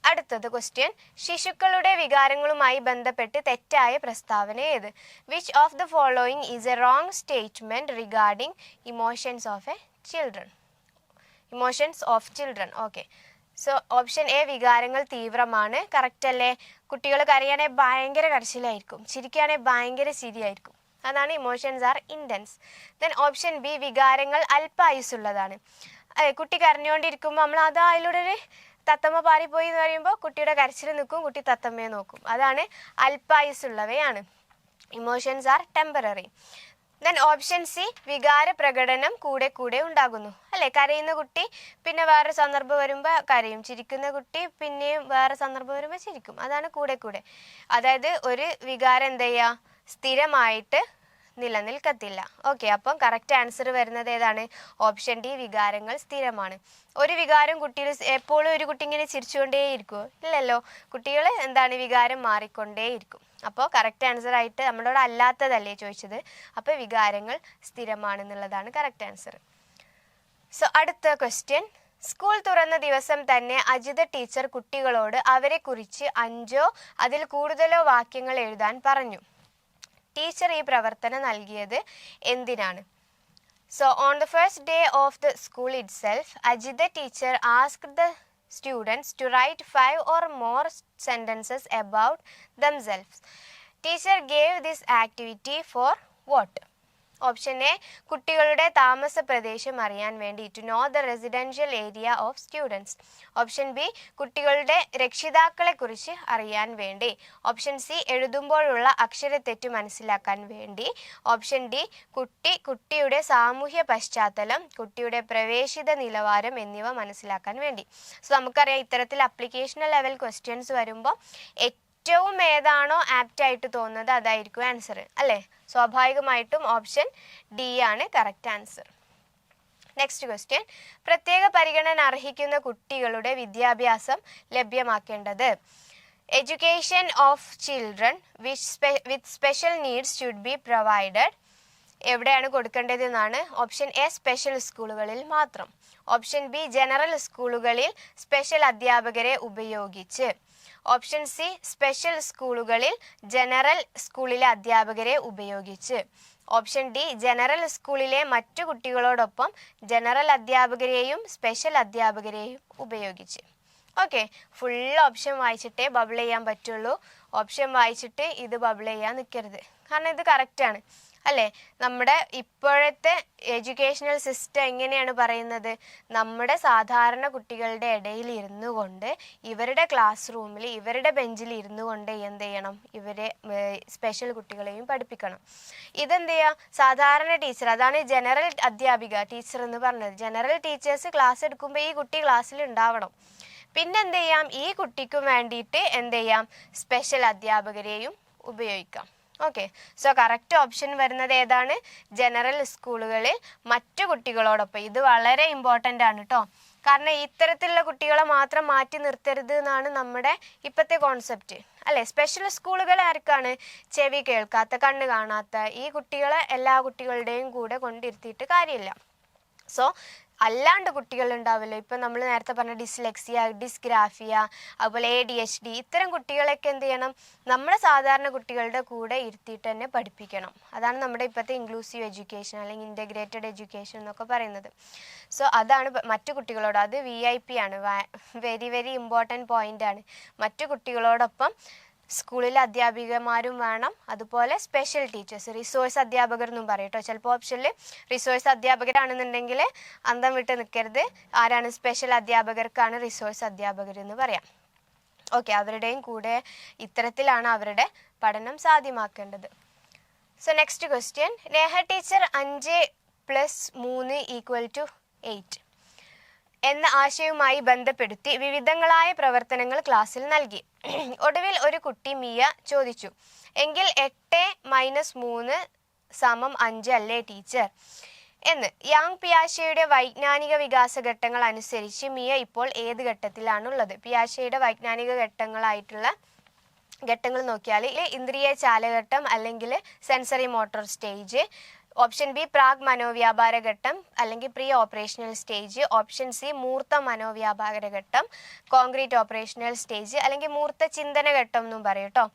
അടുത്തത് ക്വസ്റ്റ്യൻ, ശിശുക്കളുടെ വികാരങ്ങളുമായി ബന്ധപ്പെട്ട് തെറ്റായ പ്രസ്താവന ഏത്? Which of the following is A wrong statement regarding emotions of children? Okay, so option A വികാരങ്ങൾ തീവ്രമാണ്, കറക്റ്റ് അല്ലേ. കുട്ടികൾ കരയാണെങ്കിൽ ഭയങ്കര കരച്ചിലായിരിക്കും, ചിരിക്കുകയാണെങ്കിൽ ഭയങ്കര ചിരിയായിരിക്കും, അതാണ് emotions are intense. Then option B വികാരങ്ങൾ അല്പായുസുള്ളതാണ്. കുട്ടി കരഞ്ഞുകൊണ്ടിരിക്കുമ്പോൾ നമ്മൾ അതിലൂടെ ഒരു തത്തമ്മ പാറിപ്പോയി എന്ന് പറയുമ്പോൾ കുട്ടിയുടെ കരച്ചിൽ നിൽക്കും, കുട്ടി തത്തമ്മയെ നോക്കും, അതാണ് അല്പായുസുള്ളവയാണ്. Emotions are temporary. Then option C വികാര പ്രകടനം കൂടെ കൂടെ ഉണ്ടാകുന്നു, അല്ലേ. കരയുന്ന കുട്ടി പിന്നെ വേറെ സന്ദർഭം വരുമ്പോൾ കരയും, ചിരിക്കുന്ന കുട്ടി പിന്നെയും വേറെ സന്ദർഭം വരുമ്പോൾ ചിരിക്കും, അതാണ് കൂടെ കൂടെ. അതായത് ഒരു വികാരം എന്ത് ചെയ്യുക, സ്ഥിരമായിട്ട് നിലനിൽക്കത്തില്ല. ഓക്കെ, അപ്പം കറക്റ്റ് ആൻസർ വരുന്നത് ഏതാണ്? ഓപ്ഷൻ ഡി വികാരങ്ങൾ സ്ഥിരമാണ്. ഒരു വികാരം കുട്ടികൾ എപ്പോഴും ഒരു കുട്ടി ഇങ്ങനെ ചിരിച്ചുകൊണ്ടേയിരിക്കുമോ? ഇല്ലല്ലോ, കുട്ടികൾ വികാരം മാറിക്കൊണ്ടേയിരിക്കും. അപ്പോൾ കറക്റ്റ് ആൻസർ ആയിട്ട് നമ്മളോട് അല്ലാത്തതല്ലേ ചോദിച്ചത്, അപ്പോൾ വികാരങ്ങൾ സ്ഥിരമാണെന്നുള്ളതാണ് കറക്റ്റ് ആൻസർ. സോ അടുത്ത ക്വസ്റ്റ്യൻ, സ്കൂൾ തുറന്ന ദിവസം തന്നെ അജിത ടീച്ചർ കുട്ടികളോട് അവരെക്കുറിച്ച് 5 അതിൽ കൂടുതലോ വാക്യങ്ങൾ എഴുതാൻ പറഞ്ഞു. ടീച്ചർ ഈ പ്രവർത്തനം നൽകിയത് എന്തിനാണ്? So on the first day of the school itself, Ajita teacher asked the students to write 5 or more sentences about themselves. Teacher gave this activity for what? Option A, കുട്ടികളുടെ താമസ പ്രദേശം അറിയാൻ വേണ്ടി, to know the residential area of students. Option B, കുട്ടികളുടെ രക്ഷിതാക്കളെ കുറിച്ച് അറിയാൻ വേണ്ടി. ഓപ്ഷൻ സി, എഴുതുമ്പോഴുള്ള അക്ഷരത്തെറ്റ് മനസ്സിലാക്കാൻ വേണ്ടി. ഓപ്ഷൻ ഡി, കുട്ടിയുടെ സാമൂഹ്യ പശ്ചാത്തലം, കുട്ടിയുടെ പ്രവേശിത നിലവാരം എന്നിവ മനസ്സിലാക്കാൻ വേണ്ടി. സോ നമുക്കറിയാം, ഇത്തരത്തിൽ അപ്ലിക്കേഷണൽ ലെവൽ ക്വസ്റ്റ്യൻസ് വരുമ്പോൾ ഏറ്റവും ഏതാണോ ആപ്റ്റ് ആയിട്ട് തോന്നുന്നത് അതായിരിക്കും ആൻസർ, അല്ലേ. സ്വാഭാവികമായിട്ടും ഓപ്ഷൻ ഡി ആണ് കറക്റ്റ് ആൻസർ. നെക്സ്റ്റ് ക്വസ്റ്റ്യൻ, പ്രത്യേക പരിഗണന അർഹിക്കുന്ന കുട്ടികളുടെ വിദ്യാഭ്യാസം ലഭ്യമാക്കേണ്ടത്. Education of children with special needs should be provided. എവിടെയാണ് കൊടുക്കേണ്ടതെന്നാണ്. ഓപ്ഷൻ എ, സ്പെഷ്യൽ സ്കൂളുകളിൽ മാത്രം. ഓപ്ഷൻ ബി ജനറൽ സ്കൂളുകളിൽ സ്പെഷ്യൽ അധ്യാപകരെ ഉപയോഗിച്ച്. ഓപ്ഷൻ സി സ്പെഷ്യൽ സ്കൂളുകളിൽ ജനറൽ സ്കൂളിലെ അധ്യാപകരെ ഉപയോഗിച്ച്. ഓപ്ഷൻ ഡി ജനറൽ സ്കൂളിലെ മറ്റു കുട്ടികളോടൊപ്പം ജനറൽ അധ്യാപകരെയും സ്പെഷ്യൽ അധ്യാപകരെയും ഉപയോഗിച്ച്. ഓക്കെ, ഫുൾ ഓപ്ഷൻ വായിച്ചിട്ടേ ബബിൾ ചെയ്യാൻ പറ്റുള്ളൂ. ഓപ്ഷൻ വായിച്ചിട്ട് ഇത് ബബിൾ ചെയ്യാൻ നിൽക്കരുത്, കാരണം ഇത് കറക്റ്റാണ് അല്ലേ. നമ്മുടെ ഇപ്പോഴത്തെ എഡ്യൂക്കേഷണൽ സിസ്റ്റം എങ്ങനെയാണ് പറയുന്നത്? നമ്മുടെ സാധാരണ കുട്ടികളുടെ ഇടയിൽ ഇരുന്നു കൊണ്ട് ഇവരുടെ ക്ലാസ് റൂമിൽ ഇവരുടെ ബെഞ്ചിൽ ഇരുന്നു കൊണ്ട് എന്ത് ചെയ്യണം? ഇവരെ സ്പെഷ്യൽ കുട്ടികളെയും പഠിപ്പിക്കണം. ഇതെന്ത് ചെയ്യുക? സാധാരണ ടീച്ചർ, അതാണ് ജനറൽ അധ്യാപിക ടീച്ചർ എന്ന് പറഞ്ഞത്. ജനറൽ ടീച്ചേഴ്സ് ക്ലാസ് എടുക്കുമ്പോൾ ഈ കുട്ടി ക്ലാസ്സിൽ ഉണ്ടാവണം. പിന്നെ എന്ത് ചെയ്യാം? ഈ കുട്ടിക്കും വേണ്ടിയിട്ട് എന്ത് ചെയ്യാം? സ്പെഷ്യൽ അധ്യാപകരെയും ഉപയോഗിക്കാം. ഓക്കെ, സോ കറക്റ്റ് ഓപ്ഷൻ വരുന്നത് ഏതാണ്? ജനറൽ സ്കൂളുകളിൽ മറ്റു കുട്ടികളോടൊപ്പം. ഇത് വളരെ ഇമ്പോർട്ടൻ്റ് ആണ് കേട്ടോ, കാരണം ഇത്തരത്തിലുള്ള കുട്ടികളെ മാത്രം മാറ്റി നിർത്തരുത് എന്നാണ് നമ്മുടെ ഇപ്പോഴത്തെ കോൺസെപ്റ്റ് അല്ലേ. സ്പെഷ്യൽ സ്കൂളുകൾ ആർക്കാണ്? ചെവി കേൾക്കാത്ത, കണ്ണ് കാണാത്ത ഈ കുട്ടികളെ എല്ലാ കുട്ടികളുടെയും കൂടെ കൊണ്ടിരുത്തിയിട്ട് കാര്യമില്ല. സോ അല്ലാണ്ട് കുട്ടികൾ ഉണ്ടാവില്ല. ഇപ്പം നമ്മൾ നേരത്തെ പറഞ്ഞ ഡിസ്ലെക്സിയ, ഡിസ്ഗ്രാഫിയ, അതുപോലെ ADHD, ഇത്തരം കുട്ടികളൊക്കെ എന്ത് ചെയ്യണം? നമ്മുടെ സാധാരണ കുട്ടികളുടെ കൂടെ ഇരുത്തിയിട്ട് തന്നെ പഠിപ്പിക്കണം. അതാണ് നമ്മുടെ ഇപ്പോഴത്തെ ഇൻക്ലൂസീവ് എഡ്യൂക്കേഷൻ അല്ലെങ്കിൽ ഇൻ്റഗ്രേറ്റഡ് എഡ്യൂക്കേഷൻ എന്നൊക്കെ പറയുന്നത്. സോ അതാണ് മറ്റു കുട്ടികളോട്, അത് VIP ആണ്, വെരി വെരി ഇമ്പോർട്ടൻറ്റ് പോയിൻ്റ് ആണ്. മറ്റു കുട്ടികളോടൊപ്പം സ്കൂളിലെ അധ്യാപികമാരും വേണം, അതുപോലെ സ്പെഷ്യൽ ടീച്ചേഴ്സ്, റിസോഴ്സ് അധ്യാപകർ എന്നും പറയും കേട്ടോ. ചിലപ്പോൾ ഓപ്ഷനിൽ റിസോഴ്സ് അധ്യാപകരാണെന്നുണ്ടെങ്കിൽ അന്തം വിട്ട് നിൽക്കരുത്. ആരാണ്? സ്പെഷ്യൽ അധ്യാപകർക്കാണ് റിസോഴ്സ് അധ്യാപകർ എന്ന് പറയാം. ഓക്കെ, അവരുടെയും കൂടെ ഇത്തരത്തിലാണ് അവരുടെ പഠനം സാധ്യമാക്കേണ്ടത്. So next question, Neha teacher 5 + 3 = 8 എന്ന ആശയവുമായി ബന്ധപ്പെടുത്തി വിവിധങ്ങളായ പ്രവർത്തനങ്ങൾ ക്ലാസ്സിൽ നൽകി. ഒടുവിൽ ഒരു കുട്ടി മിയ ചോദിച്ചു, എങ്കിൽ 8 - 3 = 5 അല്ലേ ടീച്ചർ എന്ന്. യാങ് പിയാഷെയുടെ വൈജ്ഞാനിക വികാസ ഘട്ടങ്ങൾ അനുസരിച്ച് മിയ ഇപ്പോൾ ഏത് ഘട്ടത്തിലാണുള്ളത്? പിയാഷെയുടെ വൈജ്ഞാനിക ഘട്ടങ്ങൾ നോക്കിയാൽ ഇന്ദ്രിയ ചാലഘട്ടം അല്ലെങ്കിൽ sensory motor stage. Option B പ്രാഗ് മനോവ്യാപാര ഘട്ടം അല്ലെങ്കിൽ pre operational stage. Option C മൂർത്ത മനോവ്യാപാര ഘട്ടം, കോൺക്രീറ്റ് ഓപ്പറേഷണൽ സ്റ്റേജ് അല്ലെങ്കിൽ മൂർത്ത ചിന്തന ഘട്ടം എന്നും പറയും കേട്ടോ.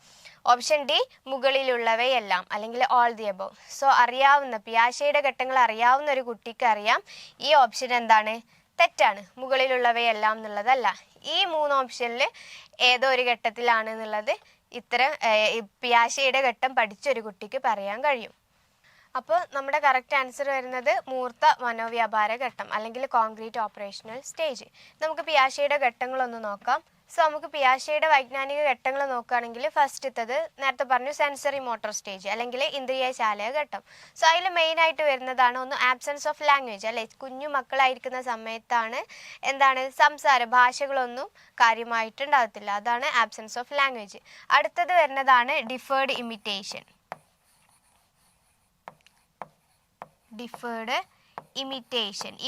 ഓപ്ഷൻ ഡി മുകളിലുള്ളവയെല്ലാം അല്ലെങ്കിൽ ഓൾ ദി അബവ്. സോ അറിയാവുന്ന പിയാഷെയുടെ ഘട്ടങ്ങൾ അറിയാവുന്ന ഒരു കുട്ടിക്ക് അറിയാം ഈ ഓപ്ഷൻ എന്താണ്? തെറ്റാണ്. മുകളിലുള്ളവയെല്ലാം എന്നുള്ളതല്ല. ഈ 3 ഓപ്ഷനിൽ ഏതോ ഒരു ഘട്ടത്തിലാണ് എന്നുള്ളത് ഇത്തരം പിയാഷെയുടെ ഘട്ടം പഠിച്ചൊരു കുട്ടിക്ക് പറയാൻ കഴിയും. അപ്പോൾ നമ്മുടെ കറക്റ്റ് ആൻസർ വരുന്നത് മൂർത്ത മനോവ്യാപാര ഘട്ടം അല്ലെങ്കിൽ കോൺക്രീറ്റ് ഓപ്പറേഷണൽ സ്റ്റേജ്. നമുക്ക് പിയാഷെയുടെ ഘട്ടങ്ങളൊന്ന് നോക്കാം. സോ നമുക്ക് പിയാഷെയുടെ വൈജ്ഞാനിക ഘട്ടങ്ങൾ നോക്കുകയാണെങ്കിൽ ഫസ്റ്റത്തത് നേരത്തെ പറഞ്ഞു സെൻസറി മോട്ടോർ സ്റ്റേജ് അല്ലെങ്കിൽ ഇന്ദ്രിയ ചാലക ഘട്ടം. സോ അതിൽ മെയിനായിട്ട് വരുന്നതാണ് ഒന്ന് ആബ്സെൻസ് ഓഫ് ലാംഗ്വേജ് അല്ലെ. കുഞ്ഞു മക്കളായിരിക്കുന്ന സമയത്താണ് എന്താണ് ഭാഷകളൊന്നും കാര്യമായിട്ടുണ്ടാകത്തില്ല. അതാണ് ആബ്സെൻസ് ഓഫ് ലാംഗ്വേജ്. അടുത്തത് വരുന്നതാണ് ഡിഫേർഡ് ഇമിറ്റേഷൻ.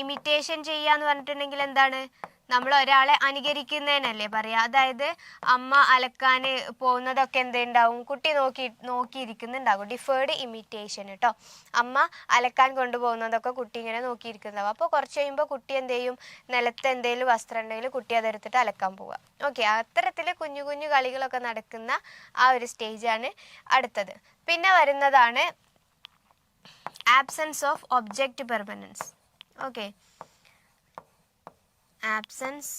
ഇമിറ്റേഷൻ ചെയ്യാന്ന് പറഞ്ഞിട്ടുണ്ടെങ്കിൽ എന്താണ്? നമ്മൾ ഒരാളെ അനുകരിക്കുന്നതിനല്ലേ പറയാ. അതായത് അമ്മ അലക്കാൻ പോകുന്നതൊക്കെ എന്തുണ്ടാവും? കുട്ടി നോക്കിയിരിക്കുന്നുണ്ടാകും. ഡിഫേർഡ് ഇമിറ്റേഷൻ കേട്ടോ. അമ്മ അലക്കാൻ കൊണ്ടുപോകുന്നതൊക്കെ കുട്ടി ഇങ്ങനെ നോക്കിയിരിക്കുന്നതാവും. അപ്പോൾ കുറച്ച് കഴിയുമ്പോൾ കുട്ടി എന്ത് ചെയ്യും? നിലത്ത് എന്തെങ്കിലും വസ്ത്രം ഉണ്ടെങ്കിൽ കുട്ടി അതെടുത്തിട്ട് അലക്കാൻ പോവുക. ഓക്കെ, അത്തരത്തിൽ കുഞ്ഞു കുഞ്ഞു കളികളൊക്കെ നടക്കുന്ന ആ ഒരു സ്റ്റേജാണ് അടുത്തത്. പിന്നെ വരുന്നതാണ് absence of object permanence. Okay, absence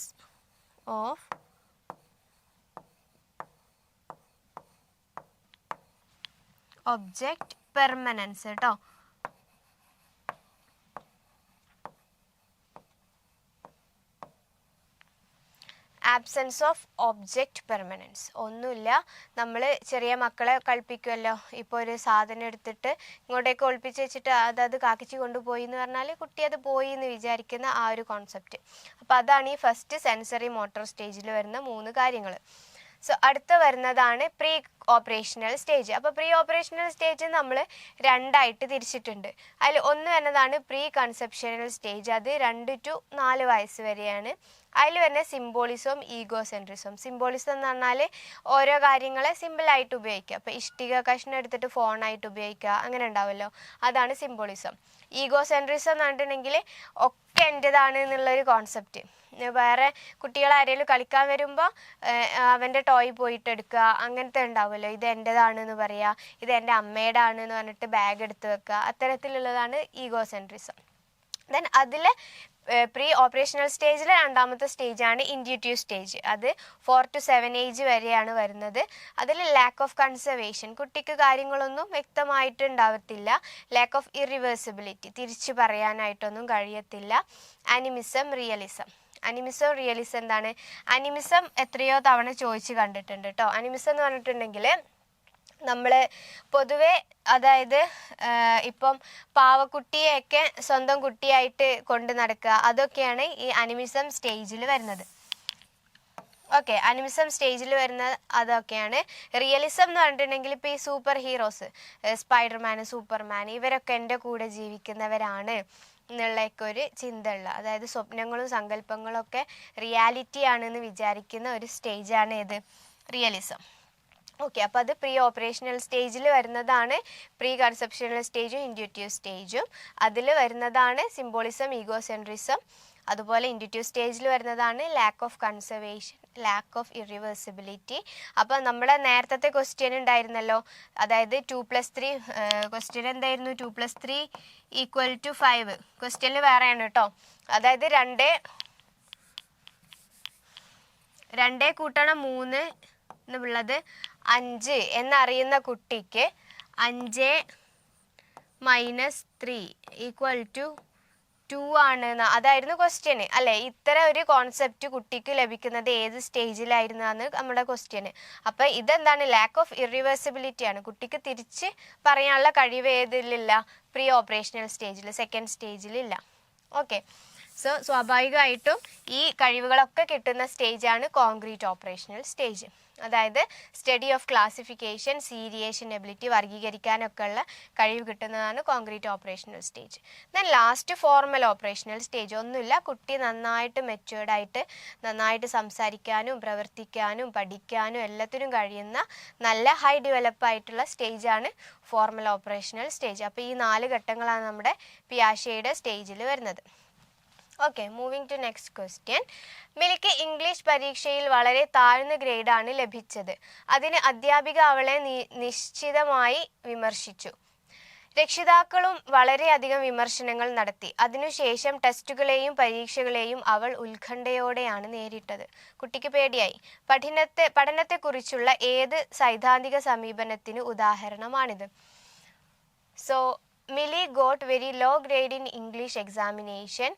of object permanence കേട്ടോ. ആബ്സെൻസ് ഓഫ് ഒബ്ജക്റ്റ് പെർമനൻസ് ഒന്നുമില്ല. നമ്മൾ ചെറിയ മക്കളെ കളിപ്പിക്കുമല്ലോ. ഇപ്പോൾ ഒരു സാധനം എടുത്തിട്ട് ഇങ്ങോട്ടേക്ക് ഒളിപ്പിച്ച് വെച്ചിട്ട് അത് കാക്കിച്ച് കൊണ്ടുപോയി എന്ന് പറഞ്ഞാൽ കുട്ടി അത് പോയി എന്ന് വിചാരിക്കുന്ന ആ ഒരു കോൺസെപ്റ്റ്. അപ്പോൾ അതാണ് ഈ ഫസ്റ്റ് സെൻസറി മോട്ടോർ സ്റ്റേജിൽ വരുന്ന 3 കാര്യങ്ങൾ. സോ അടുത്ത വരുന്നതാണ് പ്രീ ഓപ്പറേഷണൽ സ്റ്റേജ്. അപ്പോൾ പ്രീ ഓപ്പറേഷണൽ സ്റ്റേജ് നമ്മൾ 2ആയിട്ട് തിരിച്ചിട്ടുണ്ട്. അതിൽ ഒന്ന് വരുന്നതാണ് പ്രീ കൺസെപ്ഷണൽ സ്റ്റേജ്. അത് 2 to 4 വയസ്സ് വരെയാണ്. അതിൽ വരുന്ന സിംബോളിസം, ഈഗോസെൻട്രിസം. സിംബോളിസം എന്ന് പറഞ്ഞാൽ ഓരോ കാര്യങ്ങളെ സിമ്പിളായിട്ട് ഉപയോഗിക്കുക. അപ്പോൾ ഇഷ്ടിക കഷ്ണം എടുത്തിട്ട് ഫോണായിട്ട് ഉപയോഗിക്കുക, അങ്ങനെ ഉണ്ടാവുമല്ലോ, അതാണ് സിംബോളിസം. ഈഗോ സെൻട്രിസം എന്ന് പറഞ്ഞിട്ടുണ്ടെങ്കിൽ ഒക്കെ എൻ്റെതാണ് എന്നുള്ളൊരു കോൺസെപ്റ്റ്. വേറെ കുട്ടികൾ ആരെങ്കിലും കളിക്കാൻ വരുമ്പോൾ അവൻ്റെ ടോയ് പോയിട്ട് എടുക്കുക, അങ്ങനത്തെ ഉണ്ടാവുമല്ലോ. ഇത് എൻ്റെതാണെന്ന് പറയുക, ഇത് എൻ്റെ അമ്മയുടെ ആണെന്ന് പറഞ്ഞിട്ട് ബാഗ് എടുത്ത് വെക്കുക, അത്തരത്തിലുള്ളതാണ് ഈഗോ സെൻട്രിസം. ദെൻ അതിൽ പ്രീ ഓപ്പറേഷണൽ സ്റ്റേജിൽ രണ്ടാമത്തെ സ്റ്റേജാണ് ഇൻഡ്യൂട്ടീവ് സ്റ്റേജ്. അത് 4 to 7 ഏജ് വരെയാണ് വരുന്നത്. അതിൽ ലാക്ക് ഓഫ് കൺസർവേഷൻ, കുട്ടിക്ക് കാര്യങ്ങളൊന്നും വ്യക്തമായിട്ട് ഉണ്ടാവത്തില്ല. ലാക്ക് ഓഫ് ഇറിവേഴ്സിബിലിറ്റി, തിരിച്ചു പറയാനായിട്ടൊന്നും കഴിയത്തില്ല. Animism, realism. അനിമിസം റിയലിസം എന്താണ്? അനിമിസം എത്രയോ തവണ ചോദിച്ച് കണ്ടിട്ടുണ്ട് കേട്ടോ. അനിമിസം എന്ന് പറഞ്ഞിട്ടുണ്ടെങ്കിൽ നമ്മൾ പൊതുവെ, അതായത് ഇപ്പം പാവക്കുട്ടിയെയൊക്കെ സ്വന്തം കുട്ടിയായിട്ട് കൊണ്ട് നടക്കുക, അതൊക്കെയാണ് ഈ അനിമിസം സ്റ്റേജിൽ വരുന്നത്. ഓക്കെ, അനിമിസം സ്റ്റേജിൽ വരുന്ന അതൊക്കെയാണ്. റിയലിസം എന്ന് പറഞ്ഞിട്ടുണ്ടെങ്കിൽ ഇപ്പോൾ ഈ സൂപ്പർ ഹീറോസ്, സ്പൈഡർമാൻ, സൂപ്പർമാൻ, ഇവരൊക്കെ എൻ്റെ കൂടെ ജീവിക്കുന്നവരാണ് എന്നുള്ളൊക്കെ ഒരു ചിന്തയുള്ള, അതായത് സ്വപ്നങ്ങളും സങ്കല്പങ്ങളും ഒക്കെ റിയാലിറ്റി ആണെന്ന് വിചാരിക്കുന്ന ഒരു സ്റ്റേജാണ് ഏത്? റിയലിസം. ഓക്കെ, അപ്പോൾ അത് പ്രീ ഓപ്പറേഷണൽ സ്റ്റേജിൽ വരുന്നതാണ് പ്രീ കൺസെപ്ഷണൽ സ്റ്റേജും ഇൻഡ്യൂട്ടീവ് സ്റ്റേജും. അതിൽ വരുന്നതാണ് സിംബോളിസം, ഈഗോ സെൻട്രിസം. അതുപോലെ ഇൻഡ്യൂട്ടീവ് സ്റ്റേജിൽ വരുന്നതാണ് lack of conservation, lack of irreversibility. അപ്പോൾ നമ്മുടെ നേരത്തെ ക്വസ്റ്റ്യൻ ഉണ്ടായിരുന്നല്ലോ, അതായത് 2+3 ക്വസ്റ്റ്യൻ എന്തായിരുന്നു? 2+3 = 5. ക്വസ്റ്റ്യനിൽ വേറെയാണ് കേട്ടോ. അതായത് 2 കൂട്ടണം 3 എന്നുള്ളത് 5 എന്നറിയുന്ന കുട്ടിക്ക് 5 - 3 = 2 ആണ്. അതായിരുന്നു ക്വസ്റ്റ്യന് അല്ലേ? ഇത്തരം ഒരു കോൺസെപ്റ്റ് കുട്ടിക്ക് ലഭിക്കുന്നത് ഏത് സ്റ്റേജിലായിരുന്നാണ് നമ്മുടെ ക്വസ്റ്റ്യന്. അപ്പം ഇതെന്താണ്? ലാക്ക് ഓഫ് ഇറിവേഴ്സിബിലിറ്റി ആണ്. കുട്ടിക്ക് തിരിച്ച് പറയാനുള്ള കഴിവ് ഏതിലില്ല? പ്രീ ഓപ്പറേഷണൽ സ്റ്റേജിൽ, സെക്കൻഡ് സ്റ്റേജിലില്ല. ഓക്കെ, സോ സ്വാഭാവികമായിട്ടും ഈ കഴിവുകളൊക്കെ കിട്ടുന്ന സ്റ്റേജാണ് കോൺക്രീറ്റ് ഓപ്പറേഷണൽ സ്റ്റേജ്. അതായത് study of classification, seriation ability, വർഗീകരിക്കാനൊക്കെ ഉള്ള കഴിവ് കിട്ടുന്നതാണ് concrete operational stage. Then last formal operational stage. ഒന്നുമില്ല, കുട്ടി നന്നായിട്ട് മെച്യൂർഡായിട്ട് നന്നായിട്ട് സംസാരിക്കാനും പ്രവർത്തിക്കാനും പഠിക്കാനും എല്ലാത്തിനും കഴിയുന്ന നല്ല ഹൈ ഡെവലപ്പായിട്ടുള്ള സ്റ്റേജാണ് ഫോർമൽ ഓപ്പറേഷണൽ സ്റ്റേജ്. അപ്പോൾ ഈ 4 ഘട്ടങ്ങളാണ് നമ്മുടെ പിയാഷെയുടെ സ്റ്റേജിൽ വരുന്നത്. Okay, moving to next question. മിലിക്ക് ഇംഗ്ലീഷ് പരീക്ഷയിൽ വളരെ താഴ്ന്ന ഗ്രേഡാണ് ലഭിച്ചത്. അതിന് അധ്യാപിക അവളെ നിശ്ചിതമായി വിമർശിച്ചു. രക്ഷിതാക്കളും വളരെയധികം വിമർശനങ്ങൾ നടത്തി. അതിനുശേഷം ടെസ്റ്റുകളെയും പരീക്ഷകളെയും അവൾ ഉത്കണ്ഠയോടെയാണ് നേരിട്ടത്. കുട്ടിക്ക് പേടിയായി. പഠനത്തെക്കുറിച്ചുള്ള ഏത് സൈദ്ധാന്തിക സമീപനത്തിന് ഉദാഹരണമാണിത്? So Millie got very low grade in English examination.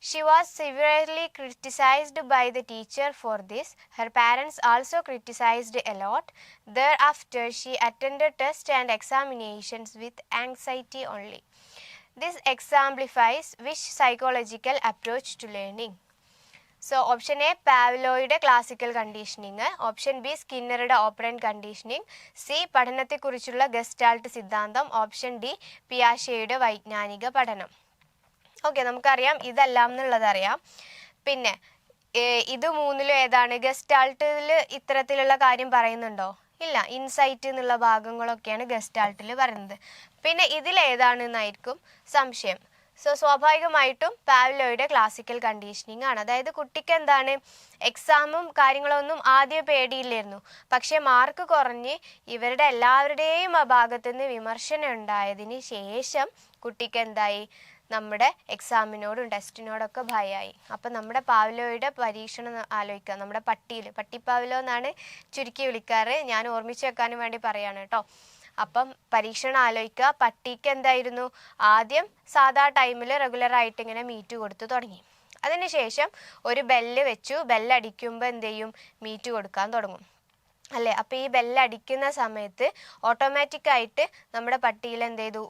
She was severely criticized by the teacher for this. Her parents also criticized a lot. Thereafter, she attended tests and examinations with anxiety only. This exemplifies which psychological approach to learning? So option A പാവ്ലോയുടെ ക്ലാസിക്കൽ കണ്ടീഷനിങ്, ഓപ്ഷൻ ബി സ്കിന്നറുടെ ഓപ്പറന്റ് കണ്ടീഷനിങ്, സി പഠനത്തെക്കുറിച്ചുള്ള ഗസ്റ്റാൾട്ട് സിദ്ധാന്തം, ഓപ്ഷൻ ഡി പിയാഷെയുടെ വൈജ്ഞാനിക പഠനം. ഓക്കെ, നമുക്കറിയാം ഇതെല്ലാം എന്നുള്ളത് അറിയാം. പിന്നെ ഇത് മൂന്നിലും ഏതാണ്? ഗസ്റ്റാൾട്ടിൽ ഇത്തരത്തിലുള്ള കാര്യം പറയുന്നുണ്ടോ? ഇല്ല. ഇൻസൈറ്റ് എന്നുള്ള ഭാഗങ്ങളൊക്കെയാണ് ഗസ്റ്റാൾട്ടിൽ പറയുന്നത്. പിന്നെ ഇതിലേതാണെന്നായിരിക്കും സംശയം. സോ സ്വാഭാവികമായിട്ടും പാവ്ലോയുടെ ക്ലാസിക്കൽ കണ്ടീഷനിങ് ആണ്. അതായത് കുട്ടിക്ക് എന്താണ്, എക്സാമും കാര്യങ്ങളൊന്നും ആദ്യം പേടിയില്ലായിരുന്നു. പക്ഷേ മാർക്ക് കുറഞ്ഞ് ഇവരുടെ എല്ലാവരുടെയും ആ ഭാഗത്തു നിന്ന് വിമർശനം ഉണ്ടായതിന് ശേഷം കുട്ടിക്ക് എന്തായി? നമ്മുടെ എക്സാമിനോടും ടെസ്റ്റിനോടൊക്കെ ഭയമായി. അപ്പം നമ്മുടെ പാവ്ലോയുടെ പരീക്ഷണം ആലോചിക്കുക. നമ്മുടെ പട്ടി പാവ്ലോ എന്നാണ് ചുരുക്കി വിളിക്കാറ്. ഞാൻ ഓർമ്മിച്ച് വെക്കാനും വേണ്ടി പറയാണ് കേട്ടോ. അപ്പം പരീക്ഷണം ആലോചിക്കുക. പട്ടിക്ക് എന്തായിരുന്നു? ആദ്യം സാധാ ടൈമിൽ റെഗുലറായിട്ട് ഇങ്ങനെ മീറ്റ് കൊടുത്ത് തുടങ്ങി. അതിനുശേഷം ഒരു ബെല്ല് വെച്ചു. ബെല്ലടിക്കുമ്പോൾ എന്ത് ചെയ്യും? മീറ്റ് കൊടുക്കാൻ തുടങ്ങും അല്ലേ? അപ്പോൾ ഈ ബെല്ലടിക്കുന്ന സമയത്ത് ഓട്ടോമാറ്റിക്കായിട്ട് നമ്മുടെ പട്ടിയിൽ എന്ത് ചെയ്തു?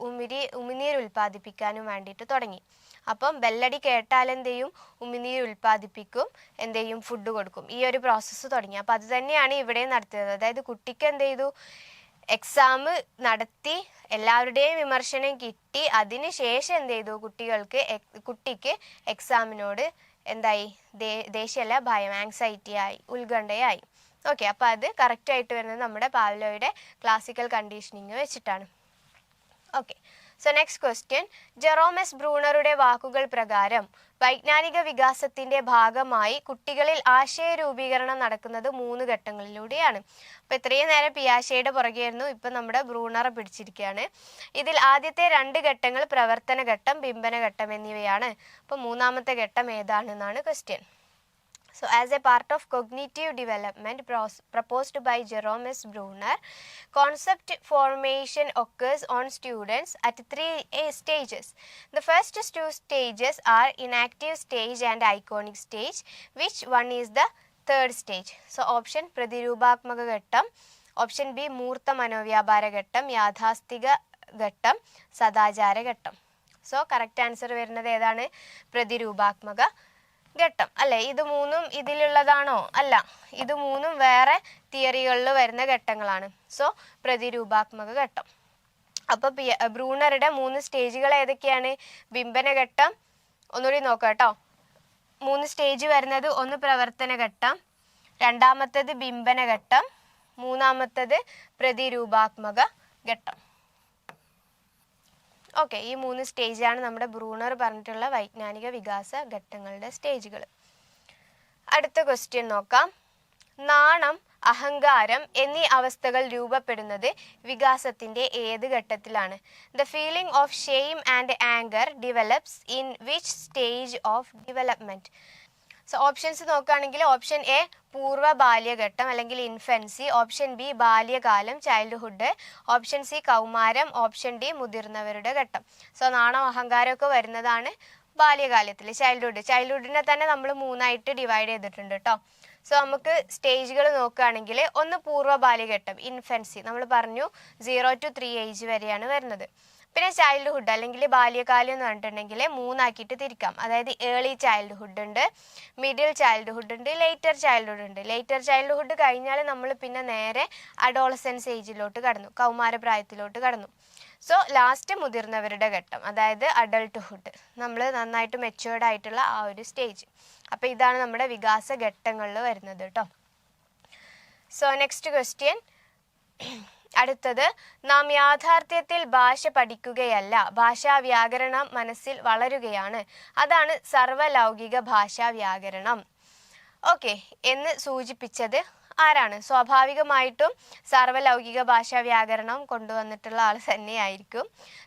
ഉമിനീർ ഉൽപ്പാദിപ്പിക്കാനും വേണ്ടിയിട്ട് തുടങ്ങി. അപ്പം ബെല്ലടി കേട്ടാൽ എന്ത് ചെയ്യും? ഉമിനീർ ഉൽപ്പാദിപ്പിക്കും, എന്ത് ചെയ്യും? ഫുഡ് കൊടുക്കും. ഈ ഒരു പ്രോസസ്സ് തുടങ്ങി. അപ്പം അത് തന്നെയാണ് ഇവിടെ നടത്തിയത്. അതായത് കുട്ടിക്ക് എന്ത് ചെയ്തു? എക്സാം നടത്തി, എല്ലാവരുടെയും വിമർശനം കിട്ടി. അതിന് ശേഷം എന്ത് ചെയ്തു? കുട്ടിക്ക് എക്സാമിനോട് എന്തായി? ദേഷ്യമല്ല, ഭയം, ആങ്സൈറ്റി ആയി, ഉത്കണ്ഠയായി. ഓക്കെ, അപ്പോൾ അത് കറക്റ്റായിട്ട് വരുന്നത് നമ്മുടെ പാവ്ലോയുടെ ക്ലാസിക്കൽ കണ്ടീഷനിങ് വെച്ചിട്ടാണ്. ഓക്കെ, സോ നെക്സ്റ്റ് ക്വസ്റ്റ്യൻ, ജെറോമസ് ബ്രൂണറുടെ വാക്കുകൾ പ്രകാരം വൈജ്ഞാനിക വികാസത്തിന്റെ ഭാഗമായി കുട്ടികളിൽ ആശയ രൂപീകരണം നടക്കുന്നത് 3 ഘട്ടങ്ങളിലൂടെയാണ്. അപ്പോൾ ഇത്രയും നേരം പിയാഷെയുടെ പുറകെയായിരുന്നു, ഇപ്പം നമ്മുടെ ബ്രൂണറെ പിടിച്ചിരിക്കുകയാണ്. ഇതിൽ ആദ്യത്തെ 2 ഘട്ടങ്ങൾ പ്രവർത്തന ഘട്ടം, ബിംബന ഘട്ടം എന്നിവയാണ്. അപ്പോൾ മൂന്നാമത്തെ ഘട്ടം ഏതാണെന്നാണ് question. So as a part of cognitive development proposed by Jerome Bruner, concept formation occurs on students at 3 stages. The first 2 stages are inactive stage and iconic stage. Which one is the third stage? So option പ്രതിരൂപാത്മക ഘട്ടം, ഓപ്ഷൻ ബി മൂർത്ത മനോവ്യാപാര ഘട്ടം, യാഥാസ്ഥിക ഘട്ടം, സദാചാര ഘട്ടം. സോ കറക്റ്റ് ആൻസർ വരുന്നത് ഏതാണ്? പ്രതിരൂപാത്മക ഘട്ടം അല്ലേ? ഇത് മൂന്നും ഇതിലുള്ളതാണോ? അല്ല, ഇത് മൂന്നും വേറെ തിയറികളിൽ വരുന്ന ഘട്ടങ്ങളാണ്. സോ പ്രതിരൂപാത്മക ഘട്ടം. അപ്പോൾ ബ്രൂണറുടെ 3 സ്റ്റേജുകൾ ഏതൊക്കെയാണ്? ബിംബന ഘട്ടം, ഒന്നുകൂടി നോക്കാം കേട്ടോ. 3 സ്റ്റേജ് വരുന്നത്, ഒന്ന് പ്രവർത്തന ഘട്ടം, രണ്ടാമത്തേത് ബിംബന ഘട്ടം, മൂന്നാമത്തേത് പ്രതിരൂപാത്മക ഘട്ടം. ഓക്കെ, ഈ 3 സ്റ്റേജാണ് നമ്മുടെ ബ്രൂണർ പറഞ്ഞിട്ടുള്ള വൈജ്ഞാനിക വികാസ ഘട്ടങ്ങളുടെ സ്റ്റേജുകൾ. അടുത്ത ക്വസ്റ്റ്യൻ നോക്കാം. നാണം, അഹങ്കാരം എന്നീ അവസ്ഥകൾ രൂപപ്പെടുന്നത് വികാസത്തിന്റെ ഏത് ഘട്ടത്തിലാണ്? The feeling of shame and anchor develops in which stage of development? So options നോക്കുകയാണെങ്കിൽ ഓപ്ഷൻ എ പൂർവ്വ ബാല്യഘട്ടം അല്ലെങ്കിൽ ഇൻഫൻസി, ഓപ്ഷൻ ബി ബാല്യകാലം ചൈൽഡ്ഹുഡ്, ഓപ്ഷൻ സി കൗമാരം, ഓപ്ഷൻ ഡി മുതിർന്നവരുടെ ഘട്ടം. സോ നാണം അഹങ്കാരമൊക്കെ വരുന്നതാണ് ബാല്യകാലത്തിൽ, ചൈൽഡ്ഹുഡിനെ തന്നെ നമ്മൾ 3ആയിട്ട് ഡിവൈഡ് ചെയ്തിട്ടുണ്ട് കേട്ടോ. സോ നമുക്ക് സ്റ്റേജുകൾ നോക്കുകയാണെങ്കിൽ ഒന്ന് പൂർവ്വ ബാല്യഘട്ടം ഇൻഫൻസി, നമ്മൾ പറഞ്ഞു 0 to 3 ഏജ് വരെയാണ് വരുന്നത്. പിന്നെ ചൈൽഡ്ഹുഡ് അല്ലെങ്കിൽ ബാല്യകാലം എന്ന് പറഞ്ഞിട്ടുണ്ടെങ്കിൽ 3ആക്കിയിട്ട് തിരിക്കാം. അതായത് ഏർലി ചൈൽഡ്ഹുഡ് ഉണ്ട്, മിഡിൽ ചൈൽഡ്ഹുഡ് ഉണ്ട്, ലേറ്റർ ചൈൽഡ്ഹുഡ് ഉണ്ട്. ലേറ്റർ ചൈൽഡ്ഹുഡ് കഴിഞ്ഞാൽ നമ്മൾ പിന്നെ നേരെ അഡോളസൻസ് ഏജിലോട്ട് കടന്നു, കൗമാരപ്രായത്തിലോട്ട് കടന്നു. സോ ലാസ്റ്റ് മുതിർന്നവരുടെ ഘട്ടം, അതായത് അഡൾട്ട്ഹുഡ്, നമ്മൾ നന്നായിട്ട് മെച്യൂർഡ് ആയിട്ടുള്ള ആ ഒരു സ്റ്റേജ്. അപ്പോൾ ഇതാണ് നമ്മുടെ വികാസ ഘട്ടങ്ങളിൽ വരുന്നത് കേട്ടോ. സോ നെക്സ്റ്റ് ക്വസ്റ്റ്യൻ, അടുത്തത്, നാം യാഥാർത്ഥ്യത്തിൽ ഭാഷ പഠിക്കുകയല്ല, ഭാഷാ വ്യാകരണം മനസ്സിൽ വളരുകയാണ്, അതാണ് സർവലൗകിക ഭാഷാ വ്യാകരണം. ഓക്കെ എന്ന് സൂചിപ്പിച്ചത് ആരാണ്? സ്വാഭാവികമായിട്ടും സർവലൗകിക ഭാഷാ വ്യാകരണം കൊണ്ടുവന്നിട്ടുള്ള ആൾ തന്നെയായിരിക്കും.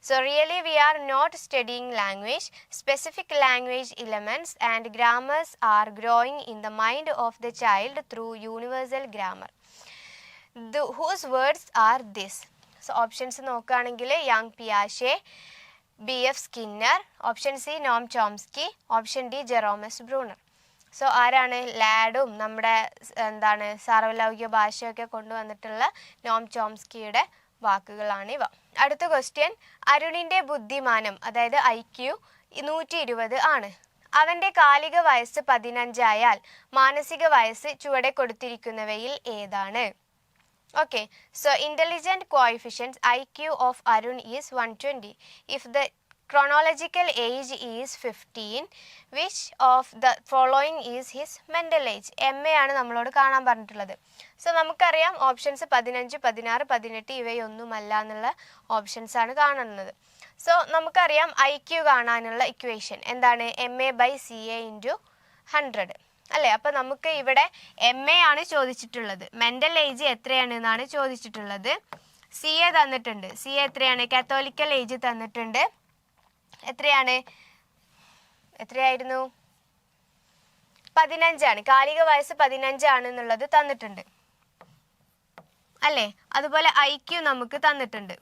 So really we are not studying language, specific language elements and grammars are growing in the mind of the child through universal grammar. whose words are this? So options നോക്കുകയാണെങ്കിൽ യങ് പിയാഷെ, B.F. Skinner, option C Noam Chomsky, option D Jerome Bruner. So ആരാണ്? ലാഡും നമ്മുടെ എന്താണ് സാർവലൗകിക ഭാഷയൊക്കെ കൊണ്ടുവന്നിട്ടുള്ള നോം ചോംസ്കിയുടെ വാക്കുകളാണ് ഇവ. അടുത്ത ക്വസ്റ്റ്യൻ, അരുണിന്റെ ബുദ്ധിമാനം അതായത് IQ 120 ആണ്. അവന്റെ കാലിക വയസ്സ് 15 ആയാൽ മാനസിക വയസ്സ് ചുവടെ കൊടുത്തിരിക്കുന്നവയിൽ ഏതാണ്? Okay, so intelligent coefficient IQ of Arun is 120. If the chronological age is 15, which of the following is his mental age? MA ആണ് നമ്മളോട് കാണാൻ പറഞ്ഞിട്ടുള്ളത്. സോ നമുക്കറിയാം ഓപ്ഷൻസ് 15, 16, 18 ഇവയൊന്നുമല്ല എന്നുള്ള ഓപ്ഷൻസ് ആണ് കാണുന്നത്. സോ നമുക്കറിയാം IQ കാണാനുള്ള ഇക്വേഷൻ എന്താണ്? MA/CA × 100 അല്ലേ? അപ്പം നമുക്ക് ഇവിടെ MA ആണ് ചോദിച്ചിട്ടുള്ളത്, മെൻ്റൽ ഏജ് എത്രയാണെന്നാണ് ചോദിച്ചിട്ടുള്ളത്. CA തന്നിട്ടുണ്ട്, CA എത്രയാണ്? കാത്തോലിക്കൽ ഏജ് തന്നിട്ടുണ്ട്, എത്രയായിരുന്നു? 15 കാലിക വയസ്സ് 15 ആണെന്നുള്ളത് തന്നിട്ടുണ്ട് അല്ലേ? അതുപോലെ IQ നമുക്ക് തന്നിട്ടുണ്ട്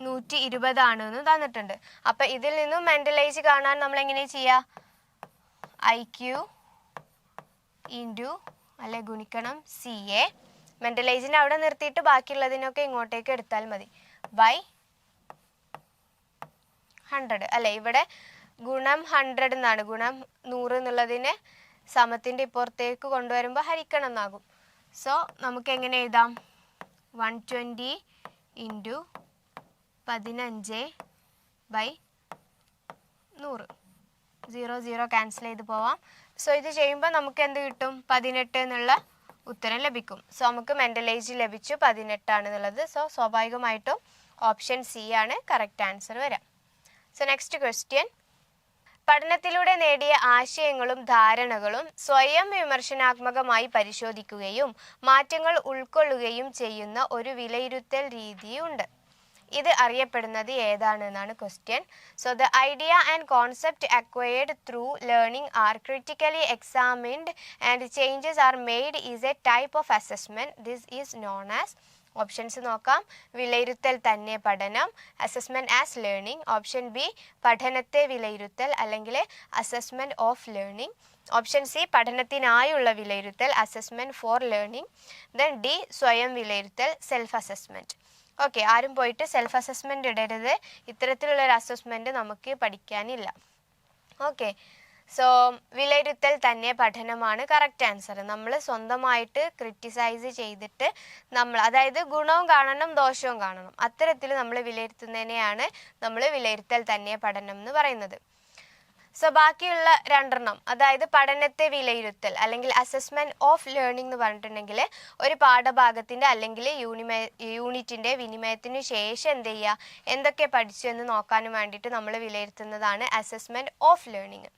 120 ആണെന്ന് തന്നിട്ടുണ്ട്. അപ്പം ഇതിൽ നിന്നും മെൻ്റൽ ഏജ് കാണാൻ നമ്മൾ എങ്ങനെ ചെയ്യുക? IQ × അല്ലെ ഗുണിക്കണം CA, മെൻ്റൽ ഏജിനെ അവിടെ നിർത്തിയിട്ട് ബാക്കിയുള്ളതിനൊക്കെ ഇങ്ങോട്ടേക്ക് എടുത്താൽ മതി, /100 അല്ലേ? ഇവിടെ ഗുണം 100 എന്നാണ്, ഗുണം 100 എന്നുള്ളതിനെ സമത്തിൻ്റെ ഇപ്പുറത്തേക്ക് കൊണ്ടുവരുമ്പോൾ ഹരിക്കണം എന്നാകും. സോ നമുക്ക് എങ്ങനെ എഴുതാം? 120 × 15/100, 0 ക്യാൻസൽ ചെയ്ത് പോവാം. സോ ഇത് ചെയ്യുമ്പോൾ നമുക്ക് എന്ത് കിട്ടും? 18 എന്നുള്ള ഉത്തരം ലഭിക്കും. സോ നമുക്ക് മെൻ്റൽ ഏജ് ലഭിച്ചു 18 ആണെന്നുള്ളത്. സോ സ്വാഭാവികമായിട്ടും ഓപ്ഷൻ സി ആണ് കറക്റ്റ് ആൻസർ വരാം. So next question. പഠനത്തിലൂടെ നേടിയ ആശയങ്ങളും ധാരണകളും സ്വയം വിമർശനാത്മകമായി പരിശോധിക്കുകയും മാറ്റങ്ങൾ ഉൾക്കൊള്ളുകയും ചെയ്യുന്ന ഒരു വിലയിരുത്തൽ രീതിയുണ്ട്. ഇത് അറിയപ്പെടുന്നത് ഏതാണെന്നാണ് question. So the idea and concept acquired through learning are critically examined and changes are made is a type of assessment. This is known as. Options നോക്കാം. വിലയിരുത്തൽ തന്നെ പഠനം, assessment as learning. Option B പഠനത്തെ വിലയിരുത്തൽ അല്ലെങ്കിൽ assessment of learning. Option C പഠനത്തിനായുള്ള വിലയിരുത്തൽ, assessment for learning. Then D സ്വയം വിലയിരുത്തൽ, സെൽഫ് അസസ്മെൻറ്റ്. ഓക്കെ, ആരും പോയിട്ട് സെൽഫ് അസസ്മെൻറ്റ് ഇടരുത്. ഇത്തരത്തിലുള്ളൊരു അസസ്മെൻറ്റ് നമുക്ക് പഠിക്കാനില്ല. ഓക്കെ, സോ വിലയിരുത്തൽ തന്നെ പഠനമാണ് കറക്റ്റ് ആൻസർ. നമ്മൾ സ്വന്തമായിട്ട് ക്രിറ്റിസൈസ് ചെയ്തിട്ട് അതായത് ഗുണവും കാണണം ദോഷവും കാണണം, അത്തരത്തിൽ നമ്മൾ വിലയിരുത്തുന്നതിനെയാണ് നമ്മൾ വിലയിരുത്തൽ തന്നെ പഠനം എന്ന് പറയുന്നത്. സോ ബാക്കിയുള്ള രണ്ടെണ്ണം, അതായത് പഠനത്തെ വിലയിരുത്തൽ അല്ലെങ്കിൽ അസസ്മെൻറ്റ് ഓഫ് ലേണിംഗ് എന്ന് പറഞ്ഞിട്ടുണ്ടെങ്കിൽ ഒരു പാഠഭാഗത്തിൻ്റെ അല്ലെങ്കിൽ യൂണിറ്റിൻ്റെ വിനിമയത്തിന് ശേഷം എന്ത് ചെയ്യുക, എന്തൊക്കെ പഠിച്ചു എന്ന് നോക്കാനും വേണ്ടിയിട്ട് നമ്മൾ വിലയിരുത്തുന്നതാണ് അസസ്മെൻറ്റ് ഓഫ് ലേണിംഗ്.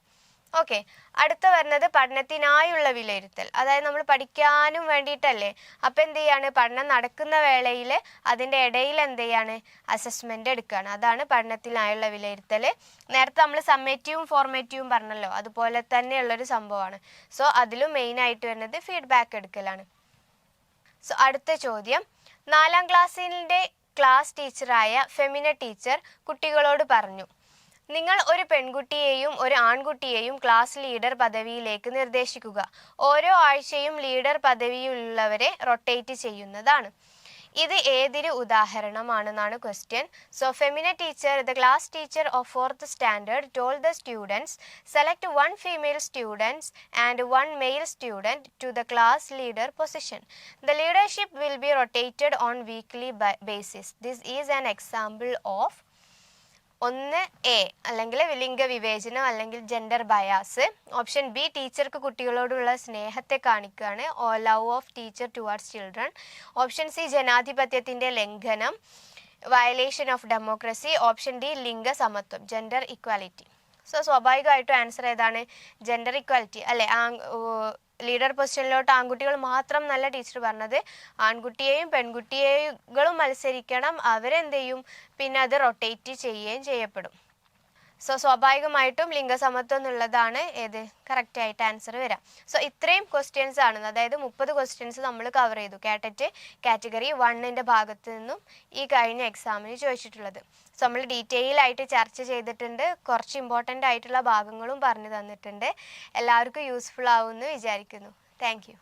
ഓക്കെ, അടുത്ത വരുന്നത് പഠനത്തിനായുള്ള വിലയിരുത്തൽ. അതായത് നമ്മൾ പഠിക്കാനും വേണ്ടിയിട്ടല്ലേ, അപ്പം എന്ത് ചെയ്യാണ്, പഠനം നടക്കുന്ന വേളയിൽ അതിൻ്റെ ഇടയിൽ എന്ത് ചെയ്യാണ്, അസസ്മെൻ്റ് എടുക്കുകയാണ്. അതാണ് പഠനത്തിനായുള്ള വിലയിരുത്തൽ. നേരത്തെ നമ്മൾ സമ്മേറ്റീവും ഫോർമേറ്റീവും പറഞ്ഞല്ലോ, അതുപോലെ തന്നെയുള്ളൊരു സംഭവമാണ്. സോ അതിലും മെയിനായിട്ട് വരുന്നത് ഫീഡ്ബാക്ക് എടുക്കലാണ്. സോ അടുത്ത ചോദ്യം. 4ാം ക്ലാസ്സിൻ്റെ ക്ലാസ് ടീച്ചറായ ഫെമിന ടീച്ചർ കുട്ടികളോട് പറഞ്ഞു, നിങ്ങൾ ഒരു പെൺകുട്ടിയെയും ഒരു ആൺകുട്ടിയെയും ക്ലാസ് ലീഡർ പദവിയിലേക്ക് നിർദ്ദേശിക്കുക. ഓരോ ആഴ്ചയും ലീഡർ പദവിയുള്ളവരെ റൊട്ടേറ്റ് ചെയ്യുന്നതാണ്. ഇത് ഏതൊരു ഉദാഹരണമാണെന്നാണ് question. So Femina teacher, the class teacher of 4th standard, told the students select 1 female students and 1 male student to the class leader position. The leadership will be rotated on weekly basis. This is an example of 1 A അല്ലെങ്കിൽ ലിംഗവിവേചനം അല്ലെങ്കിൽ ജെൻഡർ ബയാസ്. ഓപ്ഷൻ ബി ടീച്ചർക്ക് കുട്ടികളോടുള്ള സ്നേഹത്തെ കാണിക്കുകയാണ്, love of teacher towards children. Option C ജനാധിപത്യത്തിൻ്റെ ലംഘനം, violation of democracy. Option D ലിംഗസമത്വം, ജെൻഡർ ഇക്വാലിറ്റി. സോ സ്വാഭാവികമായിട്ടും ആൻസർ ഏതാണ്, ജെൻഡർ ഇക്വാലിറ്റി അല്ലേ. ലീഡർ പൊസിഷനിലോട്ട് ആൺകുട്ടികൾ മാത്രം നല്ല ടീച്ചർ പറഞ്ഞത്, ആൺകുട്ടിയെയും പെൺകുട്ടികളും മത്സരിക്കണം, അവരെന്ത് ചെയ്യും, പിന്നെ അത് റൊട്ടേറ്റ് ചെയ്യുകയും ചെയ്യപ്പെടും. സോ സ്വാഭാവികമായിട്ടും ലിംഗസമത്വം എന്നുള്ളതാണ് ഏത് കറക്റ്റായിട്ട് ആൻസർ വരാം. സോ ഇത്രയും ക്വസ്റ്റ്യൻസ് ആണ്, അതായത് 30 ക്വസ്റ്റ്യൻസ് നമ്മൾ കവർ ചെയ്തു കാറ്ററ്റ് കാറ്റഗറി 1ൻ്റെ ഭാഗത്ത് നിന്നും ഈ കഴിഞ്ഞ എക്സാമിന് ചോദിച്ചിട്ടുള്ളത്. സോ നമ്മൾ ഡീറ്റെയിൽ ആയിട്ട് ചർച്ച ചെയ്തിട്ടുണ്ട്, കുറച്ച് ഇമ്പോർട്ടൻ്റ് ആയിട്ടുള്ള ഭാഗങ്ങളും പറഞ്ഞു തന്നിട്ടുണ്ട്. എല്ലാവർക്കും യൂസ്ഫുൾ ആവുമെന്ന് വിചാരിക്കുന്നു. Thank you.